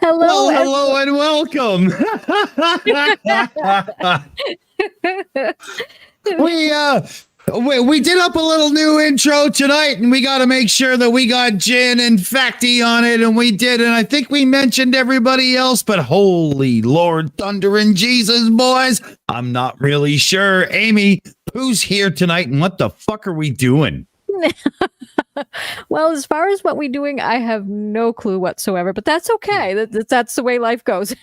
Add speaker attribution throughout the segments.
Speaker 1: Hello,
Speaker 2: hello and welcome. we did up a little new intro tonight, and we got to make sure that we got Jen and Facty on it, and we did, and I think we mentioned everybody else, but holy Lord, thunder and Jesus, boys, I'm not really sure. Aimee, who's here tonight, and what the fuck are we doing?
Speaker 1: Well, as far as what we're doing, I have no clue whatsoever, but that's okay. That's the way life goes.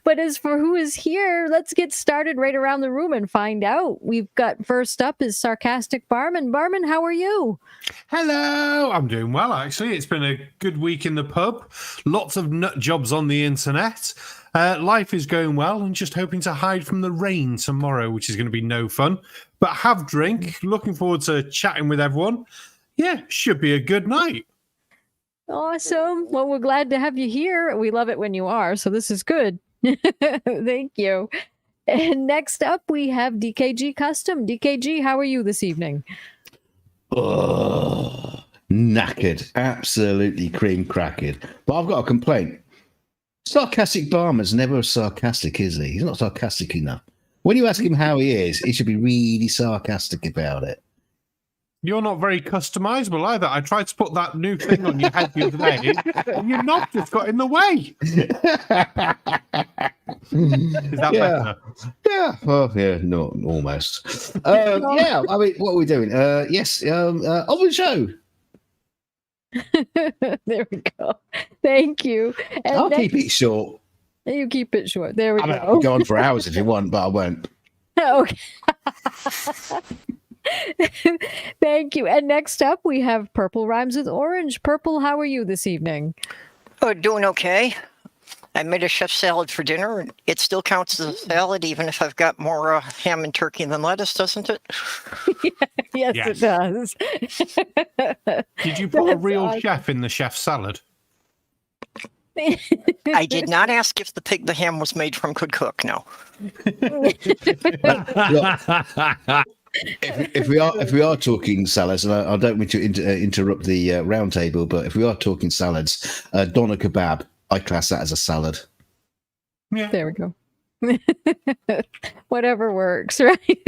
Speaker 1: But as for who is here, let's get started right around the room and find out. We've got first up is Sarcastic Barman. Barman, how are you?
Speaker 3: Hello, I'm doing well, actually. It's been a good week in the pub. Lots of nut jobs on the internet. Life is going well and just hoping to hide from the rain tomorrow, which is going to be no fun. But have drink. Looking forward to chatting with everyone. Yeah, should be a good night.
Speaker 1: Awesome. Well, we're glad to have you here. We love it when you are, so this is good. Thank you. And next up, we have DKG Custom. DKG, how are you this evening?
Speaker 4: Oh, knackered. Absolutely cream crackered. But I've got a complaint. Sarcastic Barman's never sarcastic, is he? He's not sarcastic enough. When you ask him how he is, he should be really sarcastic about it.
Speaker 3: You're not very customizable either. I tried to put that new thing on your head the other day, and your knob just got in the way. Is that better?
Speaker 4: Yeah. Well, yeah, no, almost. Yeah, I mean, what are we doing? Yes, on the show.
Speaker 1: There we go. Thank you. And
Speaker 4: I'll keep it short.
Speaker 1: You keep it short. There we
Speaker 4: I mean,
Speaker 1: go.
Speaker 4: I can go on for hours if you want, but I won't.
Speaker 1: Okay. Thank you. And next up, we have Purple Rhymes with Orange. Purple, how are you this evening?
Speaker 5: Oh, doing okay. I made a chef salad for dinner, and it still counts as a salad, even if I've got more ham and turkey than lettuce, doesn't it?
Speaker 1: Yes, it does.
Speaker 3: Did you put a real chef in the chef salad?
Speaker 5: I did not ask if the ham was made from could cook. No.
Speaker 4: If we are talking salads, and I don't mean to interrupt the round table, but if we are talking salads, doner kebab, I class that as a salad.
Speaker 1: Yeah. There we go. Whatever works, right?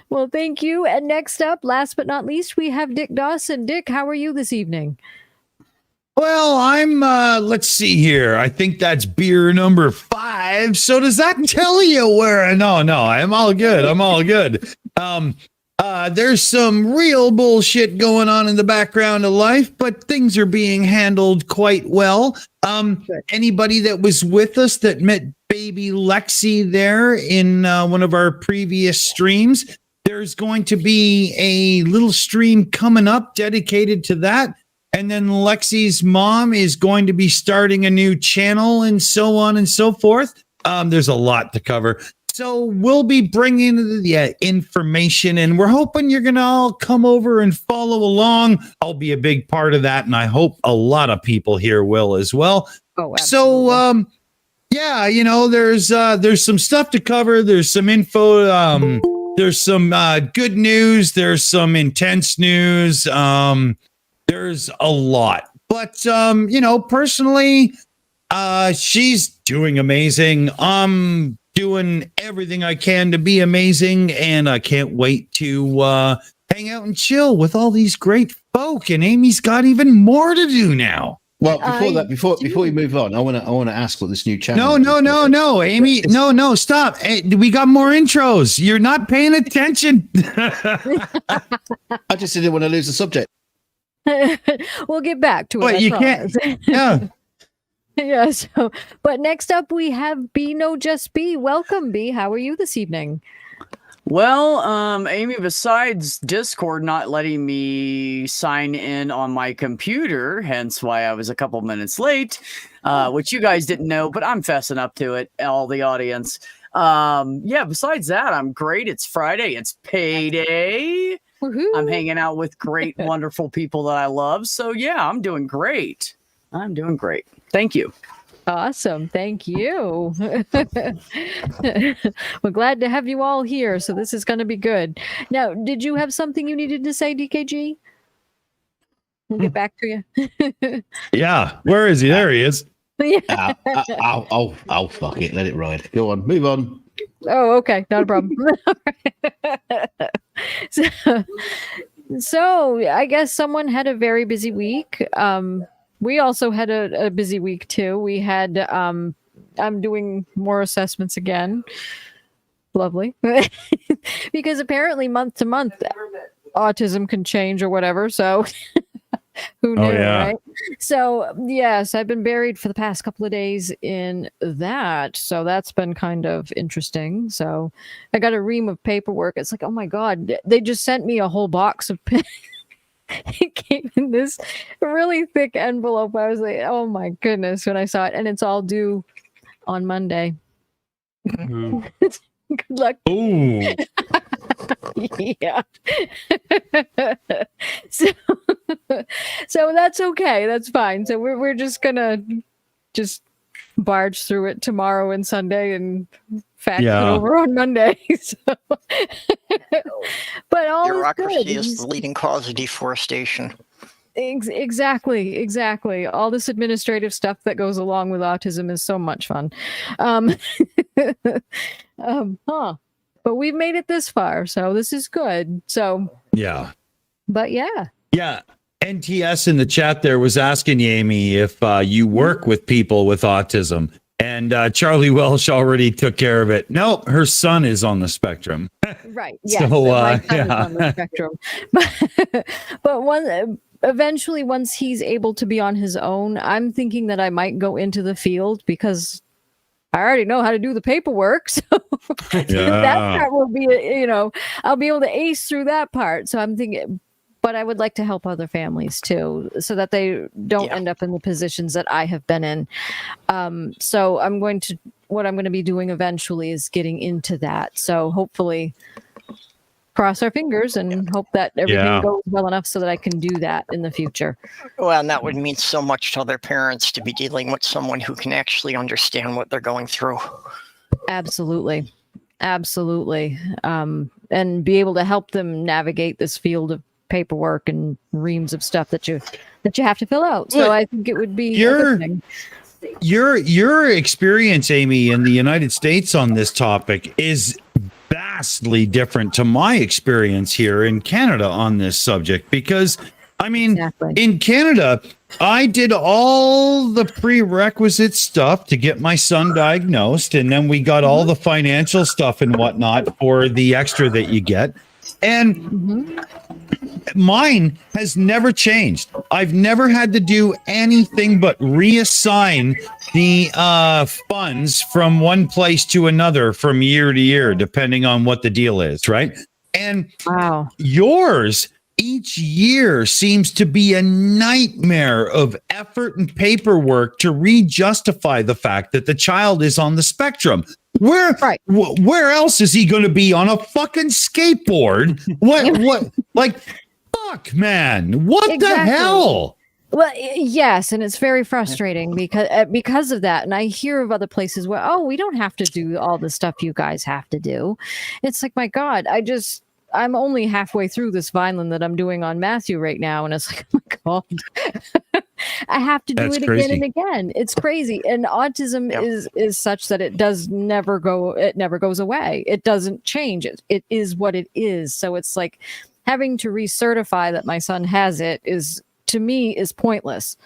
Speaker 1: Well, thank you. And next up, last but not least, we have Dick Dawson. Dick, how are you this evening?
Speaker 2: Well, I'm, let's see here. I think that's beer number 5. So does that tell you where? No, I'm all good. I'm all good. There's some real bullshit going on in the background of life, but things are being handled quite well. Anybody that was with us that met baby Lexi there in one of our previous streams, there's going to be a little stream coming up dedicated to that. And then Lexi's mom is going to be starting a new channel and so on and so forth. There's a lot to cover. So we'll be bringing the information, and we're hoping you're going to all come over and follow along. I'll be a big part of that, and I hope a lot of people here will as well.
Speaker 1: Oh, absolutely.
Speaker 2: So, yeah, you know, there's some stuff to cover. There's some info. There's some good news. There's some intense news. There's a lot, but, you know, personally, she's doing amazing. I'm doing everything I can to be amazing, and I can't wait to hang out and chill with all these great folk. And Aimee's got even more to do now.
Speaker 4: Well, before we move on, I want to ask what this new channel.
Speaker 2: No, Aimee, no, stop. Hey, we got more intros. You're not paying attention.
Speaker 4: I just didn't want to lose the subject.
Speaker 1: We'll get back to it.
Speaker 2: But you can't. Yeah.
Speaker 1: Yeah. So, but next up we have B NoJustBe. Welcome, B. How are you this evening?
Speaker 6: Well, Aimee, besides Discord not letting me sign in on my computer, hence why I was a couple minutes late, which you guys didn't know, but I'm fessing up to it, all the audience. Yeah, besides that, I'm great. It's Friday. It's payday.
Speaker 1: Woohoo.
Speaker 6: I'm hanging out with great, wonderful people that I love. So, yeah, I'm doing great. Thank you.
Speaker 1: Awesome. Thank you. We're glad to have you all here. So this is going to be good. Now, did you have something you needed to say, DKG? We'll get back to you.
Speaker 2: Yeah. Where is he? There he is.
Speaker 1: Yeah.
Speaker 4: I'll fuck it. Let it ride. Go on. Move on.
Speaker 1: Oh, okay. Not a problem. So I guess someone had a very busy week. We also had a busy week too. We had I'm doing more assessments again. Lovely. Because apparently month to month autism can change or whatever. So who knew, right? So yes, I've been buried for the past couple of days in that. So that's been kind of interesting. So I got a ream of paperwork. It's like, oh my God, they just sent me a whole box of it came in this really thick envelope. I was like, oh my goodness, when I saw it. And it's all due on Monday.
Speaker 3: Ooh.
Speaker 1: Good luck.
Speaker 2: Ooh.
Speaker 1: Yeah. So that's okay. That's fine. So we're just gonna just barge through it tomorrow and Sunday and fax it over on Monday. So. But all
Speaker 5: Bureaucracy
Speaker 1: is
Speaker 5: is the leading cause of deforestation.
Speaker 1: Exactly. All this administrative stuff that goes along with autism is so much fun. But we've made it this far, so this is good. So
Speaker 2: Yeah.
Speaker 1: But yeah.
Speaker 2: Yeah. NTS in the chat there was asking you, Aimee, if you work with people with autism. And Charlie Welsh already took care of it. Nope, her son is on the spectrum.
Speaker 1: Right. Yes.
Speaker 2: So,
Speaker 1: my son is on the spectrum. But eventually, once he's able to be on his own, I'm thinking that I might go into the field because I already know how to do the paperwork. So that part will be, I'll be able to ace through that part. So I'm thinking, but I would like to help other families too, so that they don't end up in the positions that I have been in. So what I'm going to be doing eventually is getting into that. So hopefully cross our fingers and hope that everything goes well enough so that I can do that in the future. Well,
Speaker 5: and that would mean so much to other parents to be dealing with someone who can actually understand what they're going through.
Speaker 1: Absolutely. And be able to help them navigate this field of paperwork and reams of stuff that you have to fill out. So I think it would be a good thing.
Speaker 2: Your experience, Aimee, in the United States on this topic is vastly different to my experience here in Canada on this subject, because I mean, in Canada, I did all the prerequisite stuff to get my son diagnosed, and then we got all the financial stuff and whatnot for the extra that you get. And mine has never changed. I've never had to do anything but reassign the funds from one place to another from year to year, depending on what the deal is, right? And yours each year seems to be a nightmare of effort and paperwork to re-justify the fact that the child is on the spectrum. Where else is he going to be? On a fucking skateboard? What? Like, fuck, man! What the hell?
Speaker 1: Well, yes, and it's very frustrating because of that. And I hear of other places where, we don't have to do all the stuff you guys have to do. It's like, my God, I'm only halfway through this Vineland that I'm doing on Matthew right now, and it's like, oh my God, I have to do it again and again. It's crazy, and autism is such that it never goes away. It doesn't change. It is what it is. So it's like having to recertify that my son has it is, to me, is pointless.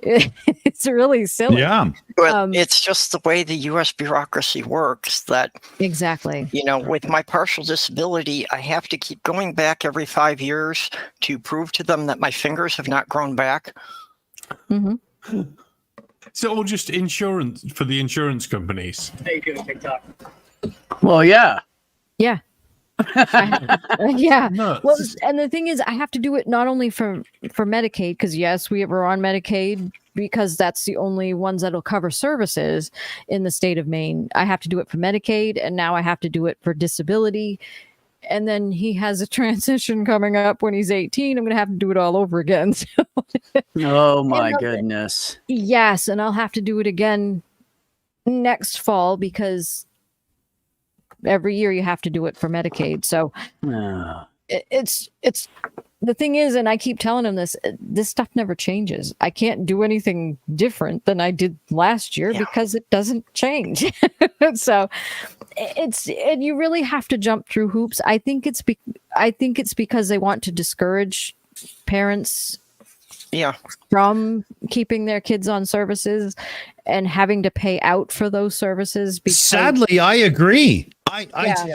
Speaker 1: It's really silly.
Speaker 2: Yeah.
Speaker 5: But it's just the way the U.S. bureaucracy works that
Speaker 1: exactly.
Speaker 5: With my partial disability, I have to keep going back every 5 years to prove to them that my fingers have not grown back.
Speaker 3: Mm-hmm. Is it all just insurance for the insurance companies?
Speaker 6: How you doing, TikTok? Well, yeah.
Speaker 1: Yeah. Yeah. Well, and the thing is, I have to do it not only for Medicaid, because yes, we're on Medicaid because that's the only ones that'll cover services in the state of Maine. I have to do it for Medicaid, and now I have to do it for disability. And then he has a transition coming up when he's 18. I'm going to have to do it all over again. So.
Speaker 6: Oh my goodness.
Speaker 1: Yes, and I'll have to do it again next fall because every year you have to do it for Medicaid. So it's the thing is, and I keep telling him this stuff never changes. I can't do anything different than I did last year because it doesn't change. So and you really have to jump through hoops. I think it's because they want to discourage parents from keeping their kids on services and having to pay out for those services.
Speaker 2: Sadly, I agree.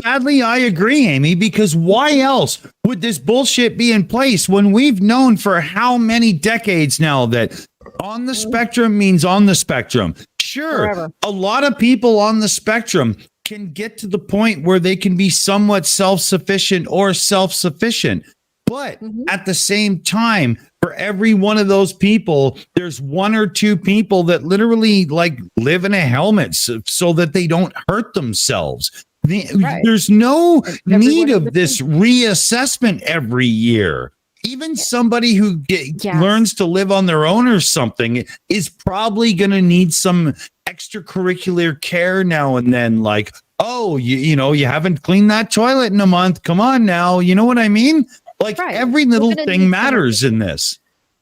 Speaker 2: Sadly, I agree, Aimee, because why else would this bullshit be in place when we've known for how many decades now that on the spectrum means on the spectrum? Sure, forever. A lot of people on the spectrum can get to the point where they can be somewhat self-sufficient or self-sufficient. But at the same time, for every one of those people, there's one or two people that literally like live in a helmet so that they don't hurt themselves. There's no need of this reassessment every year. Even somebody who learns to live on their own or something is probably going to need some extracurricular care now and then. Like, oh, you haven't cleaned that toilet in a month. Come on now. You know what I mean? Like every little thing matters in this.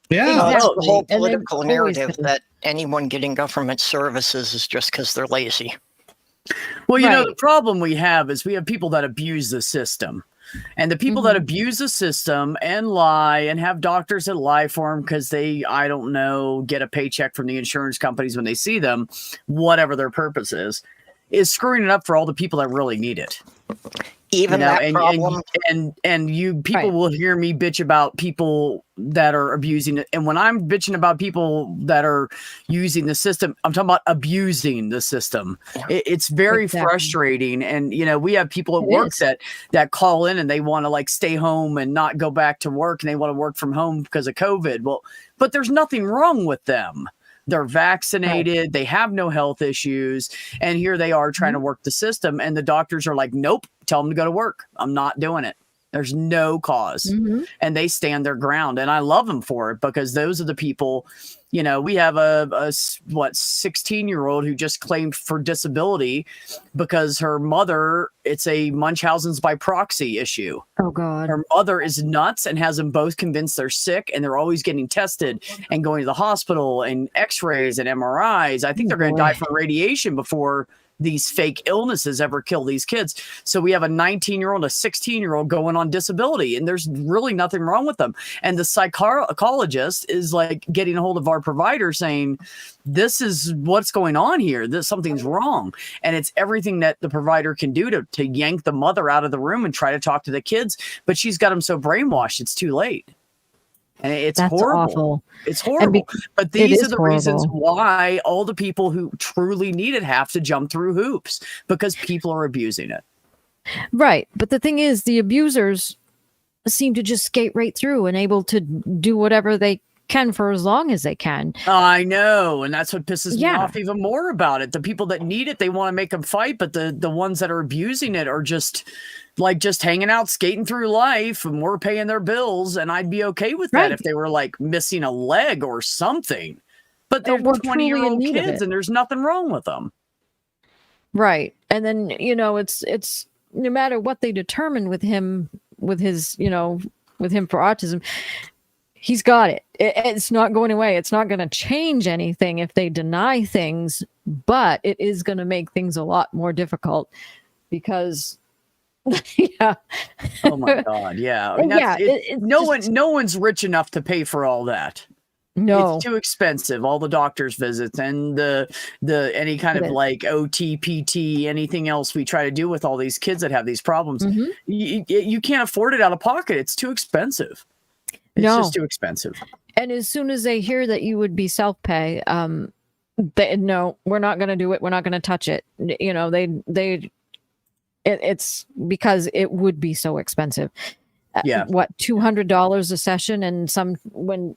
Speaker 2: Yeah.
Speaker 5: That's the whole political narrative that anyone getting government services is just because they're lazy.
Speaker 6: Well, you know, the problem we have is we have people that abuse the system. And the people that abuse the system and lie and have doctors that lie for them because they, I don't know, get a paycheck from the insurance companies when they see them, whatever their purpose is screwing it up for all the people that really need it.
Speaker 5: Even that problem.
Speaker 6: And you people will hear me bitch about people that are abusing it. And when I'm bitching about people that are using the system, I'm talking about abusing the system. It's very frustrating. And, we have people at work that call in and they want to like stay home and not go back to work. And they want to work from home because of COVID. Well, but there's nothing wrong with them. They're vaccinated. They have no health issues. And here they are trying to work the system. And the doctors are like, nope, tell them to go to work. I'm not doing it. There's no cause. And they stand their ground. And I love them for it because those are the people, we have a 16-year-old who just claimed for disability because her mother, it's a Munchausen's by proxy issue.
Speaker 1: Oh, God.
Speaker 6: Her mother is nuts and has them both convinced they're sick and they're always getting tested and going to the hospital and x-rays and MRIs. I think they're going to die from radiation before these fake illnesses ever kill these kids. So we have a 19-year-old, a 16-year-old going on disability, and there's really nothing wrong with them. And the psychologist is like getting a hold of our provider saying, this is what's going on here. Something's wrong. And it's everything that the provider can do to yank the mother out of the room and try to talk to the kids. But she's got them so brainwashed, it's too late. And it's horrible.
Speaker 1: Awful.
Speaker 6: It's horrible. But these are the reasons why all the people who truly need it have to jump through hoops because people are abusing it.
Speaker 1: Right. But the thing is, the abusers seem to just skate right through and able to do whatever they can for as long as they can.
Speaker 6: I know. And that's what pisses me off even more about it. The people that need it, they want to make them fight. But the ones that are abusing it are just hanging out, skating through life, and we're paying their bills. And I'd be okay with that if they were like missing a leg or something. But they're 20-year-old kids and there's nothing wrong with them.
Speaker 1: Right. And then, it's no matter what they determine with him, with him for autism, he's got it. It's not going away. It's not going to change anything if they deny things, but it is going to make things a lot more difficult because
Speaker 6: Oh my God. Yeah. I mean, no one's rich enough to pay for all that.
Speaker 1: No,
Speaker 6: it's too expensive. All the doctor's visits and the any kind of like OT, PT, anything else we try to do with all these kids that have these problems. You can't afford it out of pocket. It's too expensive. It's just too expensive. And
Speaker 1: as soon as they hear that you would be self-pay, no, we're not going to do it. We're not going to touch it. It's because it would be so expensive. What, $200 a session? And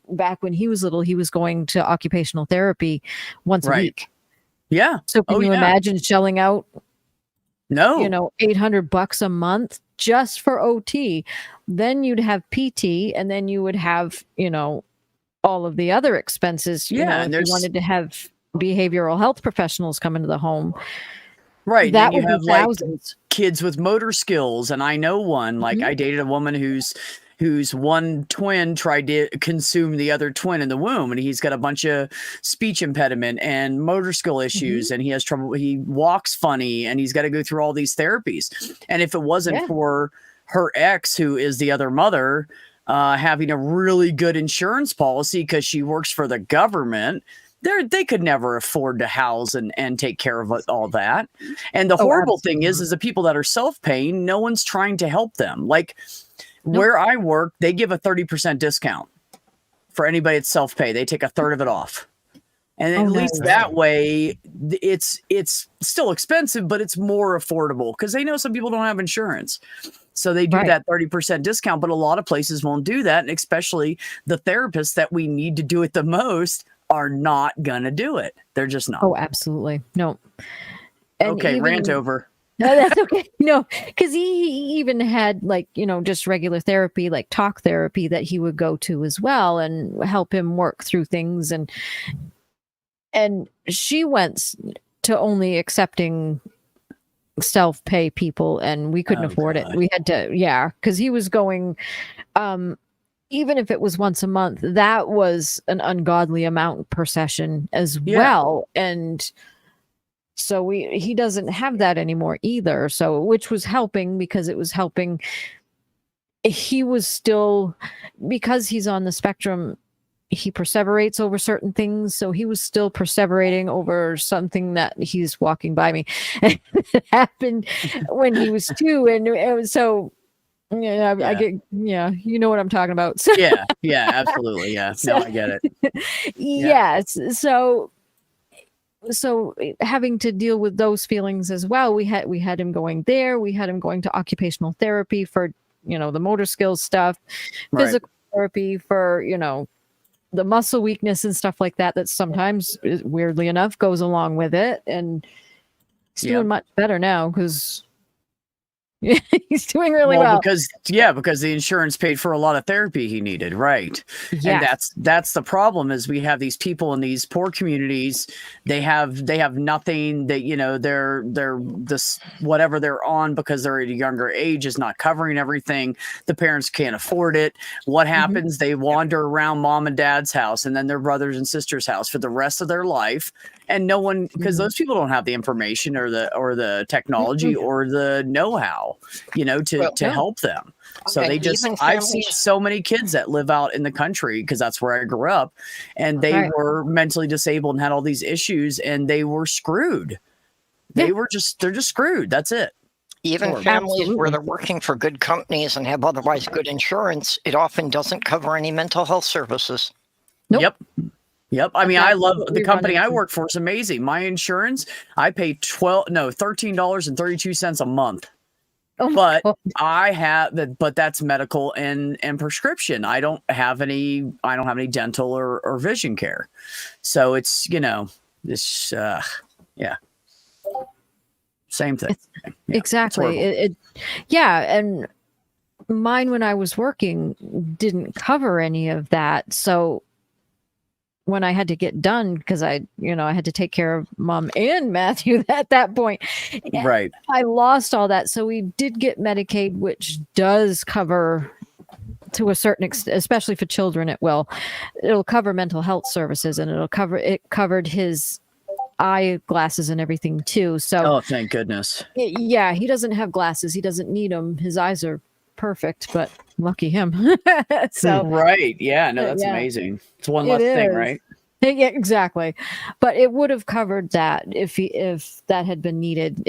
Speaker 1: back when he was little, he was going to occupational therapy once a week.
Speaker 6: Yeah.
Speaker 1: So can you imagine shelling out, $800 a month just for OT? Then you'd have PT, and then you would have, all of the other expenses.
Speaker 6: And
Speaker 1: if you wanted to have behavioral health professionals come into the home.
Speaker 6: Right.
Speaker 1: That
Speaker 6: would
Speaker 1: have
Speaker 6: be
Speaker 1: thousands.
Speaker 6: Kids with motor skills. And I know one, I dated a woman whose whose one twin tried to consume the other twin in the womb, and he's got a bunch of speech impediment and motor skill issues, and he has trouble. He walks funny, and he's got to go through all these therapies. And if it wasn't for her ex, who is the other mother, having a really good insurance policy because she works for the government, they could never afford to house and take care of all that. And the horrible thing is the people that are self-paying, no one's trying to help them. Like where I work, they give a 30% discount for anybody that's self-pay. They take a third of it off. And at least that way, it's still expensive, but it's more affordable because they know some people don't have insurance. So they do that 30% discount, but a lot of places won't do that. And especially the therapists that we need to do it the most are not going to do it. They're just not.
Speaker 1: Oh, absolutely. No. And
Speaker 6: okay, rant over.
Speaker 1: No, that's okay. No, because he even had like, just regular therapy, like talk therapy that he would go to as well and help him work through things. And she went to only accepting self-pay people, and we couldn't afford it. We had to, because he was going, even if it was once a month, that was an ungodly amount per session as well. And so he doesn't have that anymore either. So, which was helping because it was helping. He was still, because he's on the spectrum, he perseverates over certain things. So he was still perseverating over something that he's walking by me. It happened when he was 2. And it was so, I get, you know what I'm talking about. So,
Speaker 6: yeah, absolutely. Yeah. No, I get it.
Speaker 1: Yes. So having to deal with those feelings as well, we had him going there. We had him going to occupational therapy for, the motor skills stuff, physical therapy for, the muscle weakness and stuff like that sometimes, weirdly enough, goes along with it. And he's doing much better now because he's doing really well.
Speaker 6: Because the insurance paid for a lot of therapy he needed, right?
Speaker 1: Yeah.
Speaker 6: And that's the problem is we have these people in these poor communities. They have nothing that they're this whatever they're on because they're at a younger age is not covering everything. The parents can't afford it. What happens? They wander around mom and dad's house and then their brothers and sisters' house for the rest of their life. And no one, because those people don't have the information or the technology or the know-how, to help them. So they just, I've seen so many kids that live out in the country because that's where I grew up, and they were mentally disabled and had all these issues, and they were screwed. They're just screwed. That's it.
Speaker 5: Even families where they're working for good companies and have otherwise good insurance, it often doesn't cover any mental health services.
Speaker 1: Nope.
Speaker 6: Yep. I mean, I love the company I work for. It's amazing. My insurance, I pay $13.32 a month. But but that's medical and prescription. I don't have any dental or vision care. So it's, it's same thing.
Speaker 1: Exactly. And mine when I was working didn't cover any of that. So when I had to get done, because I had to take care of Mom and Matthew at that point.
Speaker 6: Right.
Speaker 1: I lost all that. So we did get Medicaid, which does cover to a certain extent, especially for children. It'll cover mental health services, and it covered his eyeglasses and everything too. So,
Speaker 6: thank goodness.
Speaker 1: Yeah. He doesn't have glasses. He doesn't need them. His eyes are perfect, but lucky him. So
Speaker 6: right, no, that's amazing. It's one less thing, right?
Speaker 1: Yeah, exactly. But it would have covered that if that had been needed.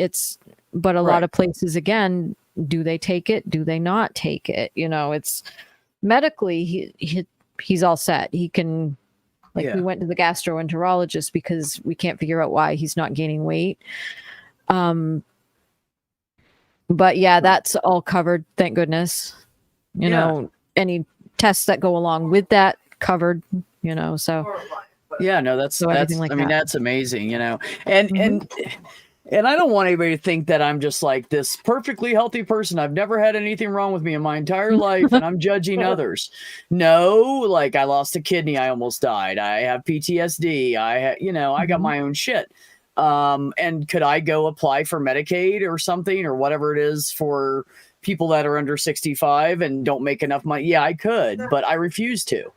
Speaker 1: But a lot of places, again, do they take it? Do they not take it? It's medically he's all set. He can, we went to the gastroenterologist because we can't figure out why he's not gaining weight. But that's all covered, thank goodness. Any tests that go along with that covered, so.
Speaker 6: Yeah, no, that's amazing, and I don't want anybody to think that I'm just like this perfectly healthy person. I've never had anything wrong with me in my entire life and I'm judging others. No, like I lost a kidney. I almost died. I have PTSD. I got my own shit. And could I go apply for Medicaid or something or whatever it is for people that are under 65 and don't make enough money. Yeah, I could, but I refuse to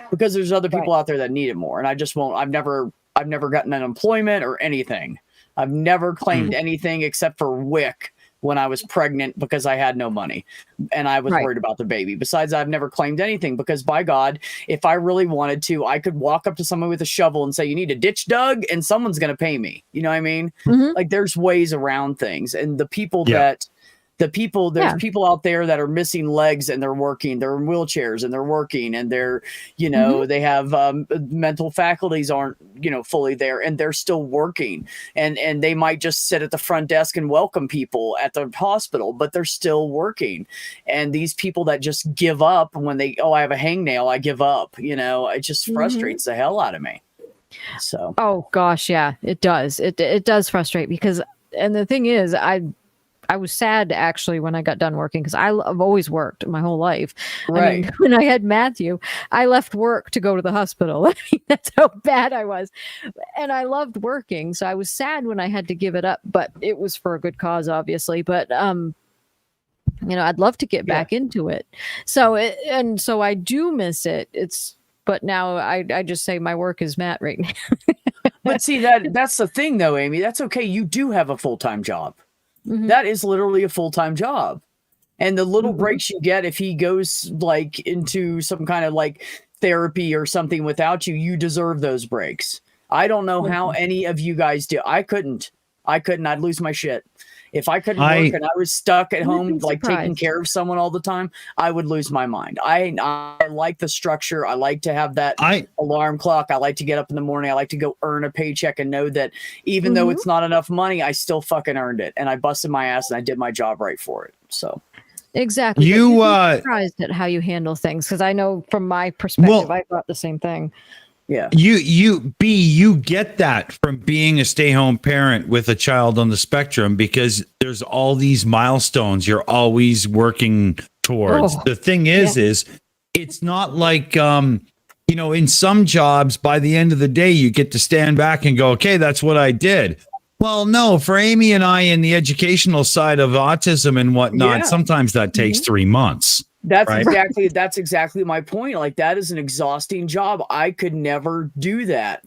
Speaker 6: because there's other people out there that need it more. And I just won't. I've never gotten unemployment or anything. I've never claimed anything except for WIC when I was pregnant because I had no money and I was worried about the baby. Besides, I've never claimed anything because, by God, if I really wanted to, I could walk up to someone with a shovel and say, you need a ditch dug, and someone's going to pay me. You know what I mean? Like, there's ways around things. And the people there's people out there that are missing legs and they're working, they're in wheelchairs and they're working, and they're, you know, they have mental faculties aren't, you know, fully there, and they're still working, and they might just sit at the front desk and welcome people at the hospital, but they're still working. And these people that just give up when they, I have a hangnail, I give up, you know, it just frustrates the hell out of me. So,
Speaker 1: oh gosh, yeah, it does. It does frustrate because, and the thing is, I was sad actually when I got done working because I've always worked my whole life.
Speaker 6: Right.
Speaker 1: I mean, when I had Matthew, I left work to go to the hospital. I mean, that's how bad I was. And I loved working. So I was sad when I had to give it up, but it was for a good cause, obviously. But, you know, I'd love to get back into it. So, so I do miss it. But now I just say my work is Matt right now.
Speaker 6: But see, that's the thing though, Aimee, that's okay. You do have a full-time job. That is literally a full-time job. And the little breaks you get if he goes like into some kind of like therapy or something without you, you deserve those breaks. I don't know how any of you guys do. I couldn't. I'd lose my shit. If I couldn't work and I was stuck at home, like taking care of someone all the time, I would lose my mind. I like the structure. I like to have that alarm clock. I like to get up in the morning. I like to go earn a paycheck and know that even though it's not enough money, I still fucking earned it. And I busted my ass and I did my job right for it. So.
Speaker 1: Exactly. You'd be surprised at how you handle things. Cause I know from my perspective, I thought the same thing.
Speaker 6: Yeah.
Speaker 2: You get that from being a stay-home parent with a child on the spectrum because there's all these milestones you're always working towards. The thing is it's not like you know, in some jobs by the end of the day you get to stand back and go, okay, that's what I did. Well, no, for Aimee and I in the educational side of autism and whatnot, sometimes that takes 3 months.
Speaker 6: That's exactly my point. Like, that is an exhausting job. I could never do that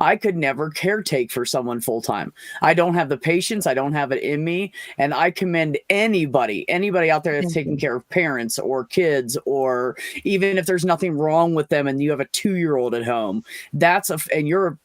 Speaker 6: I could never caretake for someone full time. I don't have the patience. I don't have it in me. And I commend anybody out there that's taking care of parents or kids, or even if there's nothing wrong with them and you have a 2-year-old at home, and you're a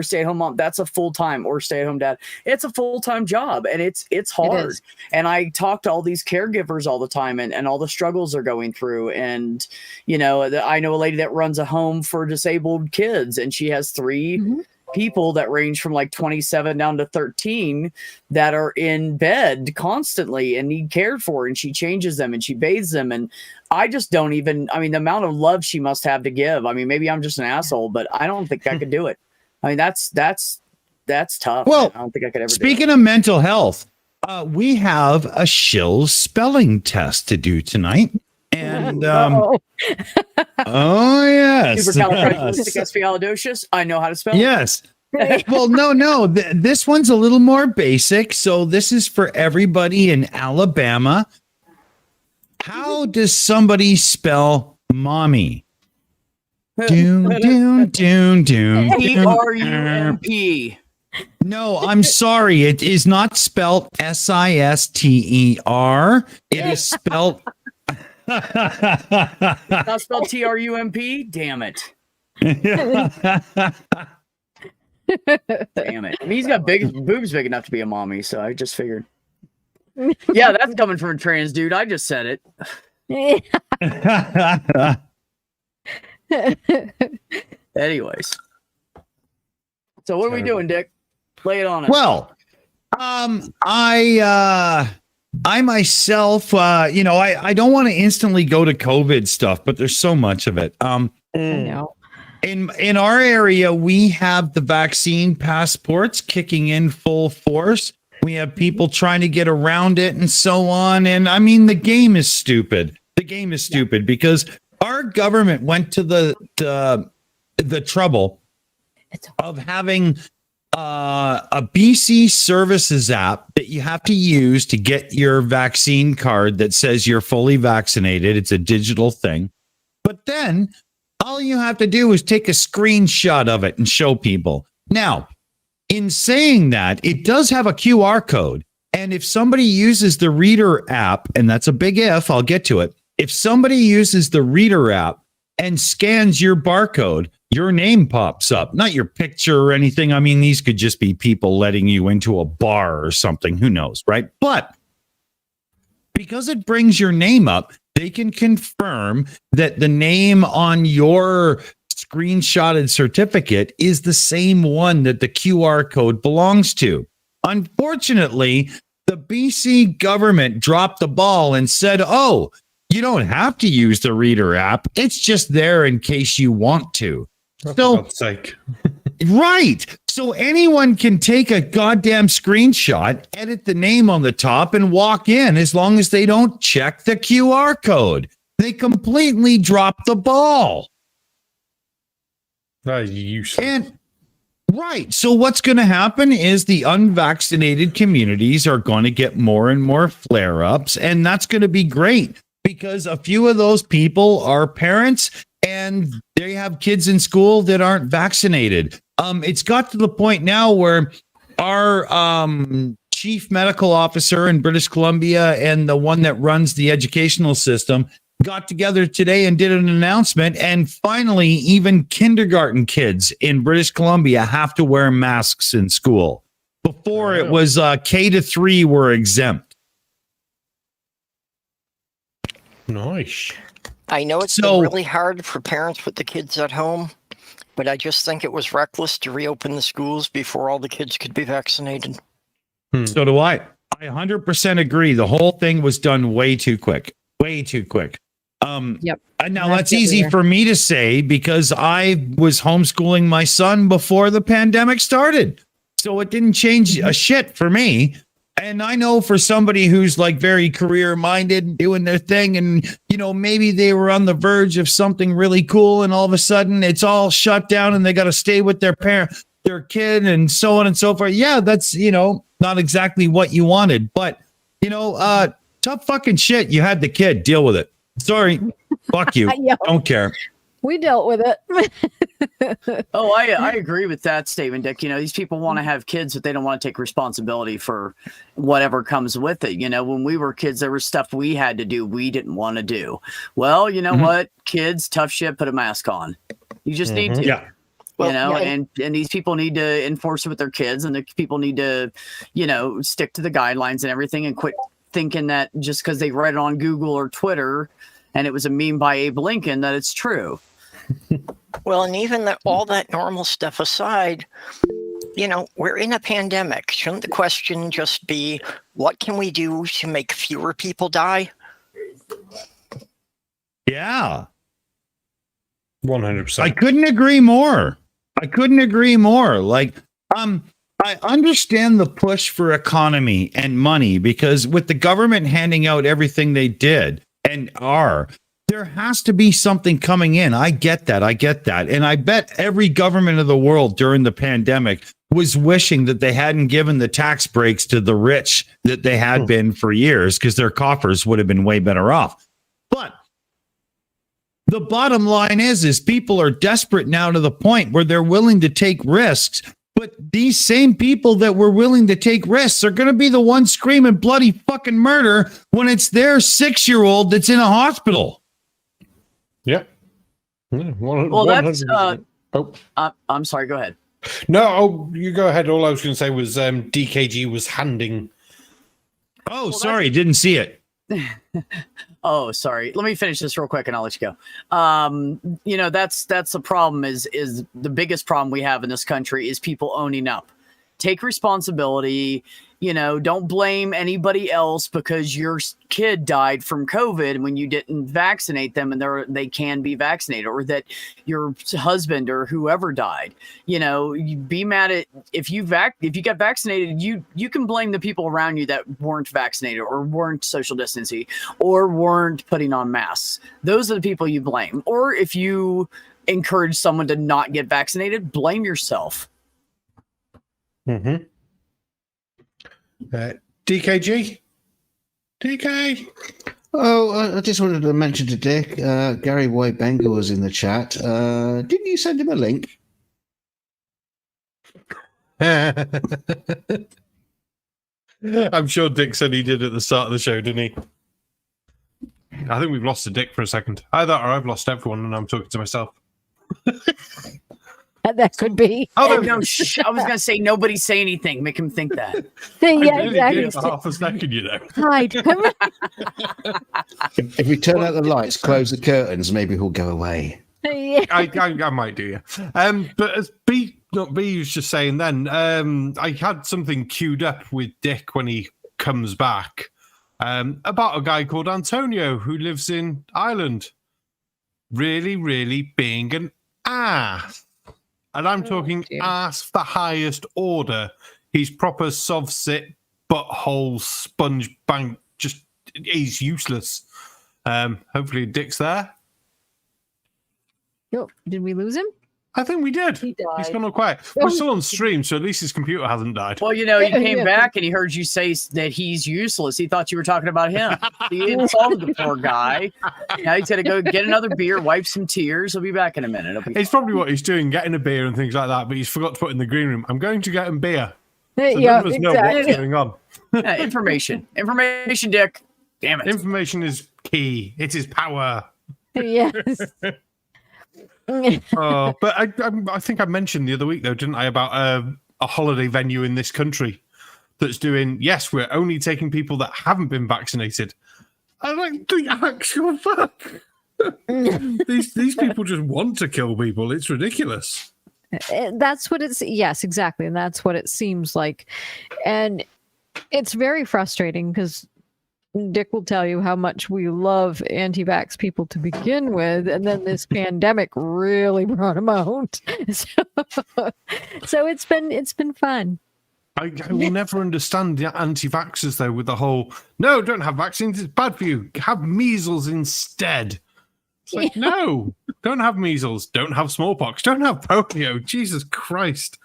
Speaker 6: stay-at-home mom, that's a full-time, or stay-at-home dad. It's a full-time job, and it's hard. And I talk to all these caregivers all the time and all the struggles are going through. And you know, I know a lady that runs a home for disabled kids, and she has 3 people that range from like 27 down to 13 that are in bed constantly and need cared for, and she changes them and she bathes them. And I just don't even, I mean, the amount of love she must have to give. I mean, maybe I'm just an asshole, but I don't think I could do it. I mean, that's tough.
Speaker 2: Well,
Speaker 6: I don't think I could ever
Speaker 2: speaking of mental health, we have a Shills spelling test to do tonight. And oh yes,
Speaker 6: supercalifragilisticexpialidocious. I know how to spell.
Speaker 2: Yes. Well, no. This one's a little more basic. So this is for everybody in Alabama. How does somebody spell mommy? Doon.
Speaker 6: TRUMP.
Speaker 2: No, I'm sorry. It is not spelled SISTER. It is spelled.
Speaker 6: Not spelled TRUMP? Damn it. Damn it. I mean, he's got boobs big enough to be a mommy, so I just figured. Yeah, that's coming from a trans dude. I just said it. Anyways. So what are we doing, Dick? Lay it on us.
Speaker 2: Well, I myself, you know, I don't want to instantly go to COVID stuff, but there's so much of it.
Speaker 1: I know.
Speaker 2: In our area, we have the vaccine passports kicking in full force. We have people trying to get around it and so on. And I mean, the game is stupid. The game is stupid because our government went to the trouble of having a BC services app that you have to use to get your vaccine card that says you're fully vaccinated. It's a digital thing. But then all you have to do is take a screenshot of it and show people. Now, in saying that, it does have a QR code. And if somebody uses the Reader app, and that's a big if, I'll get to it. If somebody uses the Reader app and scans your barcode, your name pops up, not your picture or anything. I mean, these could just be people letting you into a bar or something. Who knows, right? But because it brings your name up, they can confirm that the name on your screenshotted certificate is the same one that the QR code belongs to. Unfortunately, the BC government dropped the ball and said, oh, you don't have to use the Reader app. It's just there in case you want to.
Speaker 3: For
Speaker 2: So,
Speaker 3: God's sake.
Speaker 2: right. So anyone can take a goddamn screenshot, edit the name on the top, and walk in as long as they don't check the QR code. They completely dropped the ball.
Speaker 3: That is useless.
Speaker 2: And right. So what's going to happen is the unvaccinated communities are going to get more and more flare-ups, and that's going to be great because a few of those people are parents and they have kids in school that aren't vaccinated. It's got to the point now where our chief medical officer in British Columbia and the one that runs the educational system got together today and did an announcement. And finally, even kindergarten kids in British Columbia have to wear masks in school. Before it was K to 3 were exempt.
Speaker 3: Nice.
Speaker 5: I know it's
Speaker 2: So-
Speaker 5: been really hard for parents with the kids at home, but I just think it was reckless to reopen the schools before all the kids could be vaccinated.
Speaker 2: So do I. I 100% agree. The whole thing was done way too quick. Way too quick.
Speaker 1: Yep.
Speaker 2: And now
Speaker 1: That's
Speaker 2: that's easy
Speaker 1: everywhere.
Speaker 2: for me to say because I was homeschooling my son before the pandemic started. So it didn't change a shit for me. And I know for somebody who's like very career minded, doing their thing, and you know, maybe they were on the verge of something really cool, and all of a sudden it's all shut down and they got to stay with their parent, their kid, and so on and so forth. Yeah, that's, you know, not exactly what you wanted, but you know, tough fucking shit. You had the kid, deal with it. Sorry. Fuck you.
Speaker 1: Yeah.
Speaker 2: Don't care.
Speaker 1: We dealt with it.
Speaker 6: Oh, I agree with that statement, Dick. You know, these people want to have kids, but they don't want to take responsibility for whatever comes with it. You know, when we were kids, there was stuff we had to do we didn't want to do. Well, you know what? Kids, tough shit, put a mask on. You just need to.
Speaker 2: Yeah.
Speaker 5: Well,
Speaker 6: You know,
Speaker 5: yeah,
Speaker 6: and these people need to enforce it with their kids, and the people need to, you know, stick to the guidelines and everything, and quit thinking that just because they read it on Google or Twitter and it was a meme by Abe Lincoln that it's true.
Speaker 5: Well, and even all that normal stuff aside, you know, we're in a pandemic. Shouldn't the question just be, what can we do to make fewer people die?
Speaker 2: Yeah.
Speaker 3: 100%.
Speaker 2: I couldn't agree more. I couldn't agree more. Like, I understand the push for economy and money because with the government handing out everything they did and are, there has to be something coming in. I get that. And I bet every government of the world during the pandemic was wishing that they hadn't given the tax breaks to the rich that they had been for years because their coffers would have been way better off. But the bottom line is people are desperate now to the point where they're willing to take risks. But these same people that were willing to take risks are going to be the ones screaming bloody fucking murder when it's their 6-year-old that's in a hospital.
Speaker 3: Yep. Yeah,
Speaker 6: Well, that's
Speaker 3: 100%.
Speaker 6: I'm sorry, go ahead.
Speaker 3: No, you go ahead. All I was going to say was DKG was handing.
Speaker 2: Oh, sorry. Didn't see it.
Speaker 6: Oh, sorry. Let me finish this real quick and I'll let you go. You know, that's the problem is the biggest problem we have in this country is people owning up. Take responsibility. You know, don't blame anybody else because your kid died from COVID when you didn't vaccinate them and they can be vaccinated, or that your husband or whoever died. You know, you be mad at if you got vaccinated, you can blame the people around you that weren't vaccinated or weren't social distancing or weren't putting on masks. Those are the people you blame. Or if you encourage someone to not get vaccinated, blame yourself.
Speaker 3: Mm-hmm. DKG? DK?
Speaker 4: Oh, I just wanted to mention to Dick, Gary White Bengal was in the chat. Didn't you send him a link?
Speaker 3: I'm sure Dick said he did at the start of the show, didn't he? I think we've lost a Dick for a second. Either or I've lost everyone and I'm talking to myself.
Speaker 1: That could be.
Speaker 3: Oh,
Speaker 6: Oh, no, shh. I was going to say, nobody say anything. Make him think that.
Speaker 1: Yeah,
Speaker 3: I really
Speaker 1: exactly.
Speaker 3: did for half a second, you know.
Speaker 1: Hide.
Speaker 4: If we turn out the lights, close the curtains, maybe he'll go away.
Speaker 1: Yeah.
Speaker 3: I might do, yeah. But as B was just saying then, I had something queued up with Dick when he comes back about a guy called Antonio who lives in Ireland. Really, really being an ass. And I'm talking
Speaker 1: dear.
Speaker 3: ass the highest order. He's proper soft sit, butthole, sponge bank. Just, he's useless. Hopefully Dick's there.
Speaker 1: Yo, did we lose him?
Speaker 3: I think we did.
Speaker 1: He died.
Speaker 3: He's gone all quiet. We're still on stream, so at least his computer hasn't died.
Speaker 6: Well, you know, he came
Speaker 1: Yeah.
Speaker 6: back and he heard you say that he's useless. He thought you were talking about him. He insulted the poor guy. Now he's going to go get another beer, wipe some tears. He'll be back in a minute. It'll be
Speaker 3: It's probably what he's doing, getting a beer and things like that, but he's forgot to put in the green room. I'm going to get him beer. So
Speaker 1: Yeah,
Speaker 3: none of us know what's
Speaker 1: exactly.
Speaker 3: going on.
Speaker 6: Yeah, information. Information, Dick. Damn it.
Speaker 3: Information is key. It is power.
Speaker 1: Yes.
Speaker 3: Oh, but I think I mentioned the other week, though, didn't I, about a holiday venue in this country that's doing, yes, we're only taking people that haven't been vaccinated. I like the actual fuck. These people just want to kill people. It's ridiculous.
Speaker 1: That's what it's, yes, exactly. And that's what it seems like. And it's very frustrating because Dick will tell you how much we love anti-vax people to begin with, and then this pandemic really brought them out. So it's been fun.
Speaker 3: I will never understand the anti-vaxxers, though, with the whole, no, don't have vaccines, it's bad for you. Have measles instead. It's like, no, don't have measles, don't have smallpox, don't have polio. Jesus Christ.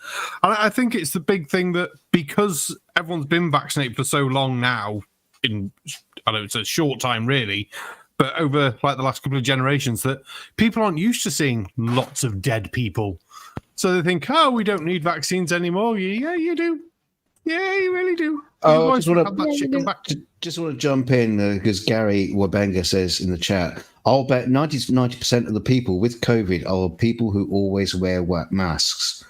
Speaker 3: I think it's the big thing that because everyone's been vaccinated for so long now, I know it's a short time really, but over like the last couple of generations, that people aren't used to seeing lots of dead people. So they think, oh, we don't need vaccines anymore. Yeah, you do. Yeah, you really do.
Speaker 4: Oh,
Speaker 3: You
Speaker 4: just
Speaker 3: boys
Speaker 4: wanna-
Speaker 3: have that shit come back.
Speaker 4: Just want to jump in because Gary Wabenga says in the chat, I'll bet 90% of the people with COVID are people who always wear masks.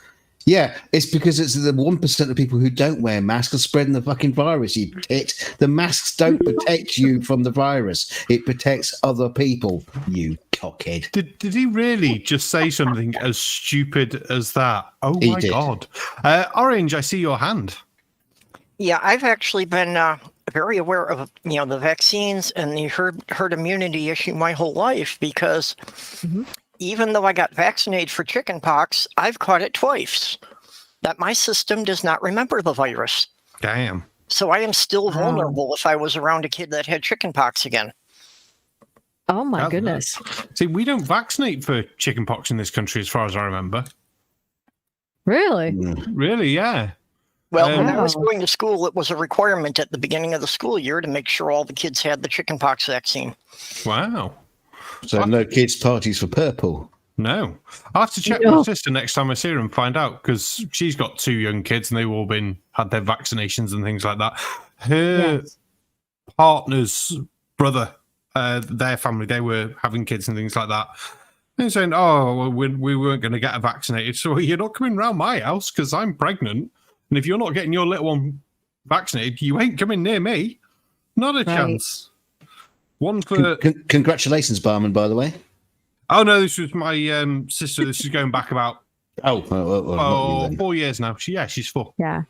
Speaker 4: Yeah, it's because it's the 1% of people who don't wear masks are spreading the fucking virus, you tit. The masks don't protect you from the virus. It protects other people, you cockhead.
Speaker 3: Did he really just say something as stupid as that? Oh
Speaker 4: He
Speaker 3: my
Speaker 4: did.
Speaker 3: God. Orange, I see your hand.
Speaker 5: Yeah, I've actually been very aware of the vaccines and the herd immunity issue my whole life because even though I got vaccinated for chickenpox, I've caught it twice. That my system does not remember the virus.
Speaker 3: Damn.
Speaker 5: So I am still vulnerable if I was around a kid that had chickenpox again.
Speaker 1: Oh my
Speaker 3: That's
Speaker 1: goodness.
Speaker 3: See, we don't vaccinate for chickenpox in this country, as far as I remember.
Speaker 1: Really?
Speaker 3: Really, yeah.
Speaker 5: Well, when I was
Speaker 1: Wow.
Speaker 5: going to school, it was a requirement at the beginning of the school year to make sure all the kids had the chickenpox vaccine.
Speaker 3: Wow.
Speaker 4: So no kids' parties for purple.
Speaker 3: No. I'll have to check
Speaker 1: No.
Speaker 3: my sister next time I see her and find out, because she's got 2 young kids and they've all had their vaccinations and things like that. Her
Speaker 1: Yes.
Speaker 3: partner's brother, their family, they were having kids and things like that. And saying, oh, well, we weren't going to get her vaccinated. So you're not coming round my house because I'm pregnant. And if you're not getting your little one vaccinated, you ain't coming near me. Not a
Speaker 1: Right.
Speaker 3: chance. One for...
Speaker 4: Congratulations, Barman, by the way.
Speaker 3: Oh, no, this was my sister. This is going back about
Speaker 4: Not you then.
Speaker 3: 4 years now. She's 4.
Speaker 1: Yeah.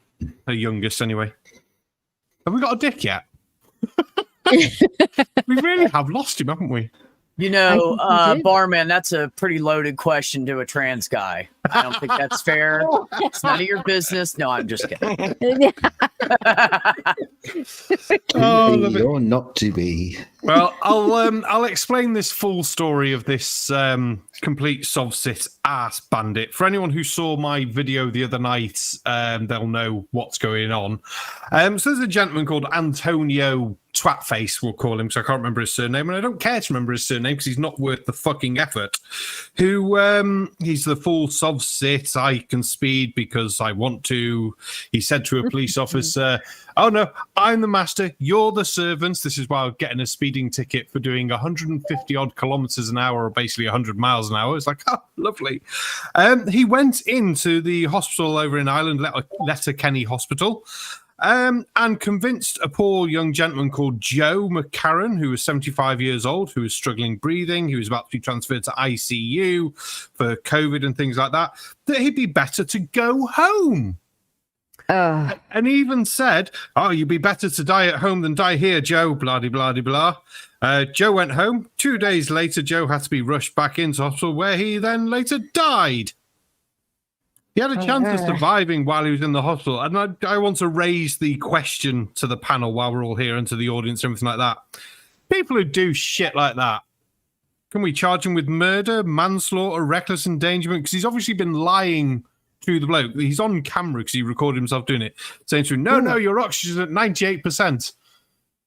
Speaker 3: Her youngest, anyway. Have we got a dick yet? We really have lost him, haven't we?
Speaker 6: You know,
Speaker 1: I think you did.
Speaker 6: barman, that's a pretty loaded question to a trans guy. I don't think that's fair. It's none of your business. No, I'm just kidding.
Speaker 2: Oh,
Speaker 4: Be or not to be.
Speaker 3: Well, I'll explain this full story of this complete soft-sit ass bandit. For anyone who saw my video the other night, they'll know what's going on. So there's a gentleman called Antonio Twatface, we'll call him, so I can't remember his surname, and I don't care to remember his surname because he's not worth the fucking effort. Who he's the full soft-sit, I can speed because I want to. He said to a police officer, "Oh no, I'm the master, you're the servants." This is why I'm getting a speeding ticket for doing 150 odd kilometers an hour, or basically 100 miles an hour. It's like, oh, lovely. He went into the hospital over in Ireland, Letterkenny Hospital, and convinced a poor young gentleman called Joe McCarran, who was 75 years old, who was struggling breathing, he was about to be transferred to ICU for COVID and things like that he'd be better to go home. And he even said, "Oh, you'd be better to die at home than die here, Joe, blah, blah, blah, blah." Joe went home. 2 days later, Joe had to be rushed back into hospital, where he then later died. He had a chance of surviving while he was in the hospital. And I want to raise the question to the panel while we're all here and to the audience and everything like that. People who do shit like that, can we charge him with murder, manslaughter, reckless endangerment? Because he's obviously been lying to the bloke. He's on camera because he recorded himself doing it, saying to him, no, your oxygen's at 98%.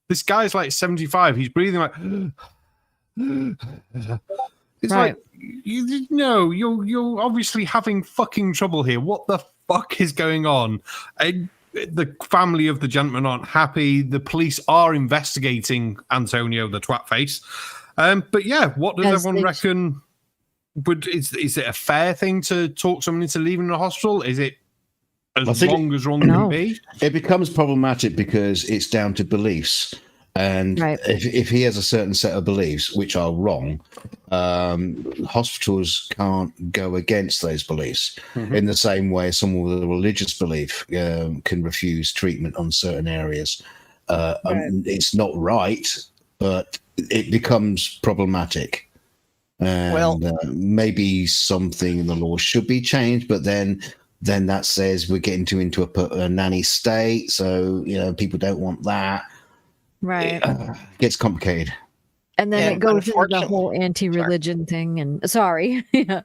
Speaker 3: This guy's like 75. He's breathing like... It's
Speaker 1: right.
Speaker 3: like, you're obviously having fucking trouble here. What the fuck is going on? The family of the gentleman aren't happy. The police are investigating Antonio the twatface. But yeah, what does everyone reckon? Is it a fair thing to talk someone into leaving the hospital? Is it as wrong as wrong can be?
Speaker 4: It becomes problematic because it's down to beliefs. And if he has a certain set of beliefs which are wrong, hospitals can't go against those beliefs in the same way someone with a religious belief can refuse treatment on certain areas. It's not right, but it becomes problematic. And maybe something in the law should be changed, but then that says we're getting into a nanny state. So, people don't want that.
Speaker 1: Right.
Speaker 4: It gets complicated.
Speaker 1: And then it goes into the whole anti-religion thing and and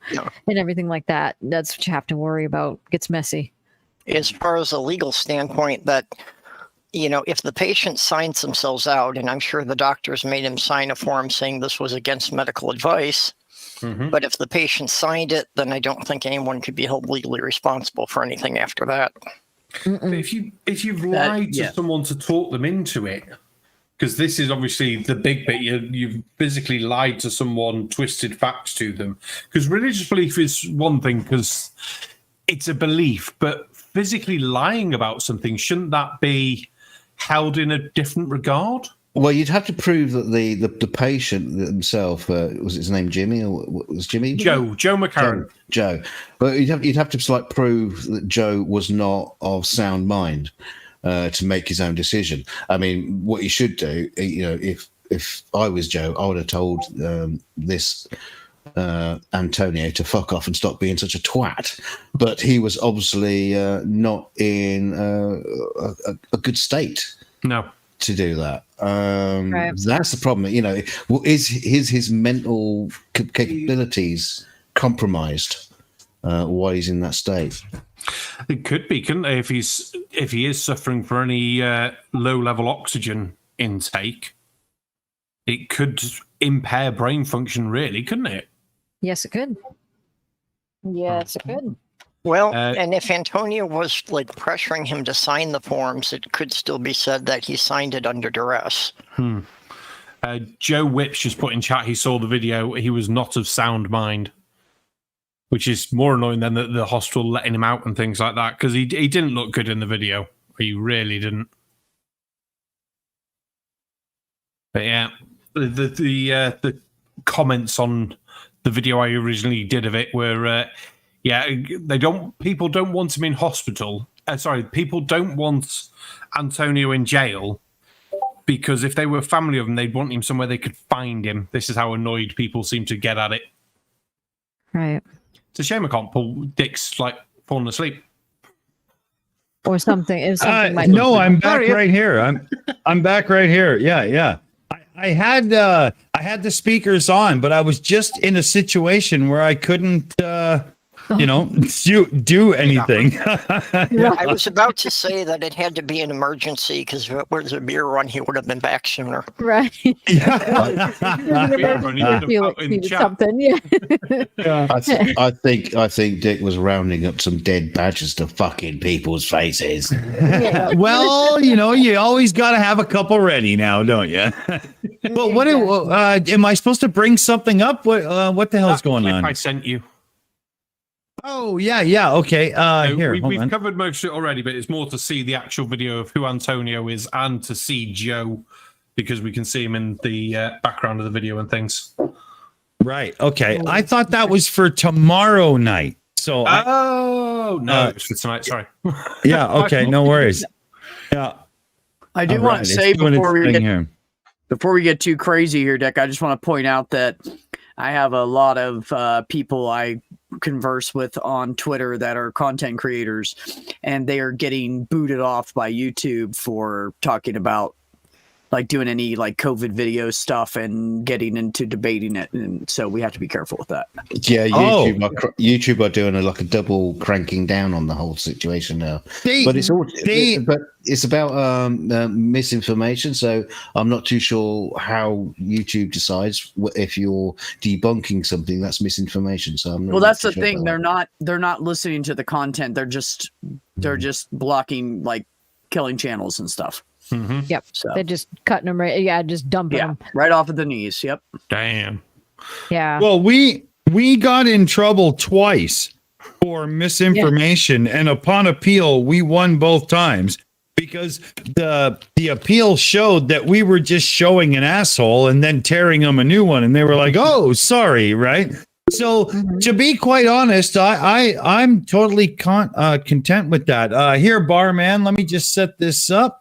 Speaker 1: everything like that. That's what you have to worry about. It gets messy.
Speaker 5: As far as a legal standpoint, that, if the patient signs themselves out, and I'm sure the doctors made him sign a form saying this was against medical advice, but if the patient signed it, then I don't think anyone could be held legally responsible for anything after that.
Speaker 3: If you've lied to someone to talk them into it, because this is obviously the big bit, you've physically lied to someone, twisted facts to them. Because religious belief is one thing, because it's a belief, but physically lying about something, shouldn't that be held in a different regard?
Speaker 4: Well, you'd have to prove that the patient himself, was his name Jimmy, or was Jimmy?
Speaker 3: Joe McCarran.
Speaker 4: Joe. But you'd have to prove that Joe was not of sound mind to make his own decision. I mean, what you should do, if I was Joe, I would have told this Antonio to fuck off and stop being such a twat. But he was obviously not in a good state.
Speaker 3: No.
Speaker 4: To do that. That's the problem. Is his mental capabilities compromised while he's in that state?
Speaker 3: It could be, couldn't it? If he is suffering for any low level oxygen intake, it could impair brain function, really, couldn't it?
Speaker 1: Yes, it could. Yes, it could.
Speaker 5: Well, and if Antonio was pressuring him to sign the forms, it could still be said that he signed it under duress.
Speaker 3: Joe Whips just put in chat he saw the video. He was not of sound mind, which is more annoying than the hospital letting him out and things like that, because he didn't look good in the video. He really didn't. But yeah, the comments on the video I originally did of it were. People don't want him in hospital. People don't want Antonio in jail because if they were family of him, they'd want him somewhere they could find him. This is how annoyed people seem to get at it.
Speaker 1: Right.
Speaker 3: It's a shame I can't pull Dick's like falling asleep.
Speaker 1: Or something. If something might
Speaker 2: No, I'm back right here. I'm back right here. Yeah. I had the speakers on, but I was just in a situation where I couldn't do anything.
Speaker 5: I was about to say that it had to be an emergency because if it was a beer run, he would have been back sooner.
Speaker 1: Right. Something. Yeah.
Speaker 4: I think Dick was rounding up some dead badgers to fuck in people's faces.
Speaker 1: Yeah.
Speaker 2: Well, you always got to have a couple ready now, don't you? Well, what am I supposed to bring something up? What the hell's going on?
Speaker 3: I sent you.
Speaker 2: Oh, yeah. Okay.
Speaker 3: We've covered most of it already, but it's more to see the actual video of who Antonio is and to see Joe, because we can see him in the background of the video and things.
Speaker 2: Right. Okay. I thought that was for tomorrow night. So
Speaker 3: no, it's for tonight. Sorry.
Speaker 2: Yeah. Okay. No worries. Yeah.
Speaker 6: I do want to say before we get too crazy here, Dick, I just want to point out that I have a lot of people I converse with on Twitter that are content creators, and they are getting booted off by YouTube for talking about like doing any like COVID video stuff and getting into debating it, and so we have to be careful with that.
Speaker 4: Yeah, YouTube are doing a double cranking down on the whole situation now. But it's about misinformation, so I'm not too sure how YouTube decides if you're debunking something that's misinformation. So I'm not
Speaker 6: that's the thing. They're not listening to the content. They're just blocking, like killing channels and stuff.
Speaker 3: Mm-hmm.
Speaker 1: Yep. So they're just cutting them just dumping them
Speaker 6: right off of the knees. Yep.
Speaker 3: Damn.
Speaker 1: Yeah.
Speaker 2: Well, we got in trouble twice for misinformation, and upon appeal, we won both times because the appeal showed that we were just showing an asshole and then tearing them a new one, and they were like, "Oh, sorry," right? So to be quite honest, I'm totally content with that. Here, barman, let me just set this up.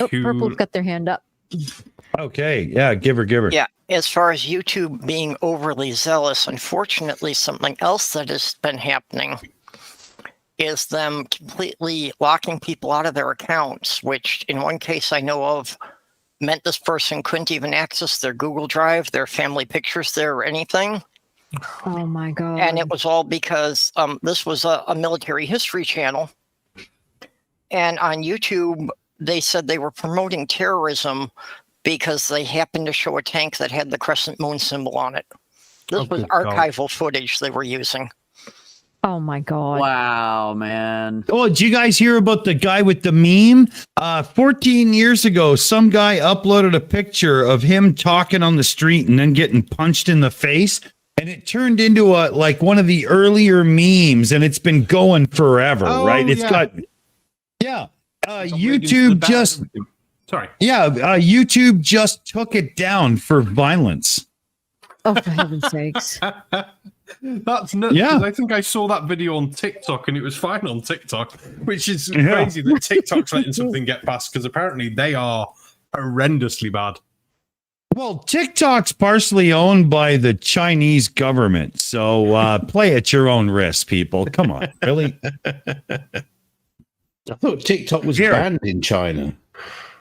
Speaker 1: Oh, Purple's got their hand up.
Speaker 2: Okay, yeah, give her.
Speaker 5: Yeah, as far as YouTube being overly zealous, unfortunately, something else that has been happening is them completely locking people out of their accounts, which in one case I know of meant this person couldn't even access their Google Drive, their family pictures there, or anything.
Speaker 1: Oh my God.
Speaker 5: And it was all because this was a military history channel. And on YouTube, they said they were promoting terrorism because they happened to show a tank that had the crescent moon symbol on it. This was archival footage they were using.
Speaker 1: Oh my God.
Speaker 6: Wow, man.
Speaker 2: Oh, did you guys hear about the guy with the meme? 14 years ago, some guy uploaded a picture of him talking on the street and then getting punched in the face. And it turned into one of the earlier memes, and it's been going forever, right? It's got YouTube YouTube just took it down for violence.
Speaker 1: Oh, for heaven's sakes.
Speaker 3: That's nuts. Yeah. I think I saw that video on TikTok and it was fine on TikTok, which is crazy that TikTok's letting something get past because apparently they are horrendously bad.
Speaker 2: Well, TikTok's partially owned by the Chinese government, so play at your own risk, people. Come on, really?
Speaker 4: I thought TikTok was banned in China.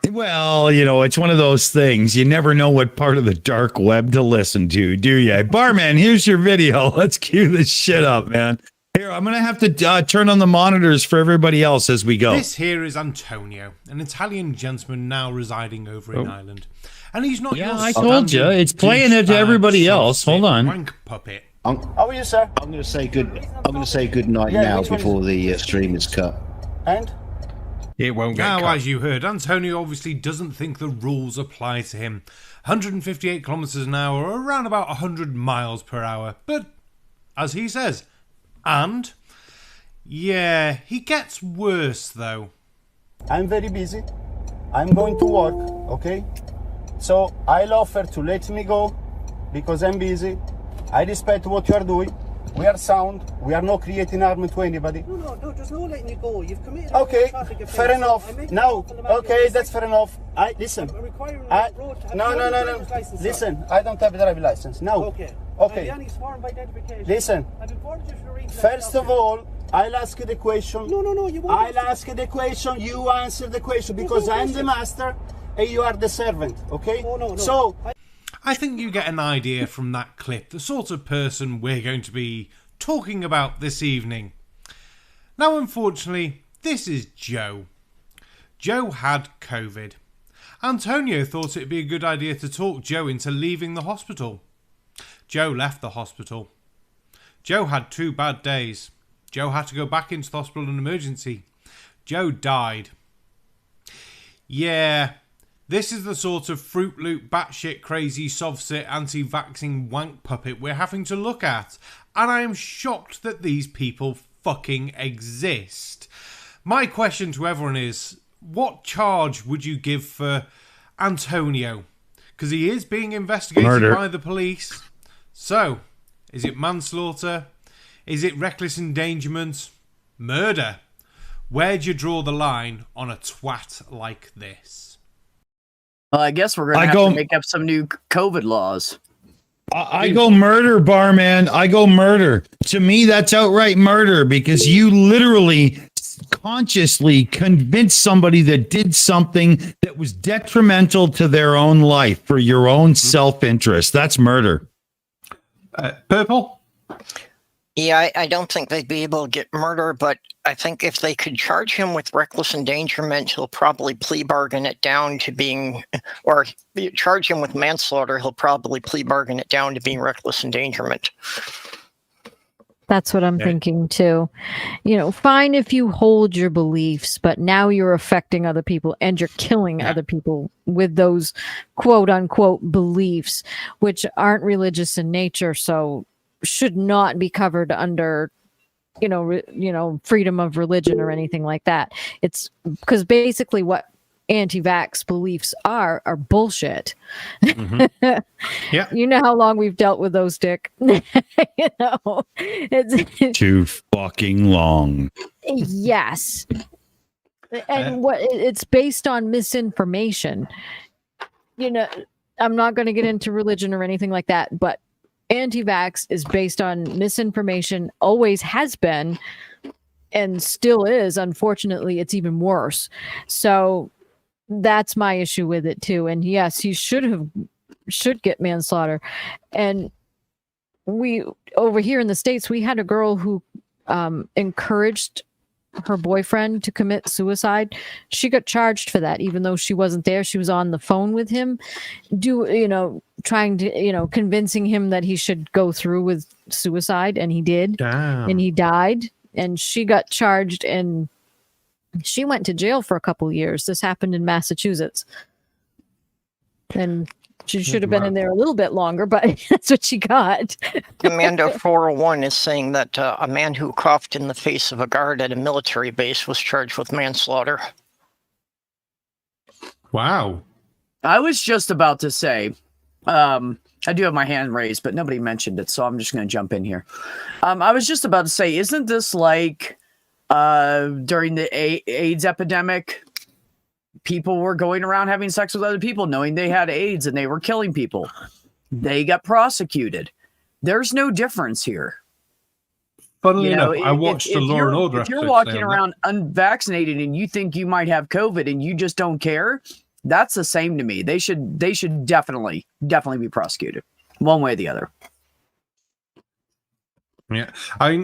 Speaker 2: Well, it's one of those things. You never know what part of the dark web to listen to, do you? Barman, here's your video. Let's cue this shit up, man. Here, I'm going to have to turn on the monitors for everybody else as we go.
Speaker 7: This here is Antonio, an Italian gentleman now residing over in Ireland. And he's not
Speaker 2: I told you. It's playing it to everybody else. Hold on.
Speaker 7: Wank puppet.
Speaker 8: How are you, sir?
Speaker 4: I'm going to say good night now before the stream is cut.
Speaker 8: And?
Speaker 3: It won't get
Speaker 7: Now,
Speaker 3: cut.
Speaker 7: as you heard, Antonio obviously doesn't think the rules apply to him. 158 kilometers an hour, or around about 100 miles per hour. But, as he says, yeah, he gets worse, though.
Speaker 8: I'm very busy. I'm going to work, okay? So I'll offer to let me go because I'm busy. I respect what you are doing. We are sound. We are not creating harm to anybody.
Speaker 9: No, there's no letting you go. You've committed
Speaker 8: Okay,
Speaker 9: a traffic offence.
Speaker 8: fair enough.
Speaker 9: I make a
Speaker 8: No,
Speaker 9: call from the man
Speaker 8: okay,
Speaker 9: who
Speaker 8: that's fair enough. Listen.
Speaker 9: I'm requiring
Speaker 8: I,
Speaker 9: the road to have
Speaker 8: no.
Speaker 9: driver's license, sir.
Speaker 8: Listen, I don't have a driving license. No.
Speaker 9: Okay.
Speaker 8: Okay.
Speaker 9: The only sworn by identification.
Speaker 8: Listen.
Speaker 9: I've informed you for the reason.
Speaker 8: First of all, I'll ask you the question.
Speaker 9: No, you won't.
Speaker 8: I'll ask you the question. You answer the question because I'm the master and you are the servant. Okay?
Speaker 9: Oh, no.
Speaker 8: So.
Speaker 7: I think you get an idea from that clip, the sort of person we're going to be talking about this evening. Now, unfortunately, this is Joe. Joe had COVID. Antonio thought it'd be a good idea to talk Joe into leaving the hospital. Joe left the hospital. Joe had 2 bad days. Joe had to go back into the hospital in emergency. Joe died. Yeah, this is the sort of Fruit Loop batshit crazy soft-sit anti-vaxxing wank puppet we're having to look at. And I am shocked that these people fucking exist. My question to everyone is, what charge would you give for Antonio? Because he is being investigated by the police. So, is it manslaughter? Is it reckless endangerment? Murder? Where'd you draw the line on a twat like this?
Speaker 6: Well, I guess we're going to have to make up some new COVID laws.
Speaker 2: I go murder, barman. I go murder. To me, that's outright murder because you literally consciously convinced somebody that did something that was detrimental to their own life for your own self-interest. That's murder.
Speaker 3: Purple?
Speaker 5: Yeah, I don't think they'd be able to get murder, but I think if they could charge him with reckless endangerment, he'll probably plea bargain it down to being, or charge him with manslaughter, he'll probably plea bargain it down to being reckless endangerment.
Speaker 1: That's what I'm thinking too. You know, fine if you hold your beliefs, but now you're affecting other people and you're killing other people with those quote unquote beliefs, which aren't religious in nature. So should not be covered under, freedom of religion or anything like that. It's because basically what anti-vax beliefs are bullshit.
Speaker 3: Mm-hmm. Yeah.
Speaker 1: You know how long we've dealt with those, Dick. It's
Speaker 2: too fucking long.
Speaker 1: Yes. And it's based on misinformation. I'm not going to get into religion or anything like that, but anti-vax is based on misinformation, always has been, and still is. Unfortunately, it's even worse. So that's my issue with it too. And yes, he should get manslaughter. And we over here in the States, we had a girl who encouraged her boyfriend to commit suicide. She got charged for that, even though she wasn't there. She was on the phone with him, trying to, convincing him that he should go through with suicide, and he did.
Speaker 3: Damn.
Speaker 1: And he died, and she got charged, and she went to jail for a couple of years. This happened in Massachusetts, and she should have been in there a little bit longer, but that's what she got.
Speaker 5: Commando 401 is saying that a man who coughed in the face of a guard at a military base was charged with manslaughter.
Speaker 3: Wow.
Speaker 6: I was just about to say, I do have my hand raised, but nobody mentioned it, so I'm just going to jump in here. I was just about to say, isn't this like during the AIDS epidemic? People were going around having sex with other people knowing they had AIDS and they were killing people. They got prosecuted. There's no difference here.
Speaker 3: Funnily enough, I watched the Law and Order episode.
Speaker 6: If you're walking around unvaccinated and you think you might have COVID and you just don't care, that's the same to me. They should definitely be prosecuted one way or the other.
Speaker 3: Yeah, I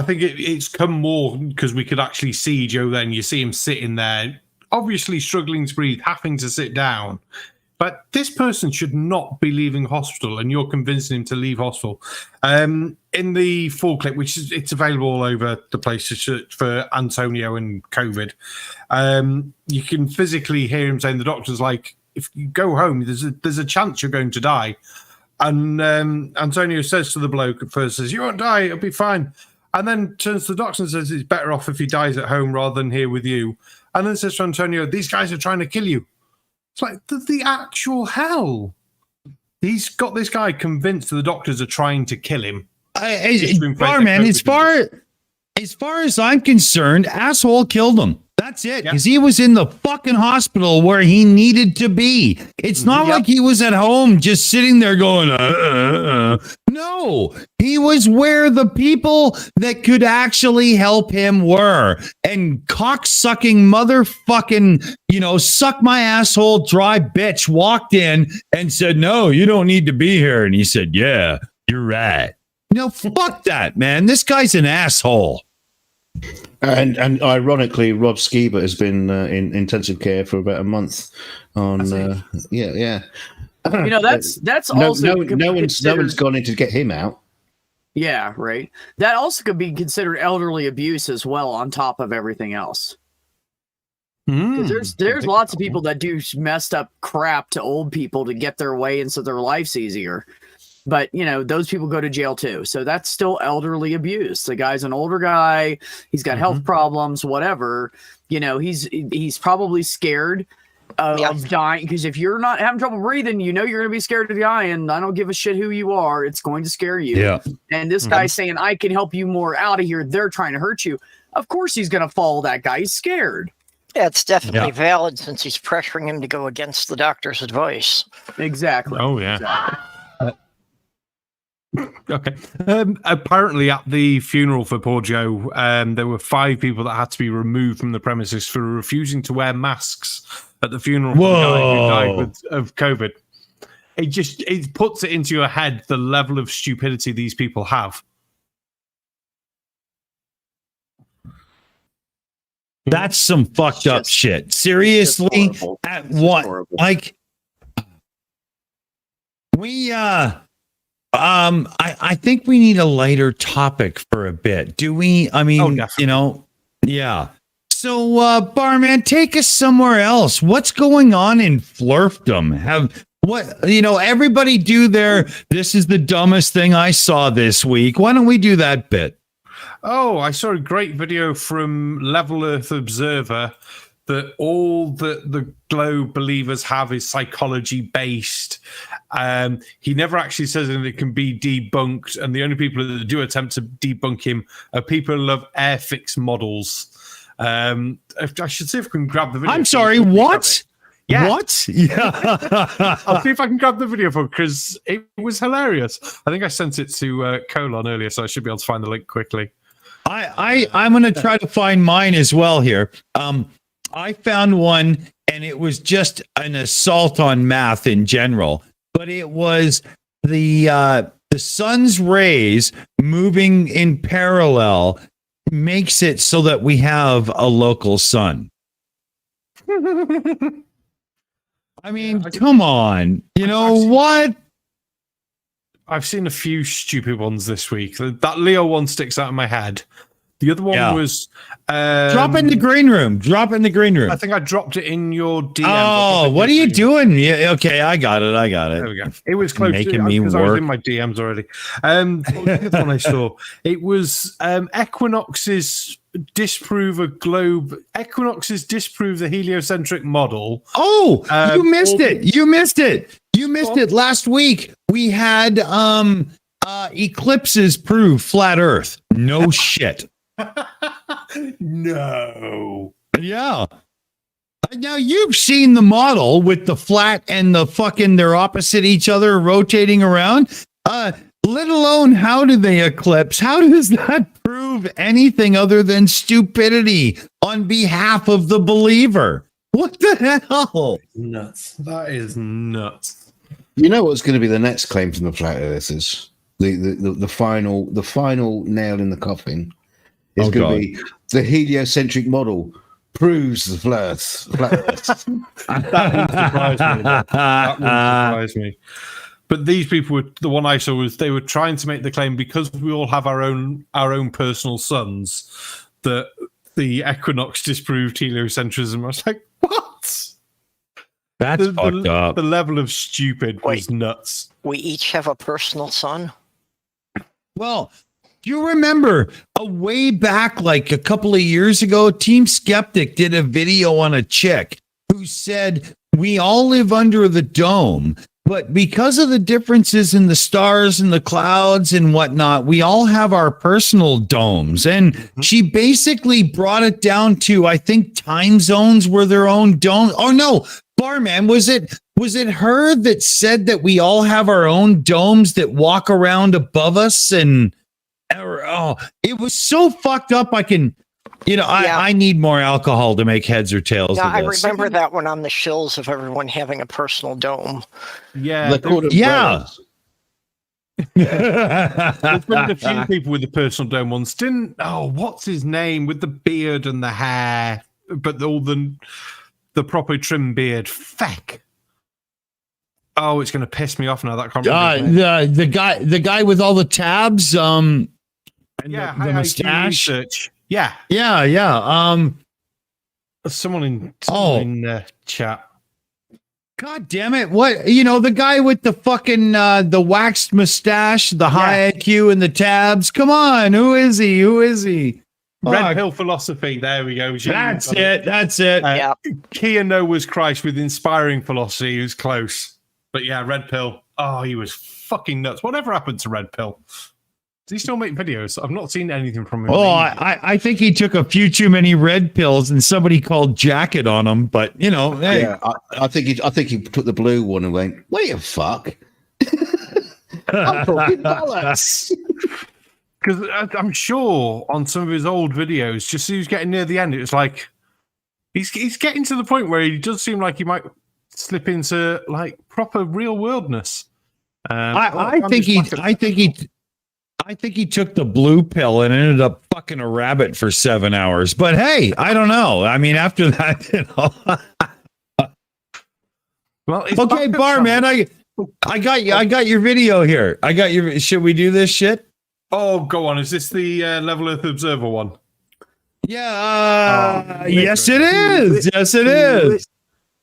Speaker 3: think it's come more because we could actually see Joe then. You see him sitting there, obviously struggling to breathe, having to sit down. But this person should not be leaving hospital, and you're convincing him to leave hospital. In the full clip, which is it's available all over the place for Antonio and COVID, you can physically hear him saying the doctor's like, if you go home, there's a chance you're going to die. And Antonio says to the bloke at first, says, you won't die, it'll be fine. And then turns to the doctor and says, it's better off if he dies at home rather than here with you. And then says to Antonio, these guys are trying to kill you. It's like, the actual hell. He's got this guy convinced the doctors are trying to kill him.
Speaker 2: Barman, as far as I'm concerned, asshole killed him. That's it, because he was in the fucking hospital where he needed to be. It's not like he was at home just sitting there going, No, he was where the people that could actually help him were. And cock-sucking motherfucking, suck my asshole dry bitch walked in and said, no, you don't need to be here. And he said, yeah, you're right. Fuck that, man. This guy's an asshole.
Speaker 4: And ironically, Rob Skiba has been in intensive care for about a month. That's
Speaker 6: also
Speaker 4: no one's gone in to get him out.
Speaker 6: Yeah, right. That also could be considered elderly abuse as well, on top of everything else. Because there's lots of people that do messed up crap to old people to get their way and so their life's easier. But, those people go to jail too. So that's still elderly abuse. The guy's an older guy. He's got health problems, whatever. He's probably scared of dying. Because if you're not having trouble breathing, you're going to be scared to die. And I don't give a shit who you are. It's going to scare you.
Speaker 2: Yeah.
Speaker 6: And this guy's saying, I can help you more out of here. They're trying to hurt you. Of course he's going to follow that guy. He's scared.
Speaker 5: Yeah, it's definitely valid since he's pressuring him to go against the doctor's advice.
Speaker 6: Exactly.
Speaker 3: Oh, yeah.
Speaker 6: Exactly.
Speaker 3: Okay. Apparently, at the funeral for poor Joe, there were 5 people that had to be removed from the premises for refusing to wear masks at the funeral for the guy who died of COVID. It puts it into your head the level of stupidity these people have.
Speaker 2: That's some fucked up shit. Seriously, at what? Like, we I think we need a lighter topic for a bit. Do we? I mean, yeah. So, Barman, take us somewhere else. What's going on in Flurfdom? Everybody do this is the dumbest thing I saw this week. Why don't we do that bit?
Speaker 3: Oh, I saw a great video from Level Earth Observer that all that the Globe believers have is psychology based. He never actually says that it can be debunked, and the only people that do attempt to debunk him are people who love Airfix models. I should see if I can grab the video.
Speaker 2: I'm sorry, what?
Speaker 3: Yeah.
Speaker 2: What? Yeah.
Speaker 3: I'll see if I can grab the video for because it was hilarious. I think I sent it to Colon earlier, so I should be able to find the link quickly.
Speaker 2: I'm going to try to find mine as well here. I found one, and it was just an assault on math in general, but it was the sun's rays moving in parallel makes it so that we have a local sun. I mean, come on. What?
Speaker 3: I've seen a few stupid ones this week. That Leo one sticks out in my head. The other one was...
Speaker 2: drop in the green room.
Speaker 3: I think I dropped it in your DM.
Speaker 2: Oh, what are you doing? Yeah, okay, I got it.
Speaker 3: There we go. It was close
Speaker 2: making me work.
Speaker 3: I was in my DMs already. What was the one I saw? It was Equinox's disprove the heliocentric model.
Speaker 2: Oh, you missed it. You missed it last week. We had eclipses prove flat Earth. No shit.
Speaker 3: No.
Speaker 2: Yeah. Now you've seen the model with the flat and the fucking they're opposite each other rotating around. Let alone how do they eclipse? How does that prove anything other than stupidity on behalf of the believer? What the hell?
Speaker 3: Nuts. That is nuts.
Speaker 4: You know what's going to be the next claim from the flat earthers? The final nail in the coffin is going to be the heliocentric model proves the flat Earth.
Speaker 3: That wouldn't surprise me. But these people were the one I saw was they were trying to make the claim because we all have our own personal suns that the equinox disproved heliocentrism. I was like, what?
Speaker 2: That's fucked up.
Speaker 3: The level of stupid was nuts.
Speaker 5: We each have a personal sun.
Speaker 2: Well, do you remember way back, like a couple of years ago, Team Skeptic did a video on a chick who said, we all live under the dome But because of the differences in the stars and the clouds and whatnot, we all have our personal domes. And she basically brought it down to, I think, time zones were their own dome. Oh no, Barman, was it her that said that we all have our own domes that walk around above us? And it was so fucked up. I can, I need more alcohol to make heads or tails
Speaker 5: Yeah,
Speaker 2: of
Speaker 5: I
Speaker 2: this.
Speaker 5: remember that one on the Shills of everyone having a personal dome.
Speaker 3: Yeah,
Speaker 2: Yeah.
Speaker 3: there's been a few people with the personal dome ones. What's his name with the beard and the hair, but all the proper trim beard? Feck. Oh, it's going to piss me off now. That can't
Speaker 2: the guy with all the tabs. And
Speaker 3: yeah,
Speaker 2: the mustache.
Speaker 3: Yeah. Someone in chat.
Speaker 2: God damn it. What, the guy with the fucking, the waxed mustache, the high IQ and the tabs. Come on. Who is he?
Speaker 3: Red Pill Philosophy. There we go.
Speaker 2: That's it.
Speaker 3: Kia Noah's Christ with inspiring philosophy. He was close. But yeah, Red Pill. Oh, he was fucking nuts. Whatever happened to Red Pill? Does he still make videos? I've not seen anything from him.
Speaker 2: Oh, I think he took a few too many red pills and somebody called jacket on him. But hey.
Speaker 4: Yeah, I think he took the blue one and went, wait a fuck. I'm talking bollocks.
Speaker 3: Because I'm sure on some of his old videos, just as he was getting near the end, it was like he's getting to the point where he does seem like he might slip into like proper real worldness.
Speaker 2: I think he took the blue pill and ended up fucking a rabbit for 7 hours. But hey, I don't know. I mean, after that,
Speaker 3: Well,
Speaker 2: okay, Barman, I got you. I got your video here. Should we do this shit?
Speaker 3: Oh, go on. Is this the Level Earth Observer one?
Speaker 2: Yeah. Yes, it is. Yes, it is.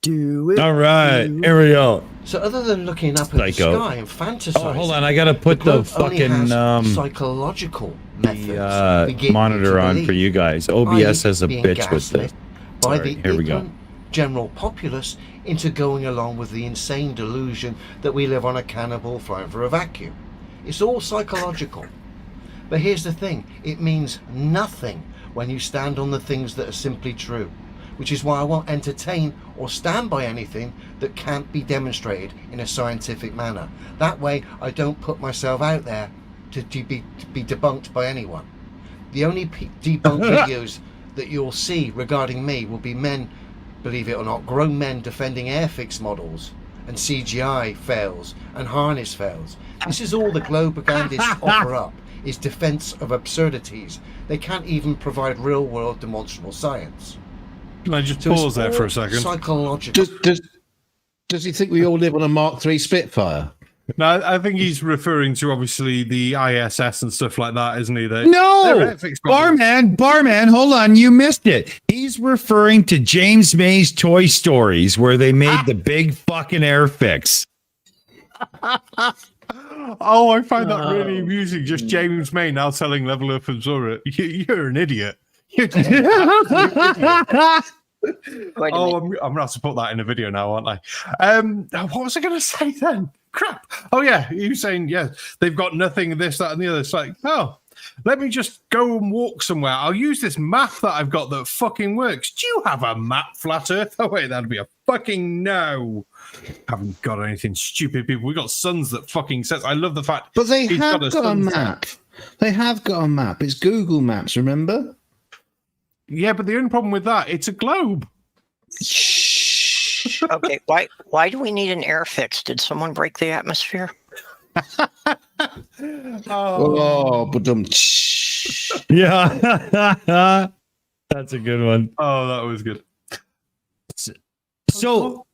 Speaker 10: Do it.
Speaker 2: All right. Here we go.
Speaker 10: So other than looking up at the sky and fantasizing,
Speaker 2: oh, hold on, I gotta put the fucking
Speaker 10: psychological methods
Speaker 2: monitor on for you guys. OBS has a bitch with this.
Speaker 10: By
Speaker 2: Sorry,
Speaker 10: the
Speaker 2: here we go.
Speaker 10: ignorant general populace into going along with the insane delusion that we live on a cannibal flying for a vacuum. It's all psychological. But here's the thing, it means nothing when you stand on the things that are simply true, which is why I won't entertain or stand by anything that can't be demonstrated in a scientific manner. That way I don't put myself out there to be debunked by anyone. The only debunked videos that you'll see regarding me will be men, believe it or not, grown men defending Airfix models and CGI fails and harness fails. This is all the propagandists offer up, is defense of absurdities. They can't even provide real world demonstrable science.
Speaker 3: Can I just pause there for a second?
Speaker 10: Psychological.
Speaker 4: Does he think we all live on a Mark III Spitfire?
Speaker 3: No, I think he's referring to obviously the ISS and stuff like that, isn't he?
Speaker 2: No, Barman, hold on, you missed it. He's referring to James May's Toy Stories, where they made the big fucking Airfix.
Speaker 3: Oh, I find that really amusing. Just James May now telling Level Up Observer, you're an idiot. You're just I'm going to have to put that in a video now, aren't I? What was I going to say then? Crap. Oh, yeah. You saying, yeah, they've got nothing, this, that, and the other. It's like, oh, let me just go and walk somewhere. I'll use this map that I've got that fucking works. Do you have a map, Flat Earth? Oh, wait, that'd be a fucking no. Haven't got anything, stupid people. We've got sons that fucking says. I love the fact.
Speaker 4: But they have got a map. They have got a map. It's Google Maps, remember?
Speaker 3: Yeah, but the only problem with that, it's a globe.
Speaker 5: Okay, why do we need an air fix? Did someone break the atmosphere?
Speaker 4: But
Speaker 2: yeah, that's a good one.
Speaker 3: Oh, that was good.
Speaker 2: So,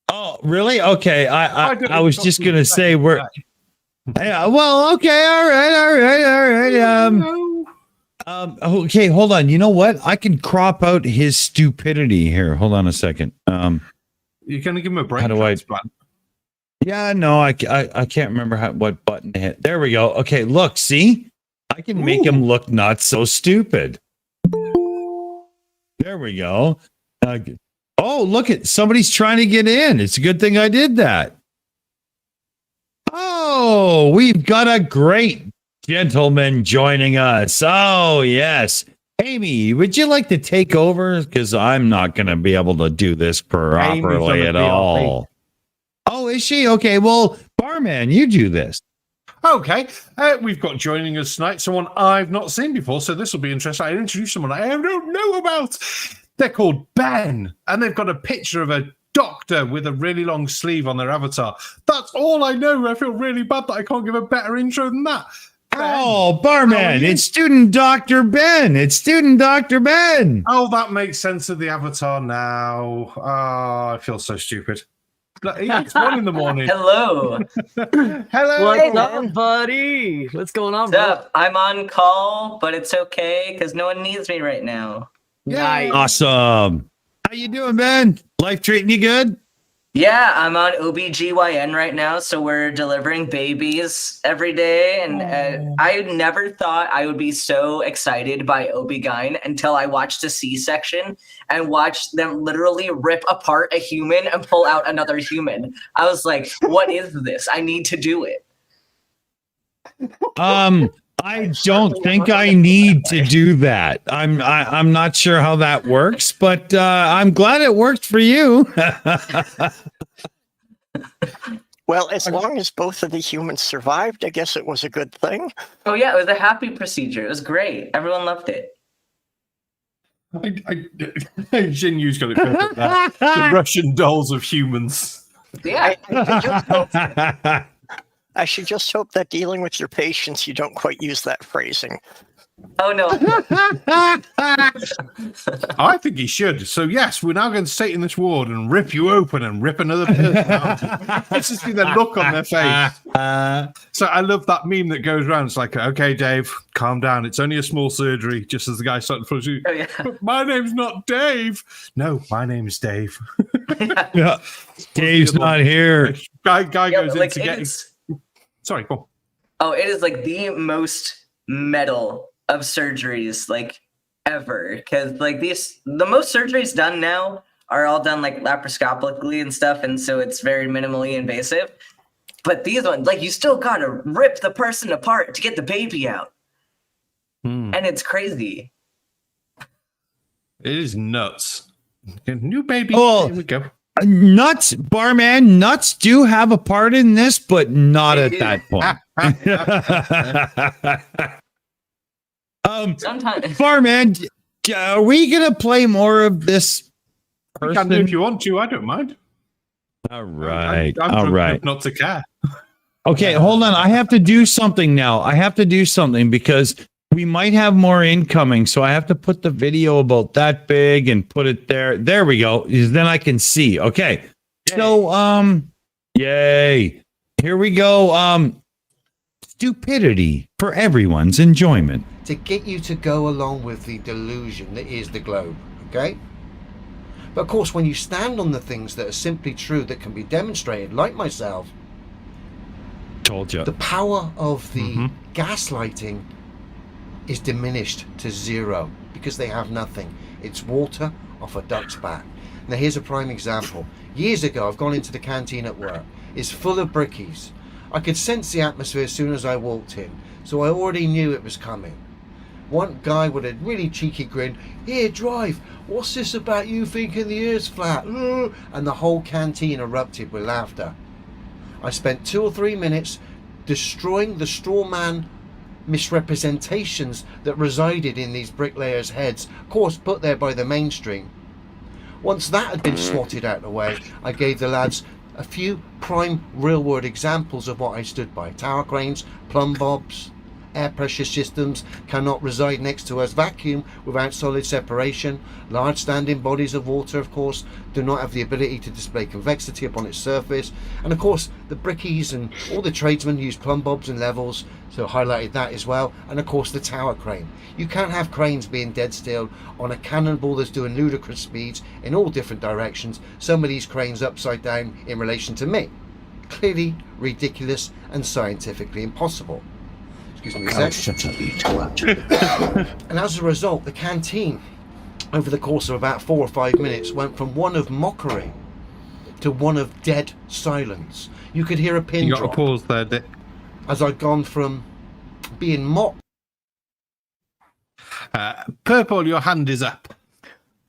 Speaker 2: oh, really? Okay, I was just gonna say we're. Yeah, well, okay, all right. Okay, hold on. You know what? I can crop out his stupidity here. Hold on a second.
Speaker 3: You're gonna give him a break.
Speaker 2: How do I? Yeah, no, I can't remember what button to hit. There we go. Okay, look, see, I can make him look not so stupid. There we go. Oh, look at somebody's trying to get in. It's a good thing I did that. So we've got a great gentleman joining us. Oh, yes. Aimee, would you like to take over? Because I'm not going to be able to do this properly at all. Oh, is she? Okay, well, Barman, you do this.
Speaker 3: Okay, we've got joining us tonight someone I've not seen before, so this will be interesting. I introduced someone I don't know about. They're called Ben, and they've got a picture of a doctor with a really long sleeve on their avatar. That's all I know. I feel really bad that I can't give a better intro than that. Ben,
Speaker 2: oh, Barman, it's Student Dr. Ben. It's Student Dr. Ben.
Speaker 3: Oh, that makes sense of the avatar now. Oh, I feel so stupid. It's 1 in the morning.
Speaker 11: Hello.
Speaker 3: Hello.
Speaker 6: What's up, buddy? What's going on,
Speaker 11: What's
Speaker 6: bro?
Speaker 11: up? I'm on call, but it's okay because no one needs me right now.
Speaker 6: Nice.
Speaker 2: Awesome. How you doing, Ben? Life treating you good?
Speaker 11: Yeah, I'm on OBGYN right now, so we're delivering babies every day, and I never thought I would be so excited by OB-GYN until I watched a C-section and watched them literally rip apart a human and pull out another human. I was like, what is this? I need to do it.
Speaker 2: I don't think I need to do that. I'm not sure how that works, but I'm glad it worked for you.
Speaker 5: Well, as long as both of the humans survived, I guess it was a good thing.
Speaker 11: Oh yeah, it was a happy procedure. It was great. Everyone loved it.
Speaker 3: Jinyu's got it perfect there. The Russian dolls of humans.
Speaker 11: Yeah.
Speaker 5: I should just hope that dealing with your patients, you don't quite use that phrasing.
Speaker 11: Oh no.
Speaker 3: I think he should. So yes, we're now going to stay in this ward and rip you open and rip another person out. Let's just see the look on their face. So I love that meme that goes around. It's like, okay, Dave, calm down. It's only a small surgery. Just as the guy started to you.
Speaker 11: Oh, yeah.
Speaker 3: But my name's not Dave. No, my name's Dave.
Speaker 2: Yeah, Dave's not here.
Speaker 3: Guy goes
Speaker 11: like,
Speaker 3: in to get. Sorry, go on.
Speaker 11: Oh, it is like the most metal of surgeries like ever, because like the most surgeries done now are all done like laparoscopically and stuff, and so it's very minimally invasive. But these ones, like, you still gotta rip the person apart to get the baby out, and it's crazy.
Speaker 3: It is nuts. New baby.
Speaker 2: Oh,
Speaker 3: here we go.
Speaker 2: Nuts, Barman, nuts do have a part in this, but not at that point.
Speaker 11: Sometimes,
Speaker 2: Barman, are we gonna play more of this
Speaker 3: You
Speaker 2: person?
Speaker 3: can do if you want to. I don't mind.
Speaker 2: All right,
Speaker 3: I'm
Speaker 2: all
Speaker 3: drunk
Speaker 2: right.
Speaker 3: enough not to care.
Speaker 2: Okay, hold on. I have to do something now. I have to do something because we might have more incoming. So I have to put the video about that big and put it there. There we go. Then I can see. Okay.
Speaker 11: Yay.
Speaker 2: So, yay. Here we go. Stupidity for everyone's enjoyment.
Speaker 10: To get you to go along with the delusion that is the globe, okay? But of course, when you stand on the things that are simply true that can be demonstrated, like myself,
Speaker 2: Told you.
Speaker 10: the power of the gaslighting is diminished to zero because they have nothing. It's water off a duck's back. Now here's a prime example. Years ago, I've gone into the canteen at work. It's full of brickies. I could sense the atmosphere as soon as I walked in, so I already knew it was coming. One guy with a really cheeky grin, "Here, drive, what's this about you thinking the earth's flat?" And the whole canteen erupted with laughter. I spent 2 or 3 minutes destroying the straw man misrepresentations that resided in these bricklayers' heads, of course put there by the mainstream. Once that had been swatted out of the way, I gave the lads a few prime real-world examples of what I stood by. Tower cranes, plumb bobs, air pressure systems cannot reside next to us, vacuum without solid separation, large standing bodies of water, of course, do not have the ability to display convexity upon its surface, and of course the brickies and all the tradesmen use plumb bobs and levels, so I highlighted that as well, and of course the tower crane. You can't have cranes being dead still on a cannonball that's doing ludicrous speeds in all different directions, some of these cranes upside down in relation to me. Clearly ridiculous and scientifically impossible. And as a result, the canteen, over the course of about 4 or 5 minutes, went from one of mockery to one of dead silence. You could hear a pin
Speaker 3: You got
Speaker 10: drop.
Speaker 3: to pause there, Dick.
Speaker 10: as I'd gone from being mocked.
Speaker 3: Purple, your hand is up.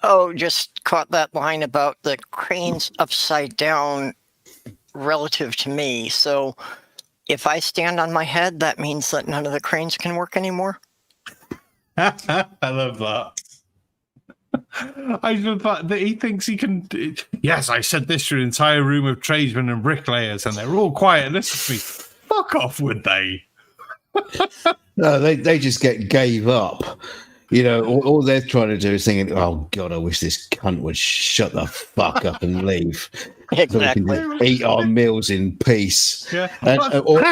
Speaker 5: Oh, just caught that line about the cranes upside down relative to me. So if I stand on my head, that means that none of the cranes can work anymore?
Speaker 3: I love that. I love that he thinks he can. Yes, I said this to an entire room of tradesmen and bricklayers, and they're all quiet and listen to me. Fuck off, would they?
Speaker 4: No, they just gave up. You know, all they're trying to do is thinking, "Oh God, I wish this cunt would shut the fuck up and leave,
Speaker 5: Exactly.
Speaker 4: so we can just eat our meals in peace."
Speaker 3: Yeah.
Speaker 4: And, or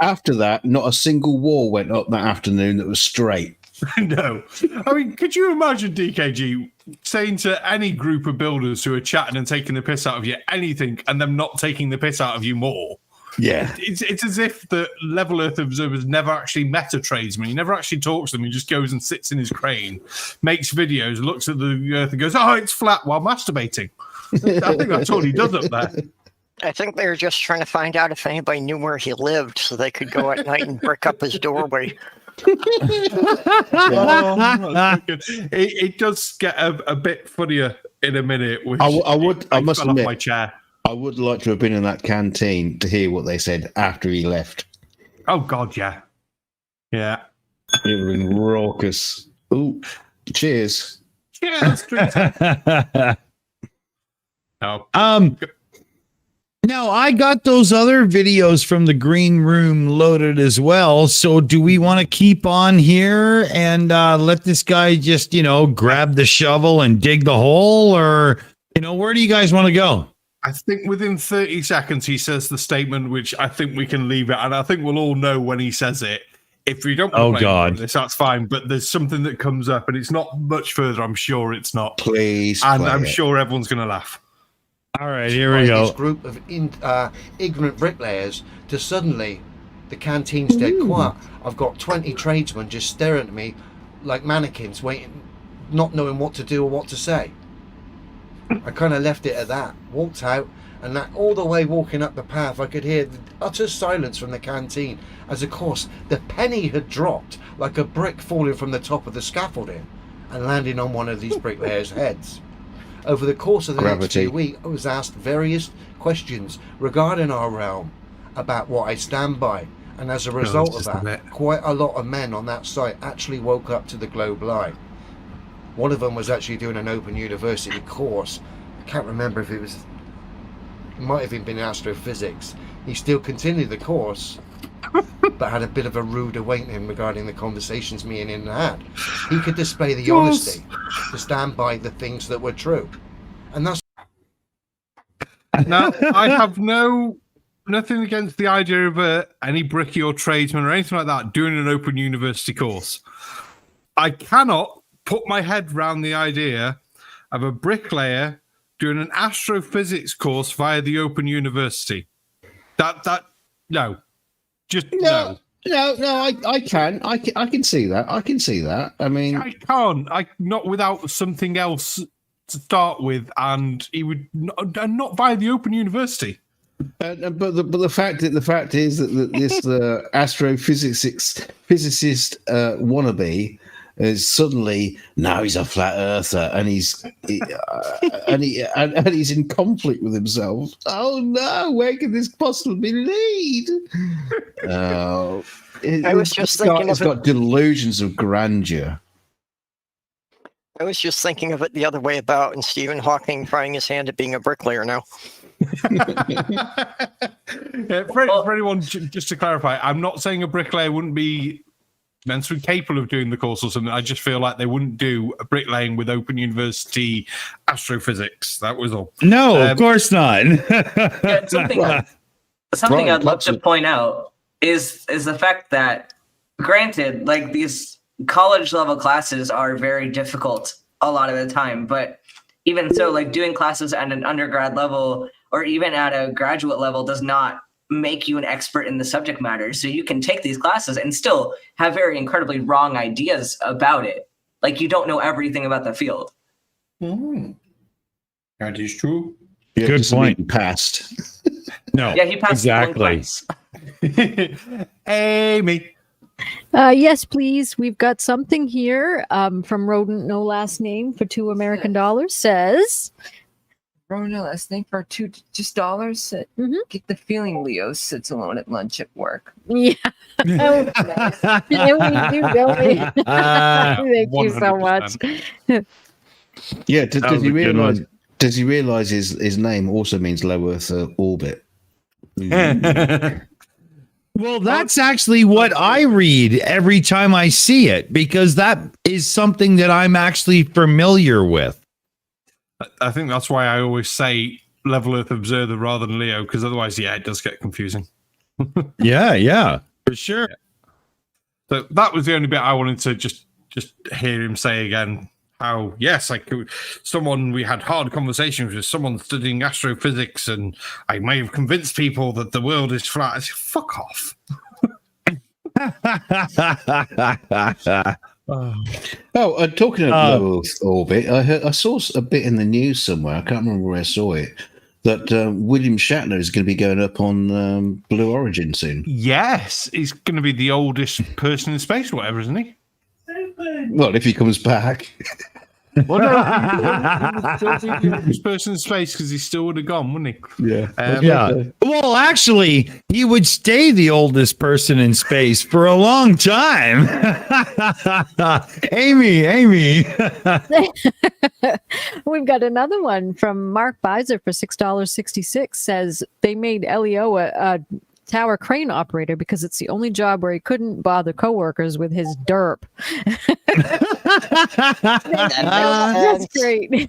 Speaker 4: after that, not a single wall went up that afternoon that was straight.
Speaker 3: No. I mean, could you imagine DKG saying to any group of builders who are chatting and taking the piss out of you anything, and them not taking the piss out of you more?
Speaker 4: Yeah.
Speaker 3: It's as if the Level Earth Observer's never actually met a tradesman. He never actually talks to them. He just goes and sits in his crane, makes videos, looks at the Earth and goes, "Oh, it's flat," while masturbating. I think that's all he does up there.
Speaker 5: I think they were just trying to find out if anybody knew where he lived so they could go at night and brick up his doorway.
Speaker 3: It does get a bit funnier in a minute. Which
Speaker 4: I must
Speaker 3: fell
Speaker 4: admit,
Speaker 3: off my chair.
Speaker 4: I would like to have been in that canteen to hear what they said after he left.
Speaker 3: Oh God, yeah.
Speaker 4: It would have been raucous. Ooh, cheers.
Speaker 3: Cheers. Oh.
Speaker 2: Now, I got those other videos from the green room loaded as well. So do we want to keep on here and let this guy just, grab the shovel and dig the hole? Or, where do you guys want to go?
Speaker 3: I think within 30 seconds he says the statement, which I think we can leave it. And I think we'll all know when he says it. If we don't play this, that's fine. But there's something that comes up and it's not much further. I'm sure it's not.
Speaker 4: Please.
Speaker 3: And I'm sure everyone's going to laugh.
Speaker 2: All right, here we go.
Speaker 10: This group of ignorant bricklayers to suddenly the canteen's dead quiet. I've got 20 tradesmen just staring at me like mannequins, waiting, not knowing what to do or what to say. I kind of left it at that, walked out, and that all the way walking up the path, I could hear the utter silence from the canteen as, of course, the penny had dropped like a brick falling from the top of the scaffolding and landing on one of these bricklayers' heads. Over the course of the next few weeks, I was asked various questions regarding our realm, about what I stand by, and as a result of that, quite a lot of men on that site actually woke up to the globe lie. One of them was actually doing an open university course. I can't remember if it might have even been astrophysics. He still continued the course, but had a bit of a rude awakening regarding the conversations me and him had. He could display the honesty to stand by the things that were true. And that's...
Speaker 3: Now, I have nothing against the idea of any bricky or tradesman or anything like that doing an open university course. I cannot put my head around the idea of a bricklayer doing an astrophysics course via the Open University. No. Just no.
Speaker 4: No, I can see that. I can see that. I mean,
Speaker 3: I can't. Not without something else to start with, and he would not via the Open University.
Speaker 4: But the fact is that this physicist wannabe is suddenly now he's a flat earther and he's in conflict with himself. Oh no, where can this possibly lead?
Speaker 5: I was just thinking
Speaker 4: it's got delusions of grandeur.
Speaker 5: I was just thinking of it the other way about, and Stephen Hawking trying his hand at being a bricklayer now.
Speaker 3: For anyone, just to clarify, I'm not saying a bricklayer wouldn't be mentally capable of doing the course or something. I just feel like they wouldn't do a bricklaying with Open University astrophysics. That was all.
Speaker 2: No, of course not.
Speaker 11: Yeah, something I'd love to point out is the fact that, granted, like these college level classes are very difficult a lot of the time, but even so, like doing classes at an undergrad level or even at a graduate level does not make you an expert in the subject matter. So you can take these classes and still have very incredibly wrong ideas about it. Like you don't know everything about the field.
Speaker 3: That is true.
Speaker 2: Good point.
Speaker 4: Past.
Speaker 2: No.
Speaker 11: Yeah, he passed
Speaker 2: exactly.
Speaker 3: Aimee.
Speaker 1: Yes, please. We've got something here from Rodent No Last Name for $2 American dollars. Says,
Speaker 12: Rona, last name for $2 Get the feeling Leo sits alone at lunch at work.
Speaker 1: yeah. Oh, nice. Yeah, we do, don't we? Thank you so much.
Speaker 4: Yeah, does he
Speaker 2: a good
Speaker 4: realize?
Speaker 2: one.
Speaker 4: Does he realize his name also means low Earth orbit?
Speaker 2: Well, that's actually what I read every time I see it, because that is something that I'm actually familiar with.
Speaker 3: I think that's why I always say Level Earth Observer rather than Leo, because otherwise, yeah, it does get confusing.
Speaker 2: Yeah, for sure.
Speaker 3: So that was the only bit I wanted to just hear him say again. How, yes, someone we had hard conversations with, someone studying astrophysics, and I may have convinced people that the world is flat. I said, fuck off.
Speaker 4: Talking of low Earth orbit, I saw a bit in the news somewhere. I can't remember where I saw it. That William Shatner is going to be going up on Blue Origin soon.
Speaker 3: Yes, he's going to be the oldest person in space, or whatever, isn't he?
Speaker 4: Well, if he comes back.
Speaker 3: Well, no, still the oldest person in space because he still would have gone, wouldn't he?
Speaker 4: Yeah.
Speaker 2: Yeah. Well, actually, he would stay the oldest person in space for a long time. Aimee.
Speaker 1: We've got another one from Mark Beiser for $6.66. Says they made Leo a tower crane operator because it's the only job where he couldn't bother coworkers with his derp. That's great.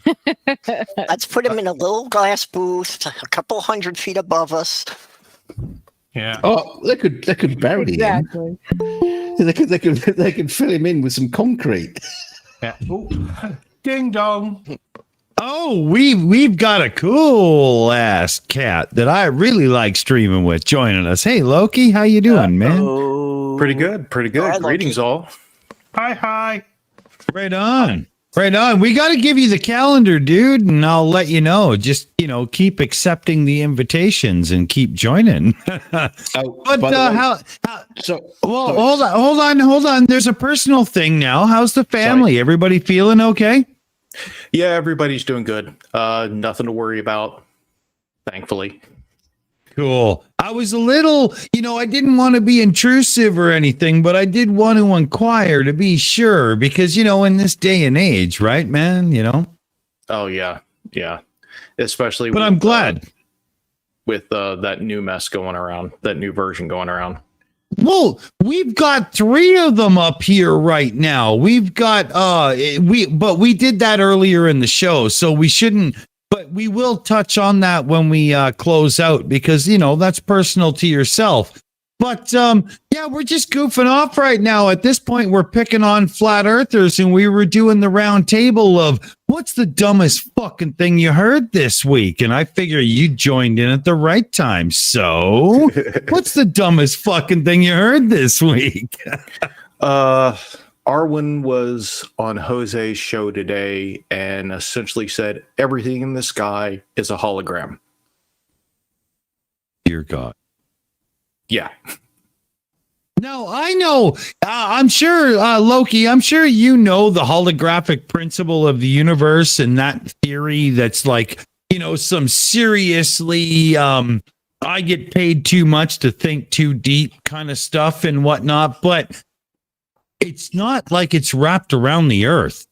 Speaker 5: Let's put him in a little glass booth, a couple 100 feet above us.
Speaker 3: Yeah.
Speaker 4: Oh, they could bury
Speaker 1: Exactly.
Speaker 4: him. They could fill him in with some concrete.
Speaker 3: Yeah. Ooh. Ding dong.
Speaker 2: Oh, we've got a cool ass cat that I really like streaming with joining us. Hey, Loki, how you doing, man?
Speaker 13: Pretty good.
Speaker 5: Hi,
Speaker 13: Greetings, all.
Speaker 3: Hi.
Speaker 2: Right on. We got to give you the calendar, dude, and I'll let you know. Just, keep accepting the invitations and keep joining. Hold on. There's a personal thing now. How's the family?
Speaker 13: Sorry.
Speaker 2: Everybody feeling okay?
Speaker 13: Yeah, everybody's doing good. Nothing to worry about, thankfully.
Speaker 2: Cool. I was a little, I didn't want to be intrusive or anything, but I did want to inquire to be sure because, in this day and age, right, man,
Speaker 13: Oh, yeah. Especially
Speaker 2: But I'm glad.
Speaker 13: With that new mess going around, that new version going around.
Speaker 2: Well, we've got 3 of them up here right now. We've got we did that earlier in the show, so we shouldn't, but we will touch on that when we close out because that's personal to yourself. But we're just goofing off right now. At this point, we're picking on flat earthers, and we were doing the round table of what's the dumbest fucking thing you heard this week? And I figure you joined in at the right time. So what's the dumbest fucking thing you heard this week?
Speaker 13: Arwen was on Jose's show today and essentially said everything in the sky is a hologram.
Speaker 2: Dear God.
Speaker 13: Yeah.
Speaker 2: No, I know. I'm sure, Loki, I'm sure you know the holographic principle of the universe and that theory that's like, some seriously, I get paid too much to think too deep kind of stuff and whatnot, but it's not like it's wrapped around the earth.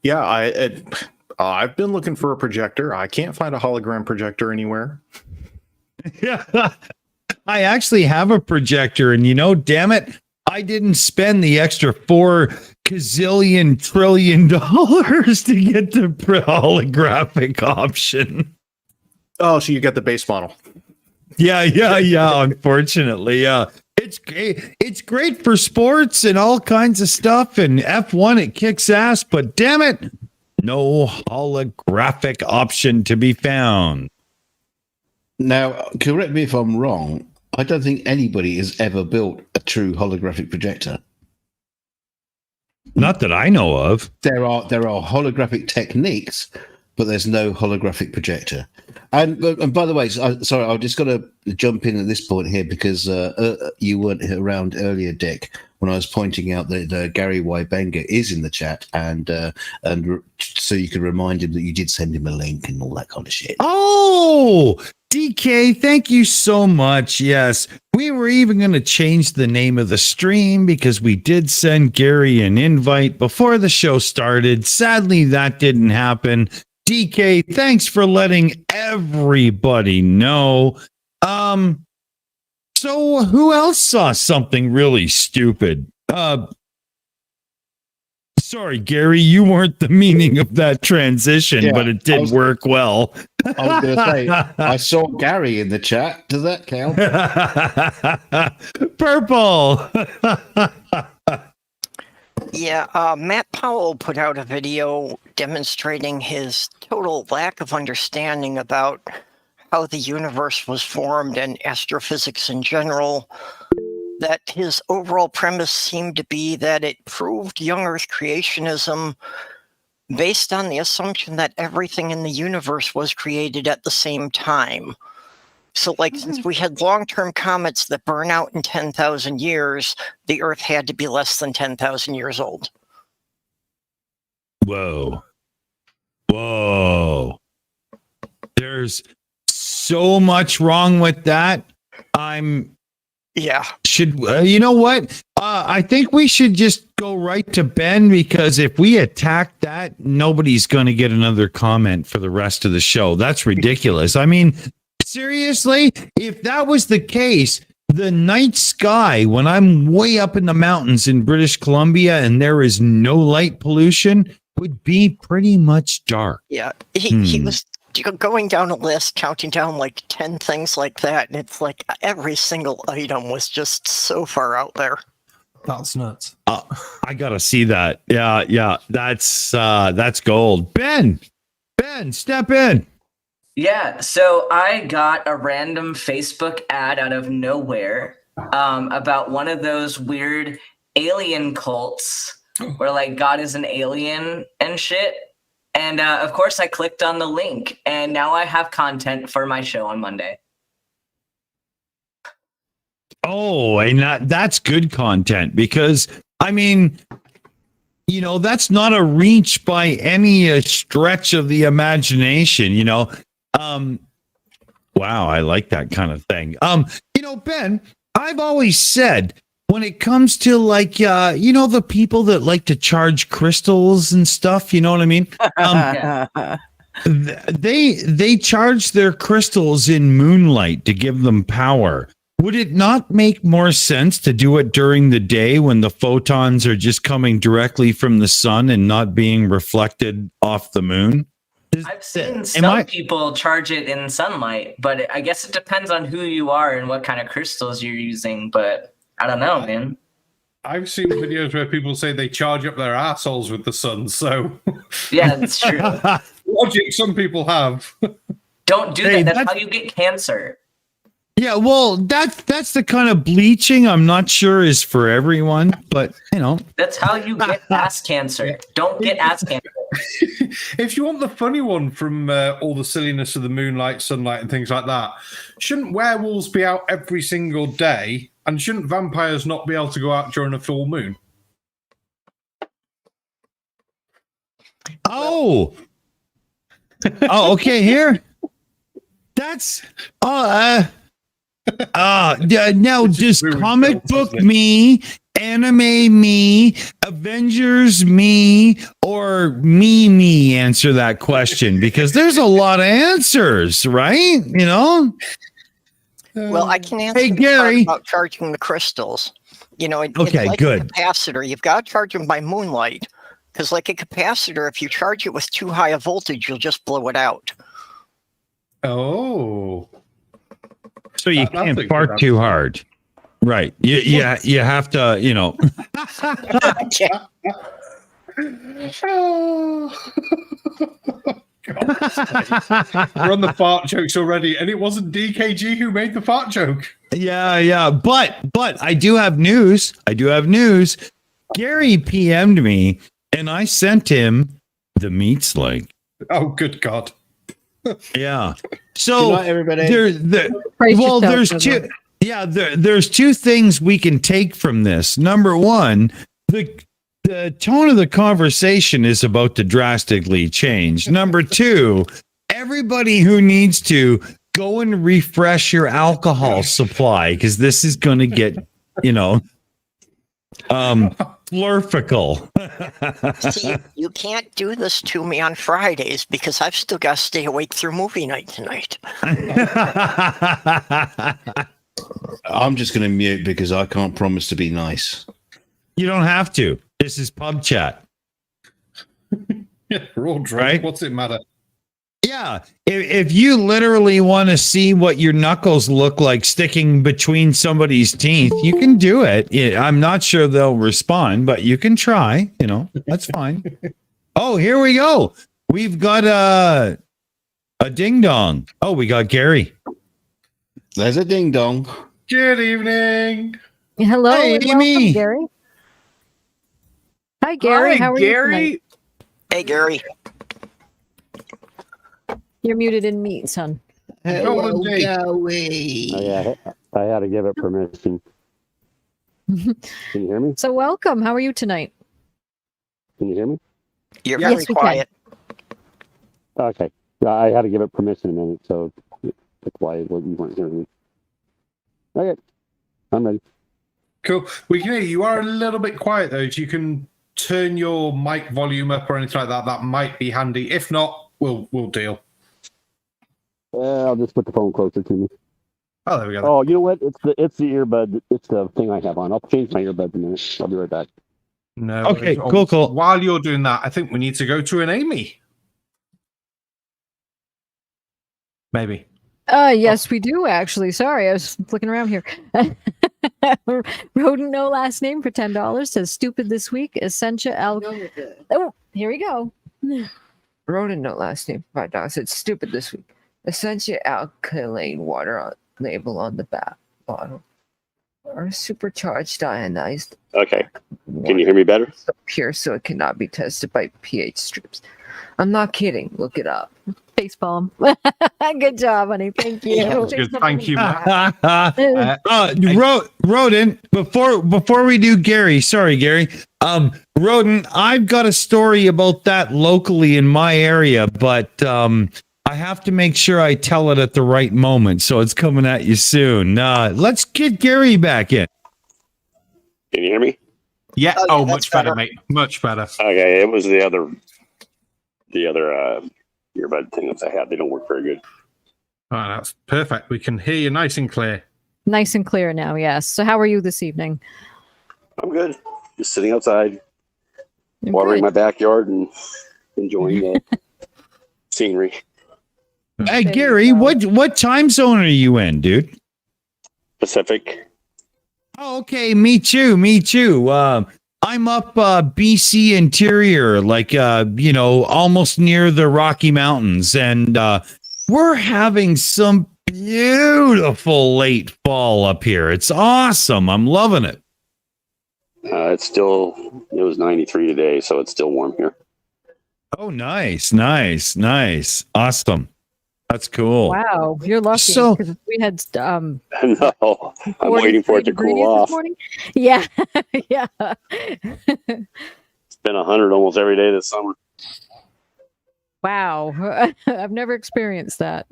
Speaker 13: Yeah, I've been looking for a projector. I can't find a hologram projector anywhere.
Speaker 2: Yeah. I actually have a projector, and damn it, I didn't spend the extra $4 gazillion trillion to get the holographic option.
Speaker 13: Oh, so you got the base model?
Speaker 2: Yeah. Unfortunately, it's great for sports and all kinds of stuff, and F1 it kicks ass. But damn it, no holographic option to be found.
Speaker 4: Now, correct me if I'm wrong. I don't think anybody has ever built a true holographic projector.
Speaker 2: Not that I know of.
Speaker 4: There are holographic techniques, but there's no holographic projector. And by the way, sorry, I've just got to jump in at this point here because you weren't around earlier, Dick, when I was pointing out that Gary Wybenga is in the chat, and so you could remind him that you did send him a link and all that kind of shit.
Speaker 2: Oh, DK, thank you so much. Yes, we were even going to change the name of the stream because we did send Gary an invite before the show started. Sadly, that didn't happen. DK, thanks for letting everybody know. So who else saw something really stupid? Sorry, Gary, you weren't the meaning of that transition, but it did work well.
Speaker 4: I was going to say, I saw Gary in the chat. Does that count?
Speaker 2: Purple.
Speaker 5: Yeah, Matt Powell put out a video demonstrating his total lack of understanding about how the universe was formed and astrophysics in general. That his overall premise seemed to be that it proved young Earth creationism based on the assumption that everything in the universe was created at the same time. So, like, since we had long-term comets that burn out in 10,000 years, the Earth had to be less than 10,000 years old.
Speaker 2: Whoa. There's so much wrong with that. You know what? I think we should just go right to Ben, because if we attack that, nobody's going to get another comment for the rest of the show. That's ridiculous. I mean, seriously, if that was the case, the night sky, when I'm way up in the mountains in British Columbia and there is no light pollution, would be pretty much dark.
Speaker 5: Yeah, he was going down a list, counting down like 10 things like that, and it's like every single item was just so far out there.
Speaker 3: That's nuts.
Speaker 2: I gotta see that. Yeah, that's gold. Ben, step in.
Speaker 11: Yeah, so I got a random Facebook ad out of nowhere about one of those weird alien cults where like God is an alien and shit. And of course I clicked on the link, and now I have content for my show on Monday.
Speaker 2: Oh, and that's good content, because I mean, you know, that's not a reach by any stretch of the imagination, you know. Wow, I like that kind of thing. You know, Ben, I've always said, when it comes to like you know, the people that like to charge crystals and stuff, you know what I mean? They charge their crystals in moonlight to give them power. Would it not make more sense to do it during the day when the photons are just coming directly from the sun and not being reflected off the moon?
Speaker 11: I've seen some people charge it in sunlight, but I guess it depends on who you are and what kind of crystals you're using, but I don't know, man.
Speaker 3: I've seen videos where people say they charge up their assholes with the sun, so...
Speaker 11: Yeah, that's true.
Speaker 3: Logic some people have.
Speaker 11: Don't do that. That's how you get cancer.
Speaker 2: Yeah, well, that's the kind of bleaching I'm not sure is for everyone, but, you know.
Speaker 11: That's how you get ass cancer. Don't get ass cancer.
Speaker 3: If you want the funny one from all the silliness of the moonlight, sunlight, and things like that, shouldn't werewolves be out every single day? And shouldn't vampires not be able to go out during a full moon?
Speaker 2: Oh, okay, here. That's now does comic book me, anime me, Avengers me, or me answer that question? Because there's a lot of answers, right? You know.
Speaker 5: Well, I can answer
Speaker 2: Hey,
Speaker 5: the
Speaker 2: Gary.
Speaker 5: part about charging the crystals. You know, it's like
Speaker 2: good.
Speaker 5: a capacitor. You've got to charge them by moonlight, because like a capacitor, if you charge it with too high a voltage, you'll just blow it out.
Speaker 3: Oh.
Speaker 2: So you can't fart too hard. Right. You have to, you know.
Speaker 3: We're on the fart jokes already, and it wasn't DKG who made the fart joke.
Speaker 2: Yeah. But I do have news. Gary PM'd me, and I sent him the meats link.
Speaker 3: Oh, good God.
Speaker 2: Yeah. So
Speaker 4: Good night, everybody.
Speaker 1: Brace yourself,
Speaker 2: there's
Speaker 1: Fizzle.
Speaker 2: two. Yeah, there's two things we can take from this. Number one, the tone of the conversation is about to drastically change. Number two, everybody who needs to go and refresh your alcohol supply because this is going to get, flurfical.
Speaker 5: See, you can't do this to me on Fridays because I've still got to stay awake through movie night tonight.
Speaker 4: I'm just going to mute because I can't promise to be nice.
Speaker 2: You don't have to. This is pub chat.
Speaker 3: Yeah, we're all drunk.
Speaker 2: Right?
Speaker 3: What's it matter?
Speaker 2: Yeah. If you literally want to see what your knuckles look like sticking between somebody's teeth, you can do it. I'm not sure they'll respond, but you can try. That's fine. Oh, here we go. We've got a ding dong. Oh, we got Gary.
Speaker 4: There's a ding dong.
Speaker 3: Good evening.
Speaker 1: Hello,
Speaker 2: Hey,
Speaker 1: and
Speaker 2: Aimee.
Speaker 1: welcome, Gary. Hi, Gary.
Speaker 6: Hi,
Speaker 1: How are you
Speaker 6: Gary.
Speaker 1: tonight?
Speaker 5: Hey, Gary.
Speaker 1: You're muted in meat, son.
Speaker 3: Hello, Dave.
Speaker 14: I had to give it permission. Can you hear me?
Speaker 1: So welcome. How are you tonight?
Speaker 14: Can you hear me?
Speaker 5: You're
Speaker 1: Yes,
Speaker 5: very
Speaker 1: we can.
Speaker 5: quiet.
Speaker 14: Okay. I had to give it permission a minute, so that's why you weren't hearing me. Okay. I'm ready.
Speaker 3: Cool. We can hear you. You are a little bit quiet, though. If you can turn your mic volume up or anything like that, that might be handy. If not, we'll deal.
Speaker 14: I'll just put the phone closer to me.
Speaker 3: Oh, there we go.
Speaker 14: Oh, you know what? It's the earbud. It's the thing I have on. I'll change my earbud in a minute. I'll be right back.
Speaker 3: No.
Speaker 2: Okay,
Speaker 3: worries.
Speaker 2: cool.
Speaker 3: While you're doing that, I think we need to go to an Aimee. Maybe.
Speaker 1: Yes, we do actually. Sorry, I was flicking around here. Rodent no last name for $10 says stupid this week. Essentia Oh, here we go.
Speaker 12: Rodent no last name for $5. It's stupid this week. Essentia alkaline water label on the back bottle. Or supercharged ionized.
Speaker 14: Okay. Can you hear me better?
Speaker 12: So pure so it cannot be tested by pH strips. I'm not kidding. Look it up.
Speaker 1: Facepalm. Good job, honey. Thank you.
Speaker 3: Yeah, that's good. Thank you, Matt.
Speaker 2: Rodent, before we do Gary, sorry, Gary. Rodent, I've got a story about that locally in my area, but I have to make sure I tell it at the right moment, so it's coming at you soon. Let's get Gary back in.
Speaker 14: Can you hear me?
Speaker 3: Yeah.
Speaker 5: Oh,
Speaker 3: Oh,
Speaker 5: yeah,
Speaker 3: much
Speaker 5: that's
Speaker 3: better,
Speaker 5: better.
Speaker 3: mate. Much better.
Speaker 14: Okay. It was the other earbud thing that I had. They don't work very good.
Speaker 3: Oh, that's perfect. We can hear you nice and clear.
Speaker 1: Nice and clear now, yes. So how are you this evening?
Speaker 14: I'm good. Just sitting outside,
Speaker 1: You're
Speaker 14: watering my
Speaker 1: good.
Speaker 14: backyard and enjoying the scenery.
Speaker 2: Hey,
Speaker 1: There you
Speaker 2: Gary,
Speaker 1: go.
Speaker 2: what time zone are you in, dude?
Speaker 14: Pacific.
Speaker 2: Oh, okay, me too. I'm up BC interior, like almost near the Rocky Mountains, and we're having some beautiful late fall up here. It's awesome. I'm loving it.
Speaker 14: It was 93 today, so it's still warm here.
Speaker 2: Oh, nice. Awesome. That's cool.
Speaker 1: Wow, you're lucky
Speaker 2: So-
Speaker 1: because we had
Speaker 14: No, I'm waiting
Speaker 1: 43
Speaker 14: for it to
Speaker 1: degrees
Speaker 14: cool
Speaker 1: this
Speaker 14: off.
Speaker 1: morning. Yeah, yeah.
Speaker 14: It's been 100 almost every day this summer.
Speaker 1: Wow, I've never experienced that.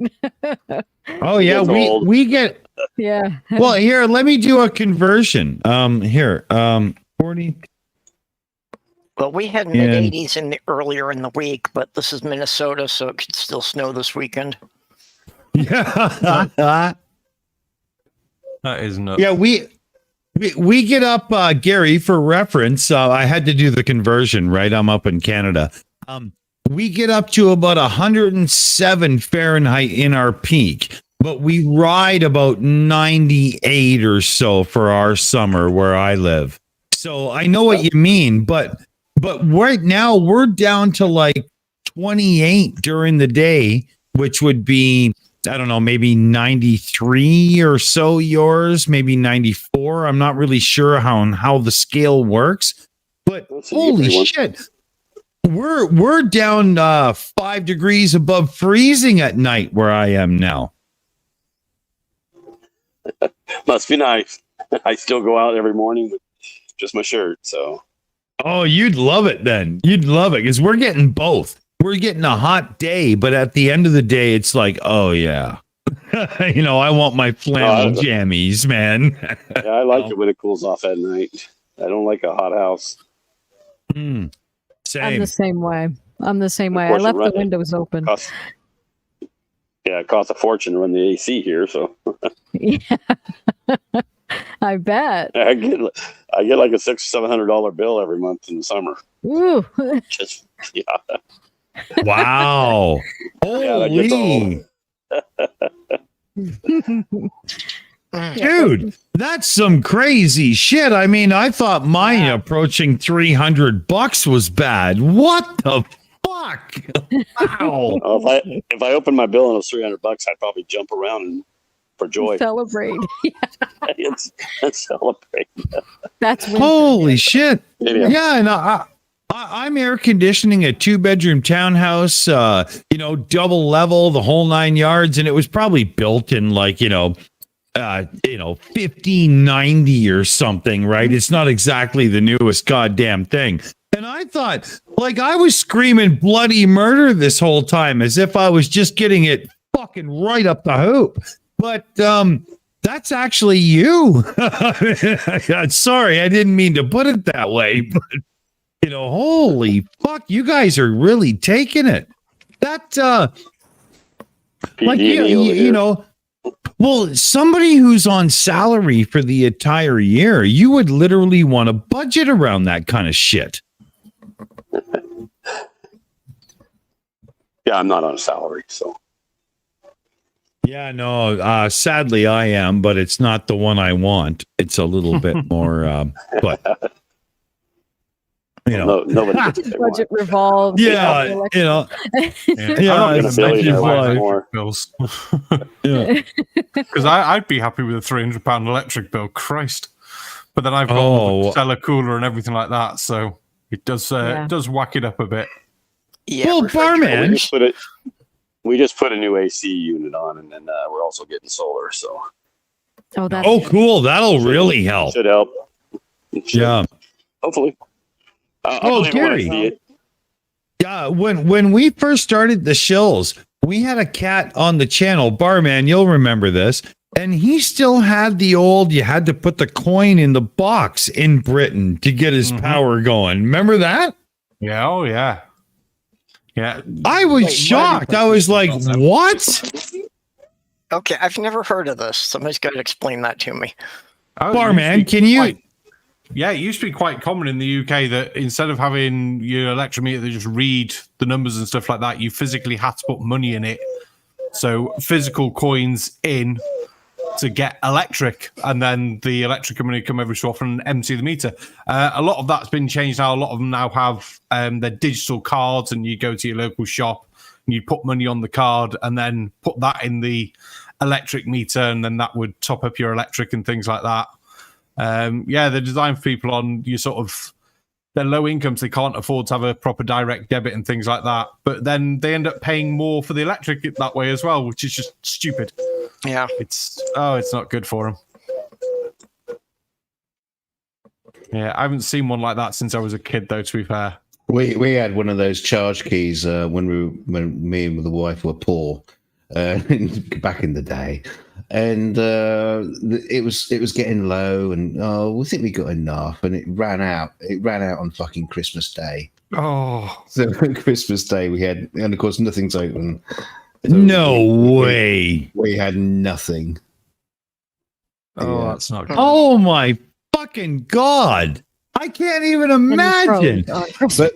Speaker 2: Oh yeah,
Speaker 14: It's old.
Speaker 2: we get
Speaker 1: Yeah.
Speaker 2: well here. Let me do a conversion. 40.
Speaker 5: Well, we had
Speaker 2: Yeah.
Speaker 5: mid-80s earlier in the week, but this is Minnesota, so it could still snow this weekend.
Speaker 2: Yeah.
Speaker 3: That is nuts.
Speaker 2: Yeah, we get up, Gary, for reference. I had to do the conversion, right? I'm up in Canada. We get up to about 107 Fahrenheit in our peak, but we ride about 98 or so for our summer where I live. So I know what you mean, but right now we're down to like 28 during the day, which would be, I don't know, maybe 93 or so yours, maybe 94. I'm not really sure how the scale works, but
Speaker 14: That's a
Speaker 2: holy
Speaker 14: different one.
Speaker 2: shit. We're down 5 degrees above freezing at night where I am now.
Speaker 15: Must be nice. I still go out every morning with just my shirt. So.
Speaker 2: Oh, you'd love it then. You'd love it because we're getting both. We're getting a hot day, but at the end of the day, it's like, oh yeah, I want my flannel jammies, man.
Speaker 15: Yeah, I like it when it cools off at night. I don't like a hot house.
Speaker 2: Same.
Speaker 1: I'm the same way. I left the windows open.
Speaker 15: It costs a fortune to run the AC here, so.
Speaker 1: Yeah, I bet.
Speaker 15: I get like a $600-700 bill every month in the summer.
Speaker 1: Ooh.
Speaker 15: Just
Speaker 2: Wow. Holy. Dude, that's some crazy shit. I mean, I thought mine approaching $300 was bad. What the fuck? Wow.
Speaker 15: If I open my bill and it was $300, I'd probably jump around for joy.
Speaker 1: Celebrate.
Speaker 15: It's celebrate.
Speaker 1: That's
Speaker 2: holy shit.
Speaker 15: Yeah,
Speaker 2: and I'm air conditioning a 2-bedroom townhouse, double level, the whole 9 yards, and it was probably built in 1590 or something, right? It's not exactly the newest goddamn thing. And I thought, I was screaming bloody murder this whole time as if I was just getting it fucking right up the hoop. But that's actually you. Sorry, I didn't mean to put it that way, but holy fuck, you guys are really taking it. That well, somebody who's on salary for the entire year, you would literally want to budget around that kind of shit.
Speaker 15: Yeah, I'm not on a salary, so.
Speaker 2: Yeah, no, sadly I am, but it's not the one I want. It's a little bit more, but
Speaker 15: nobody gets what they want.
Speaker 1: Budget revolves.
Speaker 2: Yeah,
Speaker 3: I'm not going to billionaire bills.
Speaker 2: Yeah,
Speaker 3: because I'd be happy with a £300 electric bill. Christ, but then I've got the cellar cooler and everything like that, so it does whack it up a bit.
Speaker 5: Yeah,
Speaker 2: well, barman.
Speaker 15: We just put a new AC unit on, and then we're also getting solar. So.
Speaker 1: Oh,
Speaker 2: cool! That'll really help.
Speaker 15: Should help.
Speaker 2: Yeah.
Speaker 15: Hopefully.
Speaker 2: Gary. Yeah, when we first started the Shills, we had a cat on the channel, Barman. You'll remember this, and he still had the old. You had to put the coin in the box in Britain to get his power going. Remember that?
Speaker 3: Yeah. Oh, yeah. Yeah.
Speaker 2: I was shocked. I was like, "What?"
Speaker 5: Okay, I've never heard of this. Somebody's got to explain that to me.
Speaker 2: Barman, can you?
Speaker 3: Yeah, it used to be quite common in the UK that instead of having your electric meter that just read the numbers and stuff like that, you physically had to put money in it. So physical coins in to get electric, and then the electric company come every so often and empty the meter. A lot of that's been changed now. A lot of them now have their digital cards, and you go to your local shop and you put money on the card and then put that in the electric meter, and then that would top up your electric and things like that. They're designed for people on your they're low incomes. They can't afford to have a proper direct debit and things like that. But then they end up paying more for the electric that way as well, which is just stupid.
Speaker 5: Yeah.
Speaker 3: It's not good for them. Yeah, I haven't seen one like that since I was a kid, though, to be fair.
Speaker 4: We had one of those charge keys when me and the wife were poor back in the day, and it was getting low, and we think we got enough, and it ran out on fucking Christmas Day. So on Christmas Day we had, and of course nothing's open. So
Speaker 2: no way.
Speaker 4: We had nothing.
Speaker 3: That's not good.
Speaker 2: Oh my fucking God. I can't even imagine.
Speaker 4: But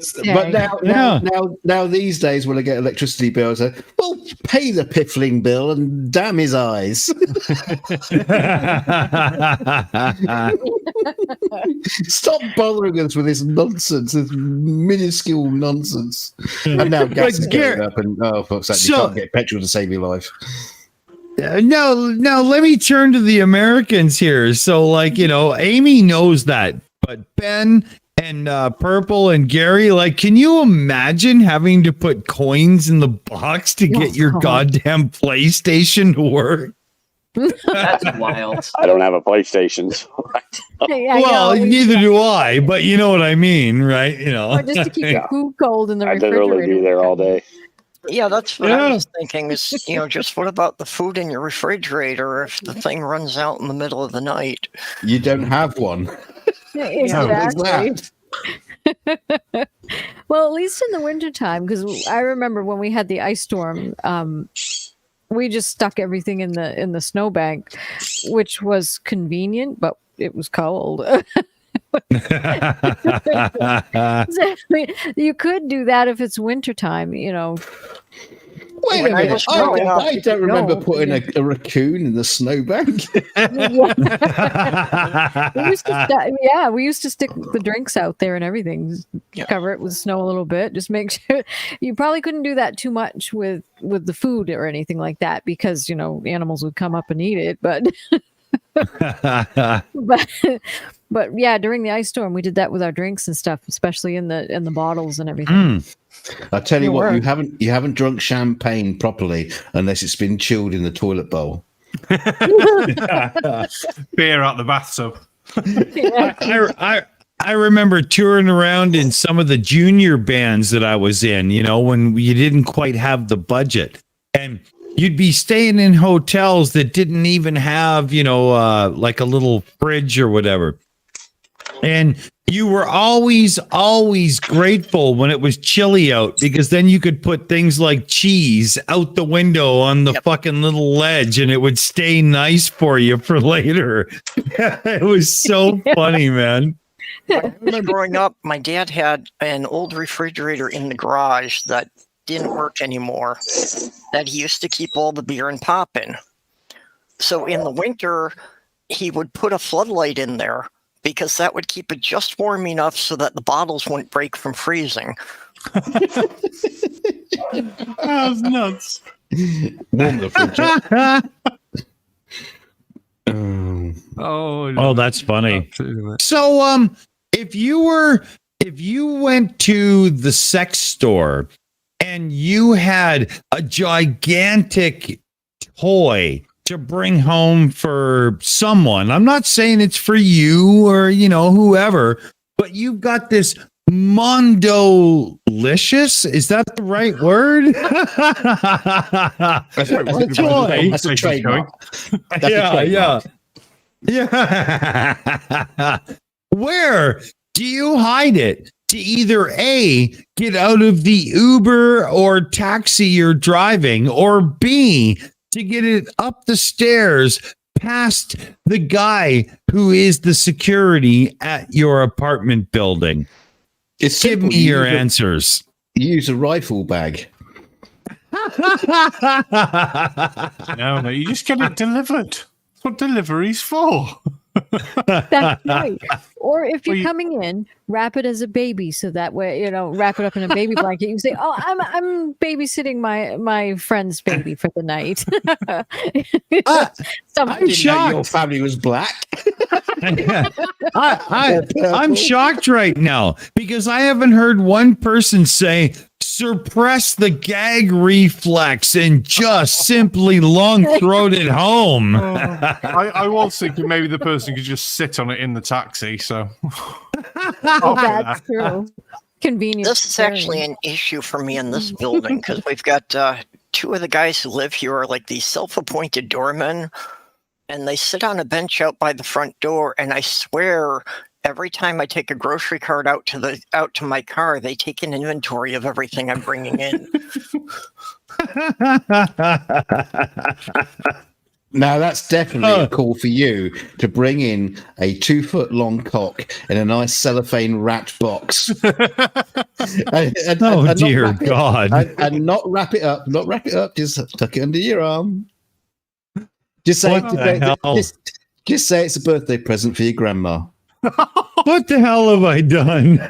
Speaker 4: now these days when I get electricity bills, well, pay the piffling bill and damn his eyes. Stop bothering us with this nonsense, this minuscule nonsense. And now gas is going up, and fuck's sake, you can't get petrol to save your life.
Speaker 2: Now let me turn to the Americans here. So, Aimee knows that. But Ben and Purple and Gary, like, can you imagine having to put coins in the box to get your goddamn PlayStation to work?
Speaker 11: That's wild.
Speaker 15: I don't have a PlayStation. So
Speaker 2: Well, neither do I, but you know what I mean, right? You know,
Speaker 1: Or just to keep your food cold in the
Speaker 15: I'd
Speaker 1: refrigerator.
Speaker 15: literally be there all day.
Speaker 5: Yeah, that's what I was thinking is, just what about the food in your refrigerator if the thing runs out in the middle of the night?
Speaker 4: You don't have one.
Speaker 1: Exactly. Well, at least in the wintertime, because I remember when we had the ice storm, we just stuck everything in the snowbank, which was convenient, but it was cold. You could do that if it's wintertime,
Speaker 4: Wait a minute. I don't remember putting a raccoon in the snowbank.
Speaker 1: We used to stick the drinks out there and everything, cover it with snow a little bit, just make sure. You probably couldn't do that too much with the food or anything like that because animals would come up and eat it, but but yeah, during the ice storm we did that with our drinks and stuff, especially in the bottles and everything.
Speaker 4: I tell you what, you haven't drunk champagne properly unless it's been chilled in the toilet bowl.
Speaker 3: Beer out the bathtub.
Speaker 2: I remember touring around in some of the junior bands that I was in, when you didn't quite have the budget, and you'd be staying in hotels that didn't even have, like a little fridge or whatever. And you were always grateful when it was chilly out, because then you could put things like cheese out the window on the fucking little ledge and it would stay nice for you for later. It was so funny, man.
Speaker 5: When I was growing up, my dad had an old refrigerator in the garage that didn't work anymore, that he used to keep all the beer and pop in. So in the winter, he would put a floodlight in there because that would keep it just warm enough so that the bottles wouldn't break from freezing.
Speaker 3: That was nuts.
Speaker 2: Oh, that's funny. So, if you went to the sex store and you had a gigantic toy to bring home for someone, I'm not saying it's for you or whoever, but you've got this Mondo-licious, is that the right word?
Speaker 4: That's right. That's a trademark.
Speaker 2: Yeah. Where do you hide it to either A, get out of the Uber or taxi you're driving, or B, to get it up the stairs past the guy who is the security at your apartment building? Give me your answers.
Speaker 4: Use a rifle bag.
Speaker 3: No, you just get it delivered. That's what delivery's for.
Speaker 1: That's right. Or if you're coming in, wrap it as a baby, so that way wrap it up in a baby blanket. You say, "Oh, I'm babysitting my friend's baby for the night."
Speaker 4: I'm shocked. Your family was black.
Speaker 2: I'm shocked right now because I haven't heard one person say suppress the gag reflex and just simply long-throat it home.
Speaker 3: I was thinking maybe the person could just sit on it in the taxi. So
Speaker 1: that's true. Convenient.
Speaker 5: This is actually an issue for me in this building because we've got two of the guys who live here are like these self-appointed doormen, and they sit on a bench out by the front door. And I swear, every time I take a grocery cart out to my car, they take an inventory of everything I'm bringing in.
Speaker 4: Now that's definitely a call for you to bring in a 2-foot long cock in a nice cellophane wrapped box. and
Speaker 2: dear God!
Speaker 4: And not wrap it up. Not wrap it up. Just tuck it under your arm. Just say, just say it's a birthday present for your grandma.
Speaker 2: What the hell have I done?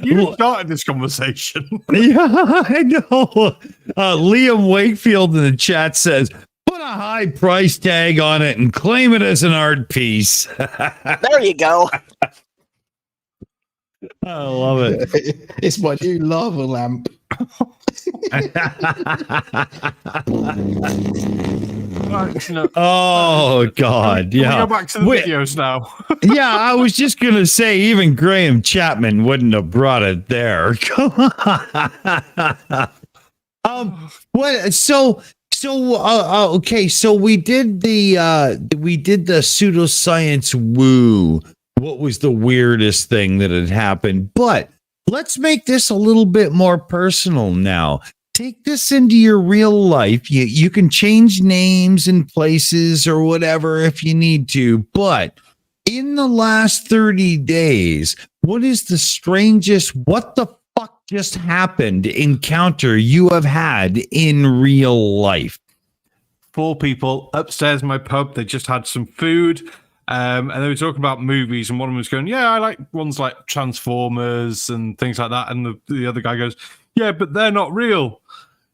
Speaker 3: You started this conversation.
Speaker 2: Yeah, I know. Liam Wakefield in the chat says, put a high price tag on it and claim it as an art piece.
Speaker 5: There you go.
Speaker 2: I love it.
Speaker 4: It's my new lava lamp.
Speaker 2: Oh God!
Speaker 3: Can we
Speaker 2: Yeah.
Speaker 3: go back to the videos now?
Speaker 2: Yeah, I was just gonna say, even Graham Chapman wouldn't have brought it there. Come on. What? So okay. So we did the pseudoscience woo. What was the weirdest thing that had happened? But let's make this a little bit more personal now. Take this into your real life. You can change names and places or whatever if you need to. But in the last 30 days, what is the strangest, what the fuck just happened encounter you have had in real life?
Speaker 3: 4 people upstairs in my pub. They just had some food. And they were talking about movies, and one of them was going, yeah, I like ones like Transformers and things like that. And the other guy goes, yeah, but they're not real.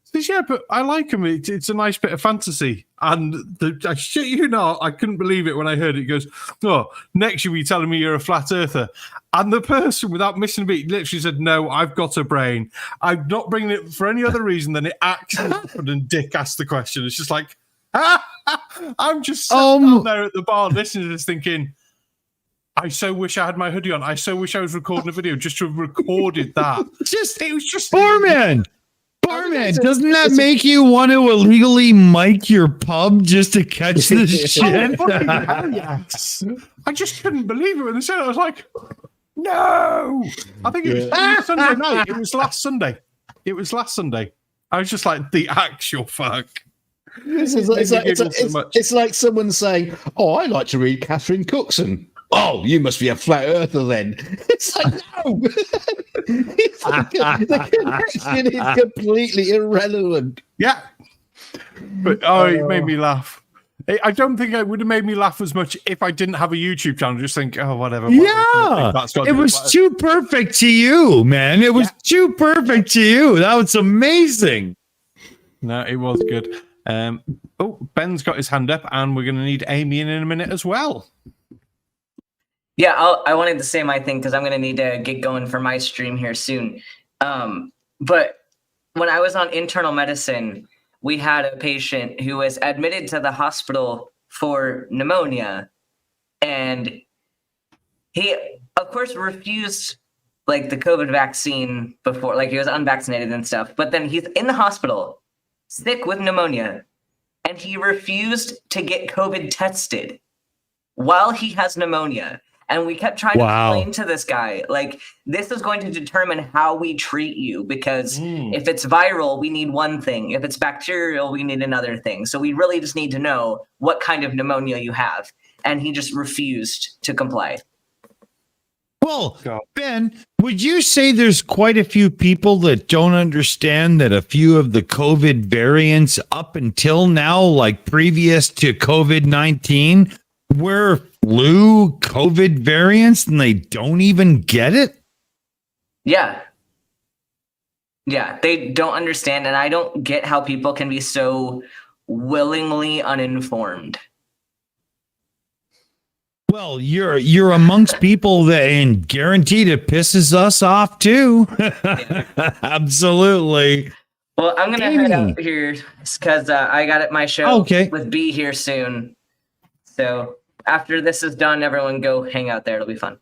Speaker 3: He says, yeah, but I like them. It's a nice bit of fantasy. And I shit you not, I couldn't believe it when I heard it. He goes, oh, next you'll be telling me you're a flat earther. And the person, without missing a beat, literally said, no, I've got a brain. I'm not bringing it for any other reason than it actually happened. And Dick asked the question. It's just like, I'm just sitting down there at the bar listening to this thinking, I so wish I had my hoodie on. I so wish I was recording a video just to have recorded that. It was just
Speaker 2: Barman, doesn't that make you want to illegally mic your pub just to catch this shit?
Speaker 3: Yes. I just couldn't believe it when they said it. I was like, no. I think it was Sunday night. It was last Sunday. I was just like, the actual fuck.
Speaker 4: It's like someone saying, "Oh, I like to read Catherine Cookson." Oh, you must be a flat earther then. It's like, no. The connection is completely irrelevant.
Speaker 3: Yeah, but it made me laugh. I don't think it would have made me laugh as much if I didn't have a YouTube channel. Just think, oh, whatever.
Speaker 2: Yeah, it was too perfect to you, man. It was too perfect to you. That was amazing.
Speaker 3: No, it was good. Ben's got his hand up, and we're going to need Aimee in a minute as well.
Speaker 11: Yeah, I wanted to say my thing because I'm going to need to get going for my stream here soon. But when I was on internal medicine, we had a patient who was admitted to the hospital for pneumonia, and he, of course, refused like the COVID vaccine before, like he was unvaccinated and stuff. But then he's in the hospital, sick with pneumonia, and he refused to get COVID tested while he has pneumonia. And we kept trying to explain to this guy, like, this is going to determine how we treat you, because if it's viral, we need one thing. If it's bacterial, we need another thing. So we really just need to know what kind of pneumonia you have. And he just refused to comply.
Speaker 2: Well, Ben, would you say there's quite a few people that don't understand that a few of the COVID variants up until now, like previous to COVID-19, were flu COVID variants and they don't even get it?
Speaker 11: Yeah. Yeah, they don't understand, and I don't get how people can be so willingly uninformed.
Speaker 2: Well, you're amongst people that, and guaranteed it pisses us off too. Absolutely.
Speaker 11: Well, I'm gonna head out here because I got my show with B here soon. So after this is done, everyone go hang out there. It'll be fun.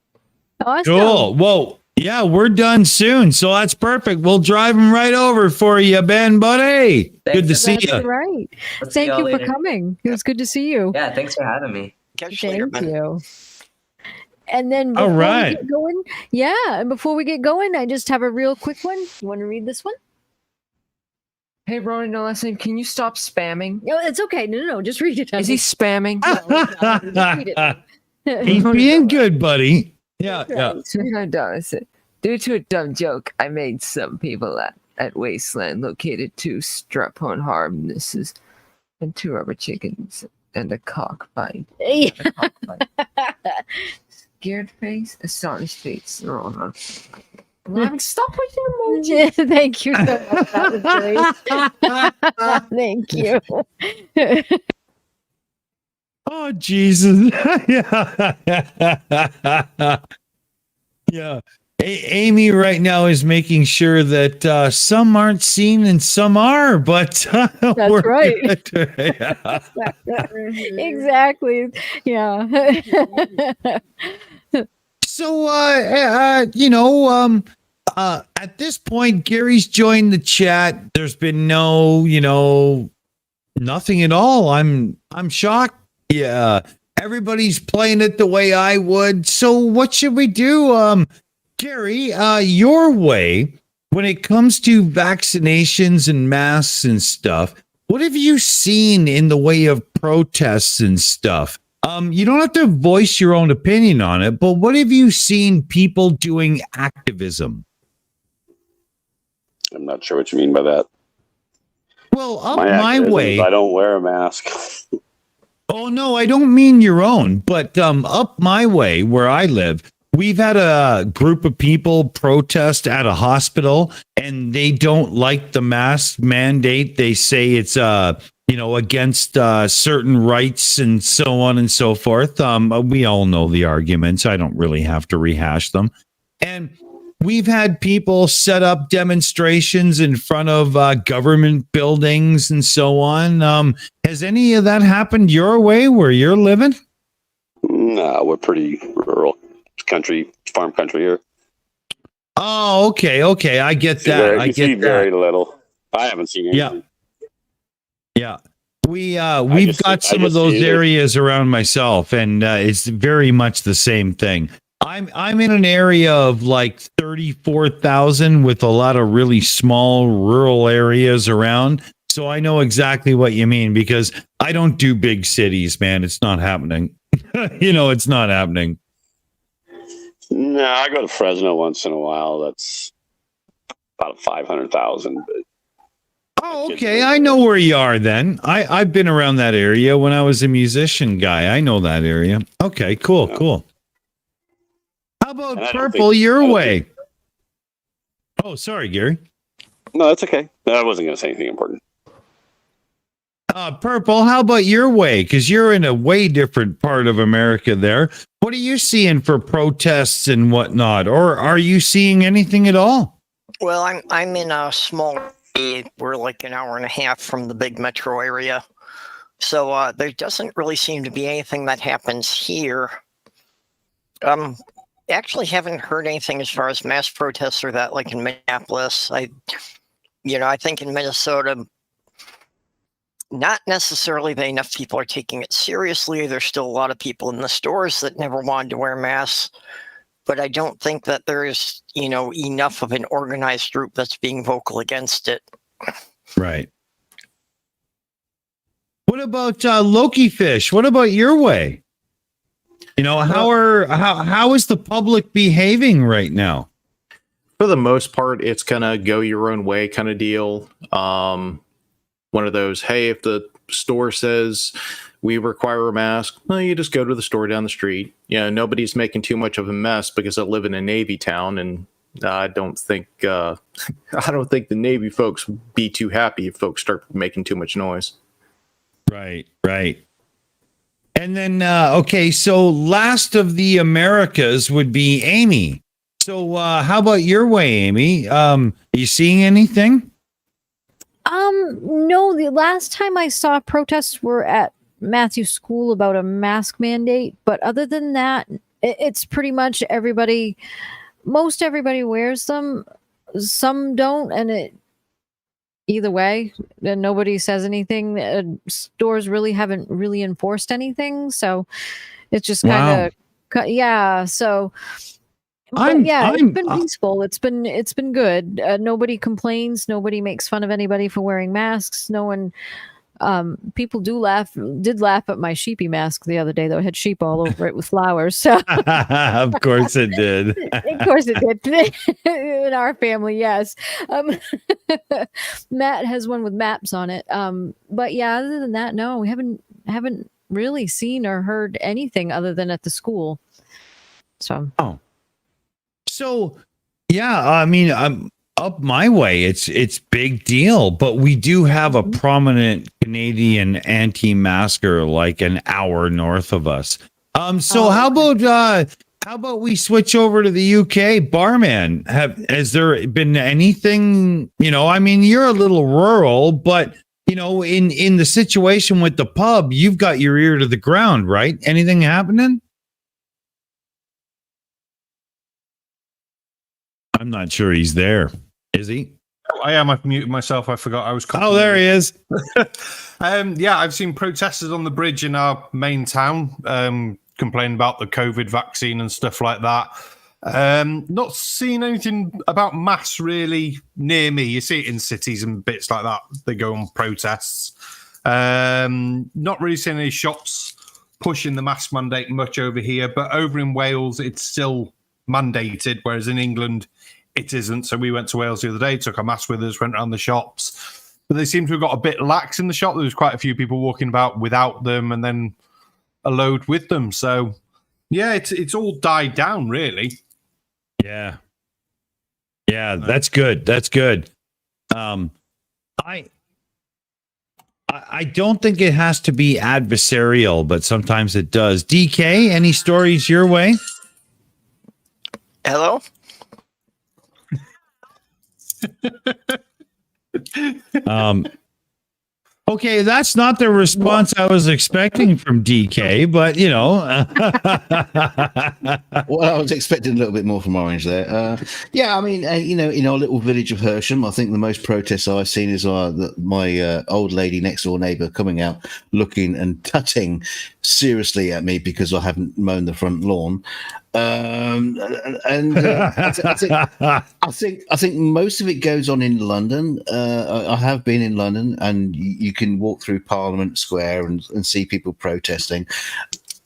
Speaker 1: Awesome.
Speaker 2: Cool. Well, yeah, we're done soon, so that's perfect. We'll drive them right over for you, Ben. Buddy, good to see you.
Speaker 1: Right. Thank you for coming. It was good to see you.
Speaker 11: Yeah, thanks for having me.
Speaker 5: Catch you later,
Speaker 1: Thank
Speaker 5: man.
Speaker 1: you. And then
Speaker 2: All
Speaker 1: before
Speaker 2: right.
Speaker 1: we get going, and before we get going, I just have a real quick one. You want to read this one?
Speaker 12: Hey, Ronan, no last name. Can you stop spamming?
Speaker 1: No, it's okay. No, just read it.
Speaker 12: Is he spamming?
Speaker 2: He's being good, buddy. Yeah.
Speaker 12: Dawson. Due to a dumb joke, I made some people at Wasteland located 2 strap-on harnesses and 2 rubber chickens and a cockfight. Scared face, astonished face. Oh, stop pushing emoji.
Speaker 1: Thank you so much. That was great. Thank you.
Speaker 2: Oh, Jesus. Yeah. Aimee right now is making sure that some aren't seen and some are, but
Speaker 1: That's
Speaker 2: we're
Speaker 1: right.
Speaker 2: good. Yeah.
Speaker 1: Exactly. Yeah.
Speaker 2: So, at this point, Gary's joined the chat. There's been no, nothing at all. I'm shocked. Yeah, everybody's playing it the way I would. So, what should we do? Gary, your way when it comes to vaccinations and masks and stuff, what have you seen in the way of protests and stuff? You don't have to voice your own opinion on it, but what have you seen people doing activism?
Speaker 15: I'm not sure what you mean by that.
Speaker 2: Well, up my way,
Speaker 15: I don't wear a mask.
Speaker 2: Oh no, I don't mean your own, but up my way where I live, we've had a group of people protest at a hospital, and they don't like the mask mandate. They say it's against certain rights and so on and so forth. We all know the arguments. I don't really have to rehash them. And we've had people set up demonstrations in front of government buildings and so on. Has any of that happened your way where you're living?
Speaker 15: No, we're pretty rural farm country here.
Speaker 2: Oh, okay. I get that. I get
Speaker 15: very little. I haven't seen anything.
Speaker 2: Yeah. We've got some of those areas around myself, and it's very much the same thing. I'm in an area of like 34,000 with a lot of really small rural areas around. So I know exactly what you mean, because I don't do big cities, man. It's not happening. It's not happening.
Speaker 15: No, I go to Fresno once in a while. That's about 500,000.
Speaker 2: Oh, okay. I know where you are then. I've been around that area when I was a musician guy. I know that area. Okay, cool. How about Purple your way? Oh, sorry, Gary.
Speaker 15: No, that's okay. I wasn't going to say anything important.
Speaker 2: Purple, how about your way? Because you're in a way different part of America there. What are you seeing for protests and whatnot? Or are you seeing anything at all?
Speaker 5: Well, I'm in a small. We're like an hour and a half from the big metro area. So there doesn't really seem to be anything that happens here. Actually haven't heard anything as far as mass protests or that, like in Minneapolis. I think in Minnesota, not necessarily that enough people are taking it seriously. There's still a lot of people in the stores that never wanted to wear masks. But I don't think that there is, enough of an organized group that's being vocal against it.
Speaker 2: Right. What about Loki Fish? What about your way? How is the public behaving right now?
Speaker 13: For the most part, it's gonna go your own way kind of deal. One of those, hey, if the store says we require a mask, well, you just go to the store down the street. Nobody's making too much of a mess because I live in a Navy town, and I don't think the Navy folks would be too happy if folks start making too much noise.
Speaker 2: Right. And then, so last of the Americas would be Aimee. So how about your way, Aimee? Are you seeing anything?
Speaker 1: No, the last time I saw protests were at Matthew's school about a mask mandate. But other than that, it's pretty much most everybody wears them. Some don't, and either way, and nobody says anything. Stores really haven't really enforced anything, so it's just kind of yeah. So, it's been peaceful. It's been good. Nobody complains. Nobody makes fun of anybody for wearing masks. No one. People did laugh at my sheepy mask the other day, though. It had sheep all over it with flowers. So
Speaker 2: of course it did.
Speaker 1: Of course it did. In our family, yes. Matt has one with maps on it. But yeah, other than that, no, we haven't really seen or heard anything other than at the school.
Speaker 2: So yeah, I mean, up my way, it's big deal, but we do have a prominent Canadian anti-masker like an hour north of us. How about How about we switch over to the UK, Barman? Has there been anything? I mean, you're a little rural, but in the situation with the pub, you've got your ear to the ground, right? Anything happening? I'm not sure he's there. Is he?
Speaker 3: I am. I've muted myself. I forgot I was.
Speaker 2: Oh, there he is.
Speaker 3: Yeah, I've seen protesters on the bridge in our main town complaining about the COVID vaccine and stuff like that. Not seen anything about mass really near me. You see it in cities and bits like that. They go on protests. Not really seeing any shops pushing the mask mandate much over here, but over in Wales, it's still mandated, whereas in England, it isn't. So we went to Wales the other day, took our mask with us, went around the shops, but they seem to have got a bit lax in the shop. There was quite a few people walking about without them and then a load with them. So yeah, it's all died down really.
Speaker 2: Yeah, that's good. That's good. I don't think it has to be adversarial, but sometimes it does. DK, any stories your way?
Speaker 5: Hello?
Speaker 2: Okay, that's not the response I was expecting from DK, but
Speaker 4: Well, I was expecting a little bit more from Orange there. Yeah, I mean, in our little village of Hersham, I think the most protests I've seen is my old lady next door neighbour coming out, looking and tutting seriously at me because I haven't mown the front lawn. I think most of it goes on in London. I have been in London, and you can walk through Parliament Square and see people protesting.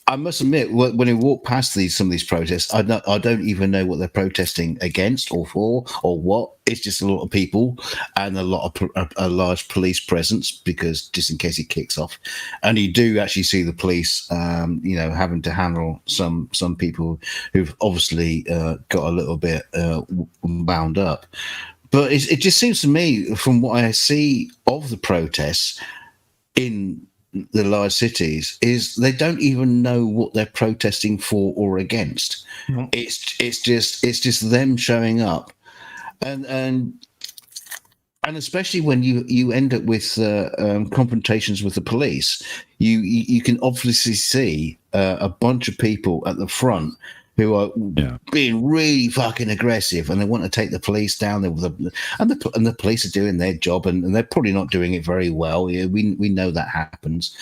Speaker 4: I must admit, when I walk past some of these protests, I don't even know what they're protesting against or for or what. It's just a lot of people and a large police presence, because just in case it kicks off, and you do actually see the police, having to handle some people who've obviously got a little bit wound up. But it just seems to me, from what I see of the protests in the large cities, is they don't even know what they're protesting for or against. Mm-hmm. It's just them showing up, and especially when you end up with confrontations with the police, you can obviously see a bunch of people at the front who are being really fucking aggressive, and they want to take the police down. And the police are doing their job, and they're probably not doing it very well. Yeah, we know that happens.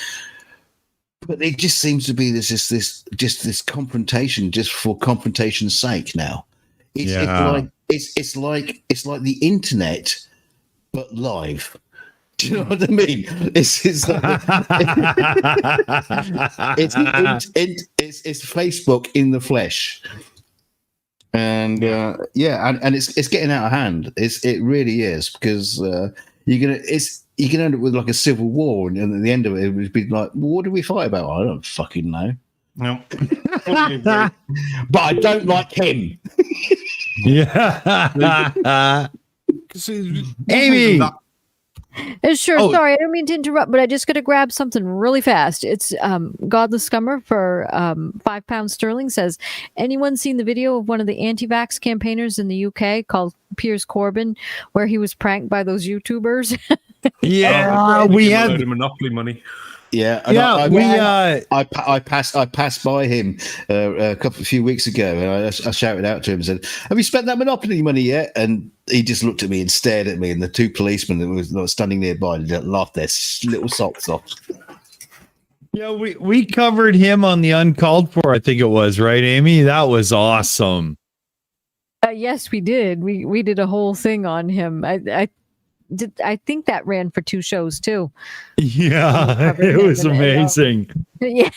Speaker 4: But it just seems to be this confrontation just for confrontation's sake now. It's like the internet, but live. Do you know what I mean? It's Facebook in the flesh, and it's getting out of hand. It really is, because you can end up with like a civil war, and at the end of it, it would be like, well, what do we fight about? I don't fucking know.
Speaker 3: No,
Speaker 4: but I don't like him.
Speaker 2: Yeah, Aimee.
Speaker 1: Sure.
Speaker 2: Oh.
Speaker 1: Sorry, I don't mean to interrupt, but I just got to grab something really fast. It's Godless Scummer for £5 says, anyone seen the video of one of the anti-vax campaigners in the UK called Piers Corbyn, where he was pranked by those YouTubers?
Speaker 2: Yeah, we had
Speaker 3: a load of Monopoly money.
Speaker 4: Yeah, I passed by him a few weeks ago, and I shouted out to him and said, "Have you spent that Monopoly money yet?" And he just looked at me and stared at me, and the two policemen that were standing nearby laughed their little socks off.
Speaker 2: Yeah, we covered him on the Uncalled For, I think it was, right, Aimee? That was awesome.
Speaker 1: Yes, we did. We did a whole thing on him. I think that ran for 2 shows too.
Speaker 2: Yeah, it was amazing.
Speaker 1: Yeah.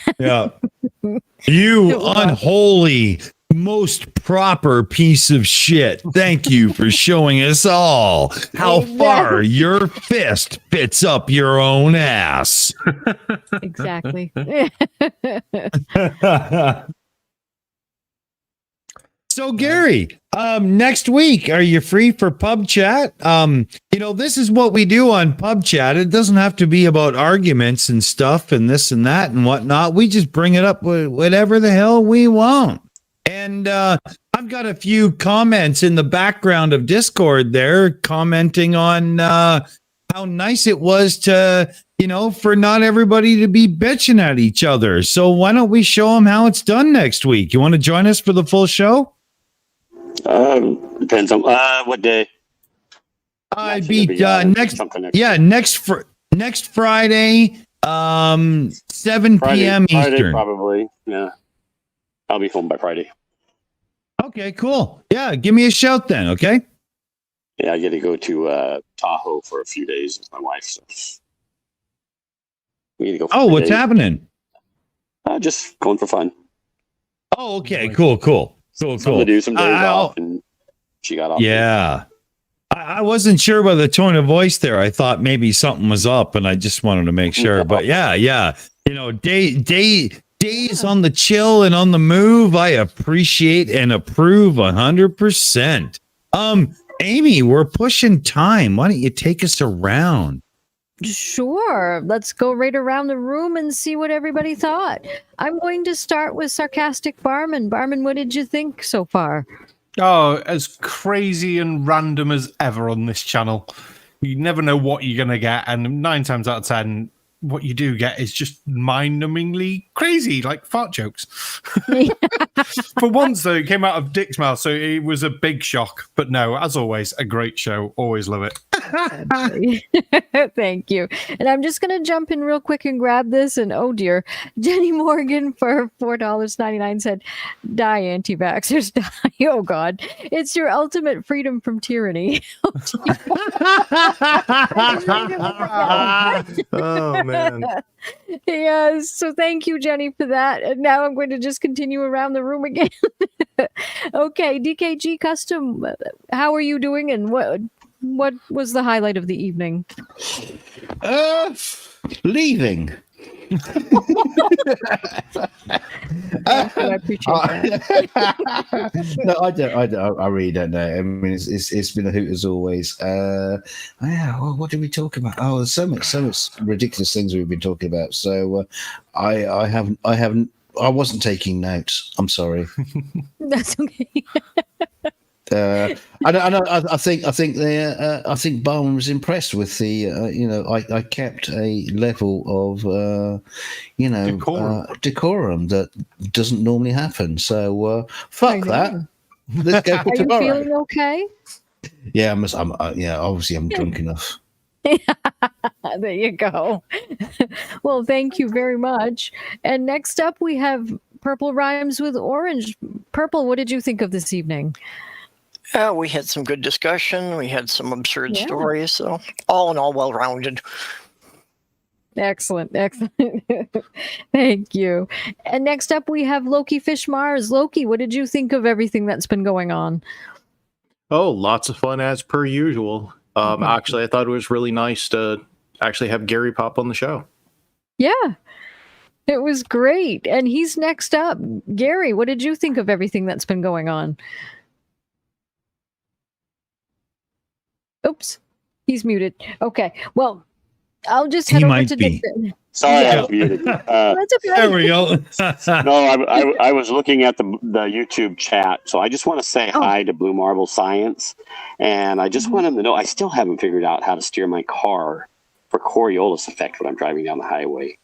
Speaker 2: You unholy, most proper piece of shit. Thank you for showing us all how far your fist fits up your own ass.
Speaker 1: Exactly.
Speaker 2: So Gary, next week, are you free for pub chat? This is what we do on pub chat. It doesn't have to be about arguments and stuff and this and that and whatnot. We just bring it up whatever the hell we want. And And I've got a few comments in the background of Discord there commenting on how nice it was to, for not everybody to be bitching at each other. So why don't we show them how it's done next week? You want to join us for the full show?
Speaker 15: Depends on what day.
Speaker 2: I'd be next Friday, 7 p.m.
Speaker 15: Friday,
Speaker 2: Eastern.
Speaker 15: probably. Yeah, I'll be home by Friday.
Speaker 2: Okay, cool. Yeah, give me a shout then. Okay.
Speaker 15: Yeah, I get to go to Tahoe for a few days with my wife. So we need to go. For
Speaker 2: what's happening?
Speaker 15: Just going for fun.
Speaker 2: Oh, okay, cool.
Speaker 15: To do some days off, and she got off.
Speaker 2: Yeah. I wasn't sure by the tone of voice there. I thought maybe something was up, and I just wanted to make sure. But yeah. Days on the chill and on the move, I appreciate and approve 100%. Aimee, we're pushing time. Why don't you take us around?
Speaker 1: Sure. Let's go right around the room and see what everybody thought. I'm going to start with Sarcastic Barman. Barman, what did you think so far?
Speaker 3: Oh, as crazy and random as ever on this channel. You never know what you're going to get, and 9 times out of 10, what you do get is just mind-numbingly crazy, like fart jokes. For once, though, it came out of Dick's mouth, so it was a big shock. But no, as always, a great show. Always love it.
Speaker 1: Thank you. And I'm just going to jump in real quick and grab this. And oh dear, Jenny Morgan for $4.99 said, "Die, anti-vaxxers, die." Oh God, it's your ultimate freedom from tyranny.
Speaker 13: Oh man.
Speaker 1: Yes. So thank you, Jenny, for that. And now I'm going to just continue around the room again. Okay, DKG Custom, how are you doing? And what was the highlight of the evening?
Speaker 4: Leaving.
Speaker 1: I appreciate that.
Speaker 4: No, I don't. I really don't know. I mean, it's been a hoot as always. What did we talk about? Oh, there's so much ridiculous things we've been talking about. So I wasn't taking notes. I'm sorry.
Speaker 1: That's okay.
Speaker 4: I think Barman was impressed with the I kept a level of decorum that doesn't normally happen. So fuck that. Let's go for tomorrow.
Speaker 1: Are you feeling okay?
Speaker 4: Yeah, obviously I'm drunk enough.
Speaker 1: There you go. Well, thank you very much. And next up we have Purple Rhymes with Orange. Purple, what did you think of this evening?
Speaker 5: We had some good discussion. We had some absurd stories. So all in all, well-rounded.
Speaker 1: Excellent. Thank you. And next up, we have Loki Fish Mars. Loki, what did you think of everything that's been going on?
Speaker 13: Oh, lots of fun as per usual. Actually, I thought it was really nice to actually have Gary pop on the show.
Speaker 1: Yeah, it was great. And he's next up. Gary, what did you think of everything that's been going on? Oops, he's muted. Okay, well, I'll just head over to Dixon.
Speaker 15: Sorry, I was muted.
Speaker 1: That's okay.
Speaker 2: There we go.
Speaker 15: No, I was looking at the YouTube chat, so I just want to say hi to Blue Marble Science, and I just want him to know I still haven't figured out how to steer my car for Coriolis effect when I'm driving down the highway.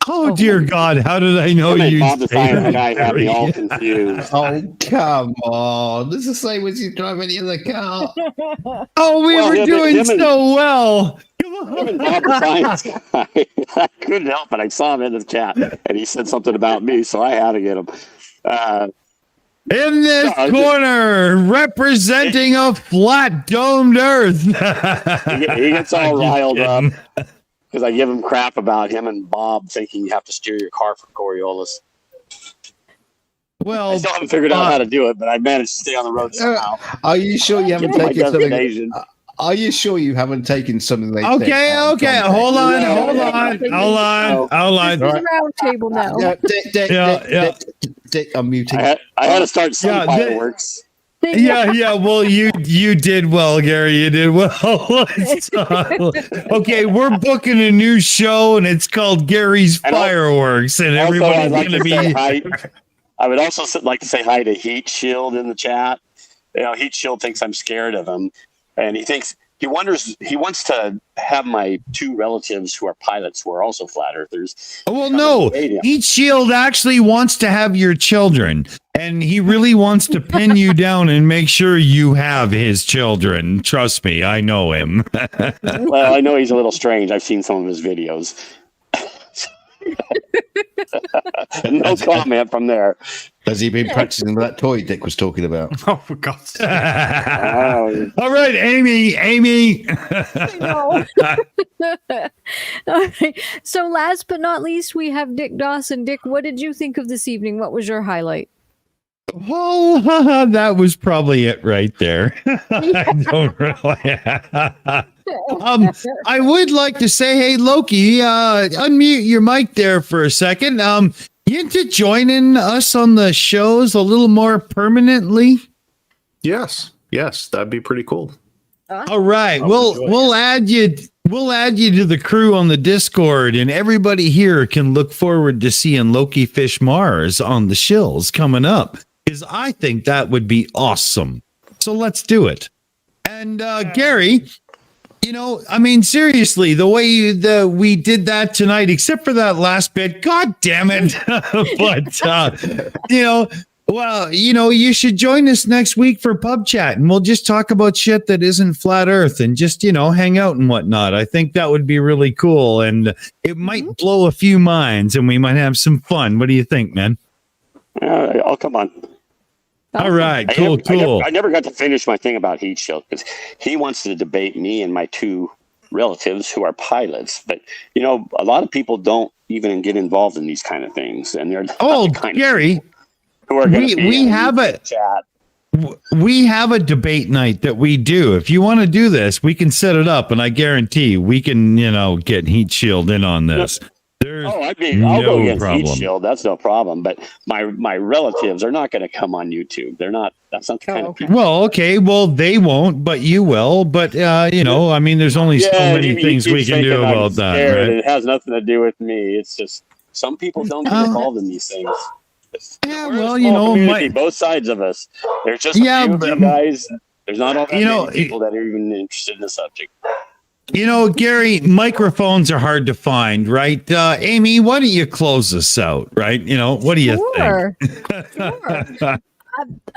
Speaker 2: Oh dear God! How did I know you?
Speaker 15: Bob the Science guy had me all confused.
Speaker 4: Oh come on! This is the same as you driving in the car.
Speaker 2: Oh, we were doing so well.
Speaker 15: Bob the Science guy. I couldn't help it. I saw him in the chat, and he said something about me, so I had to get him.
Speaker 2: In this corner, representing a flat domed Earth.
Speaker 15: He gets all riled up. Because I give him crap about him and Bob thinking you have to steer your car for Coriolis.
Speaker 2: Well,
Speaker 15: I still haven't figured out how to do it, but I managed to stay on the road somehow.
Speaker 4: Are you sure you haven't taken something? Are you sure you haven't taken something they
Speaker 2: Okay. Hold on.
Speaker 1: Round table now.
Speaker 4: Dick, I'm muting.
Speaker 15: I had to start some fireworks.
Speaker 2: Yeah. Well, you did well, Gary. You did well. Okay, we're booking a new show, and it's called Gary's Fireworks, and everybody's going to be.
Speaker 15: I would also like to say hi to Heat Shield in the chat. Heat Shield thinks I'm scared of him, and he wants to have my two relatives who are pilots who are also flat earthers.
Speaker 2: Oh, well, no, Heat Shield actually wants to have your children, and he really wants to pin you down and make sure you have his children. Trust me, I know him.
Speaker 15: Well, I know he's a little strange. I've seen some of his videos. No comment from there.
Speaker 4: Has he been practicing that toy Dick was talking about?
Speaker 3: Oh, for God's sake.
Speaker 2: All right, Aimee.
Speaker 1: All right. So last but not least, we have Dick Dawson. Dick, what did you think of this evening? What was your highlight?
Speaker 2: Oh, that was probably it right there. I don't really. I would like to say, hey, Loki, unmute your mic there for a second. You into joining us on the shows a little more permanently?
Speaker 13: Yes, that'd be pretty cool.
Speaker 2: All right, we'll add you. We'll add you to the crew on the Discord, and everybody here can look forward to seeing Loki Fish Mars on the Shills coming up, because I think that would be awesome. So let's do it. And Gary, I mean, seriously, the way we did that tonight, except for that last bit, God damn it. But, you should join us next week for Pub Chat, and we'll just talk about shit that isn't flat earth and just, hang out and whatnot. I think that would be really cool, and it might blow a few minds, and we might have some fun. What do you think, man?
Speaker 15: I'll come on.
Speaker 2: All right, cool.
Speaker 15: I never got to finish my thing about Heat Shield because he wants to debate me and my two relatives who are pilots. But, a lot of people don't even get involved in these kind of things. And they're
Speaker 2: Gary,
Speaker 15: who are
Speaker 2: we have a debate night that we do. If you want to do this, we can set it up, and I guarantee we can, get Heat Shield in on this.
Speaker 15: I'll go against Heat Shield. That's no problem. But my relatives are not going to come on YouTube. That's not the kind of people.
Speaker 2: Well, okay. Well, they won't, but you will. But, there's only so many things we can do about that. Right?
Speaker 15: It has nothing to do with me. It's just some people don't get involved in these things. Both sides of us. There's just a few of you guys. There's not all that many people that are even interested in the subject.
Speaker 2: Gary, microphones are hard to find, right? Aimee, why don't you close us out, right? What do you think?
Speaker 1: Sure.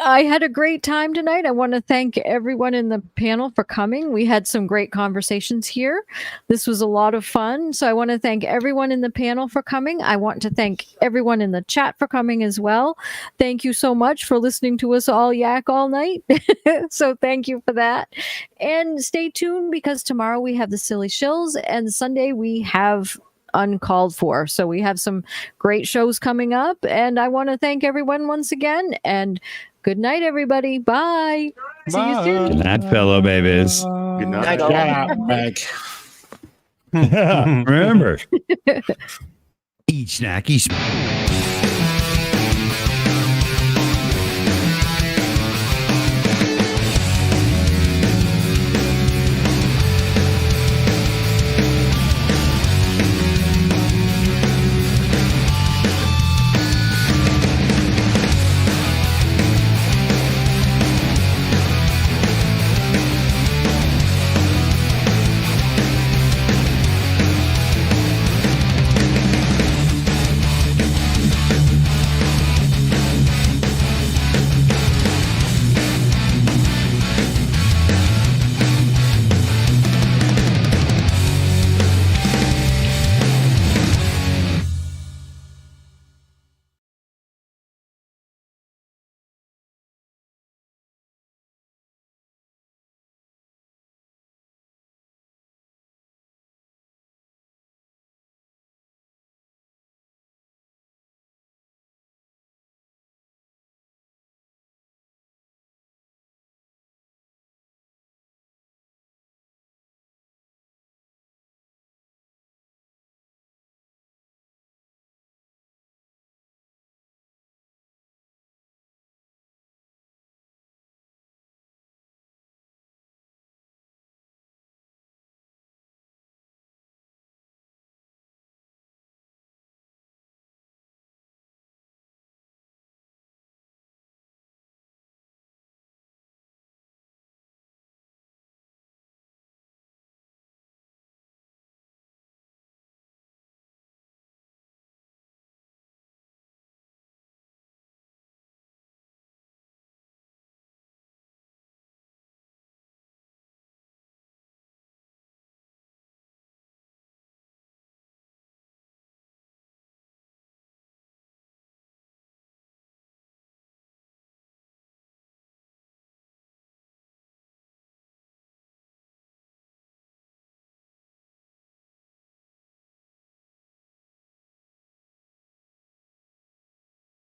Speaker 1: I had a great time tonight. I want to thank everyone in the panel for coming. We had some great conversations here. This was a lot of fun. So I want to thank everyone in the panel for coming. I want to thank everyone in the chat for coming as well. Thank you so much for listening to us all yak all night. So thank you for that. And stay tuned because tomorrow we have the Silly Shills and Sunday we have Uncalled For. So we have some great shows coming up, and I want to thank everyone once again, and good night, everybody. Bye. See you soon.
Speaker 2: Good night, fellow babies.
Speaker 4: Good night.
Speaker 2: Remember, eat snack, eat.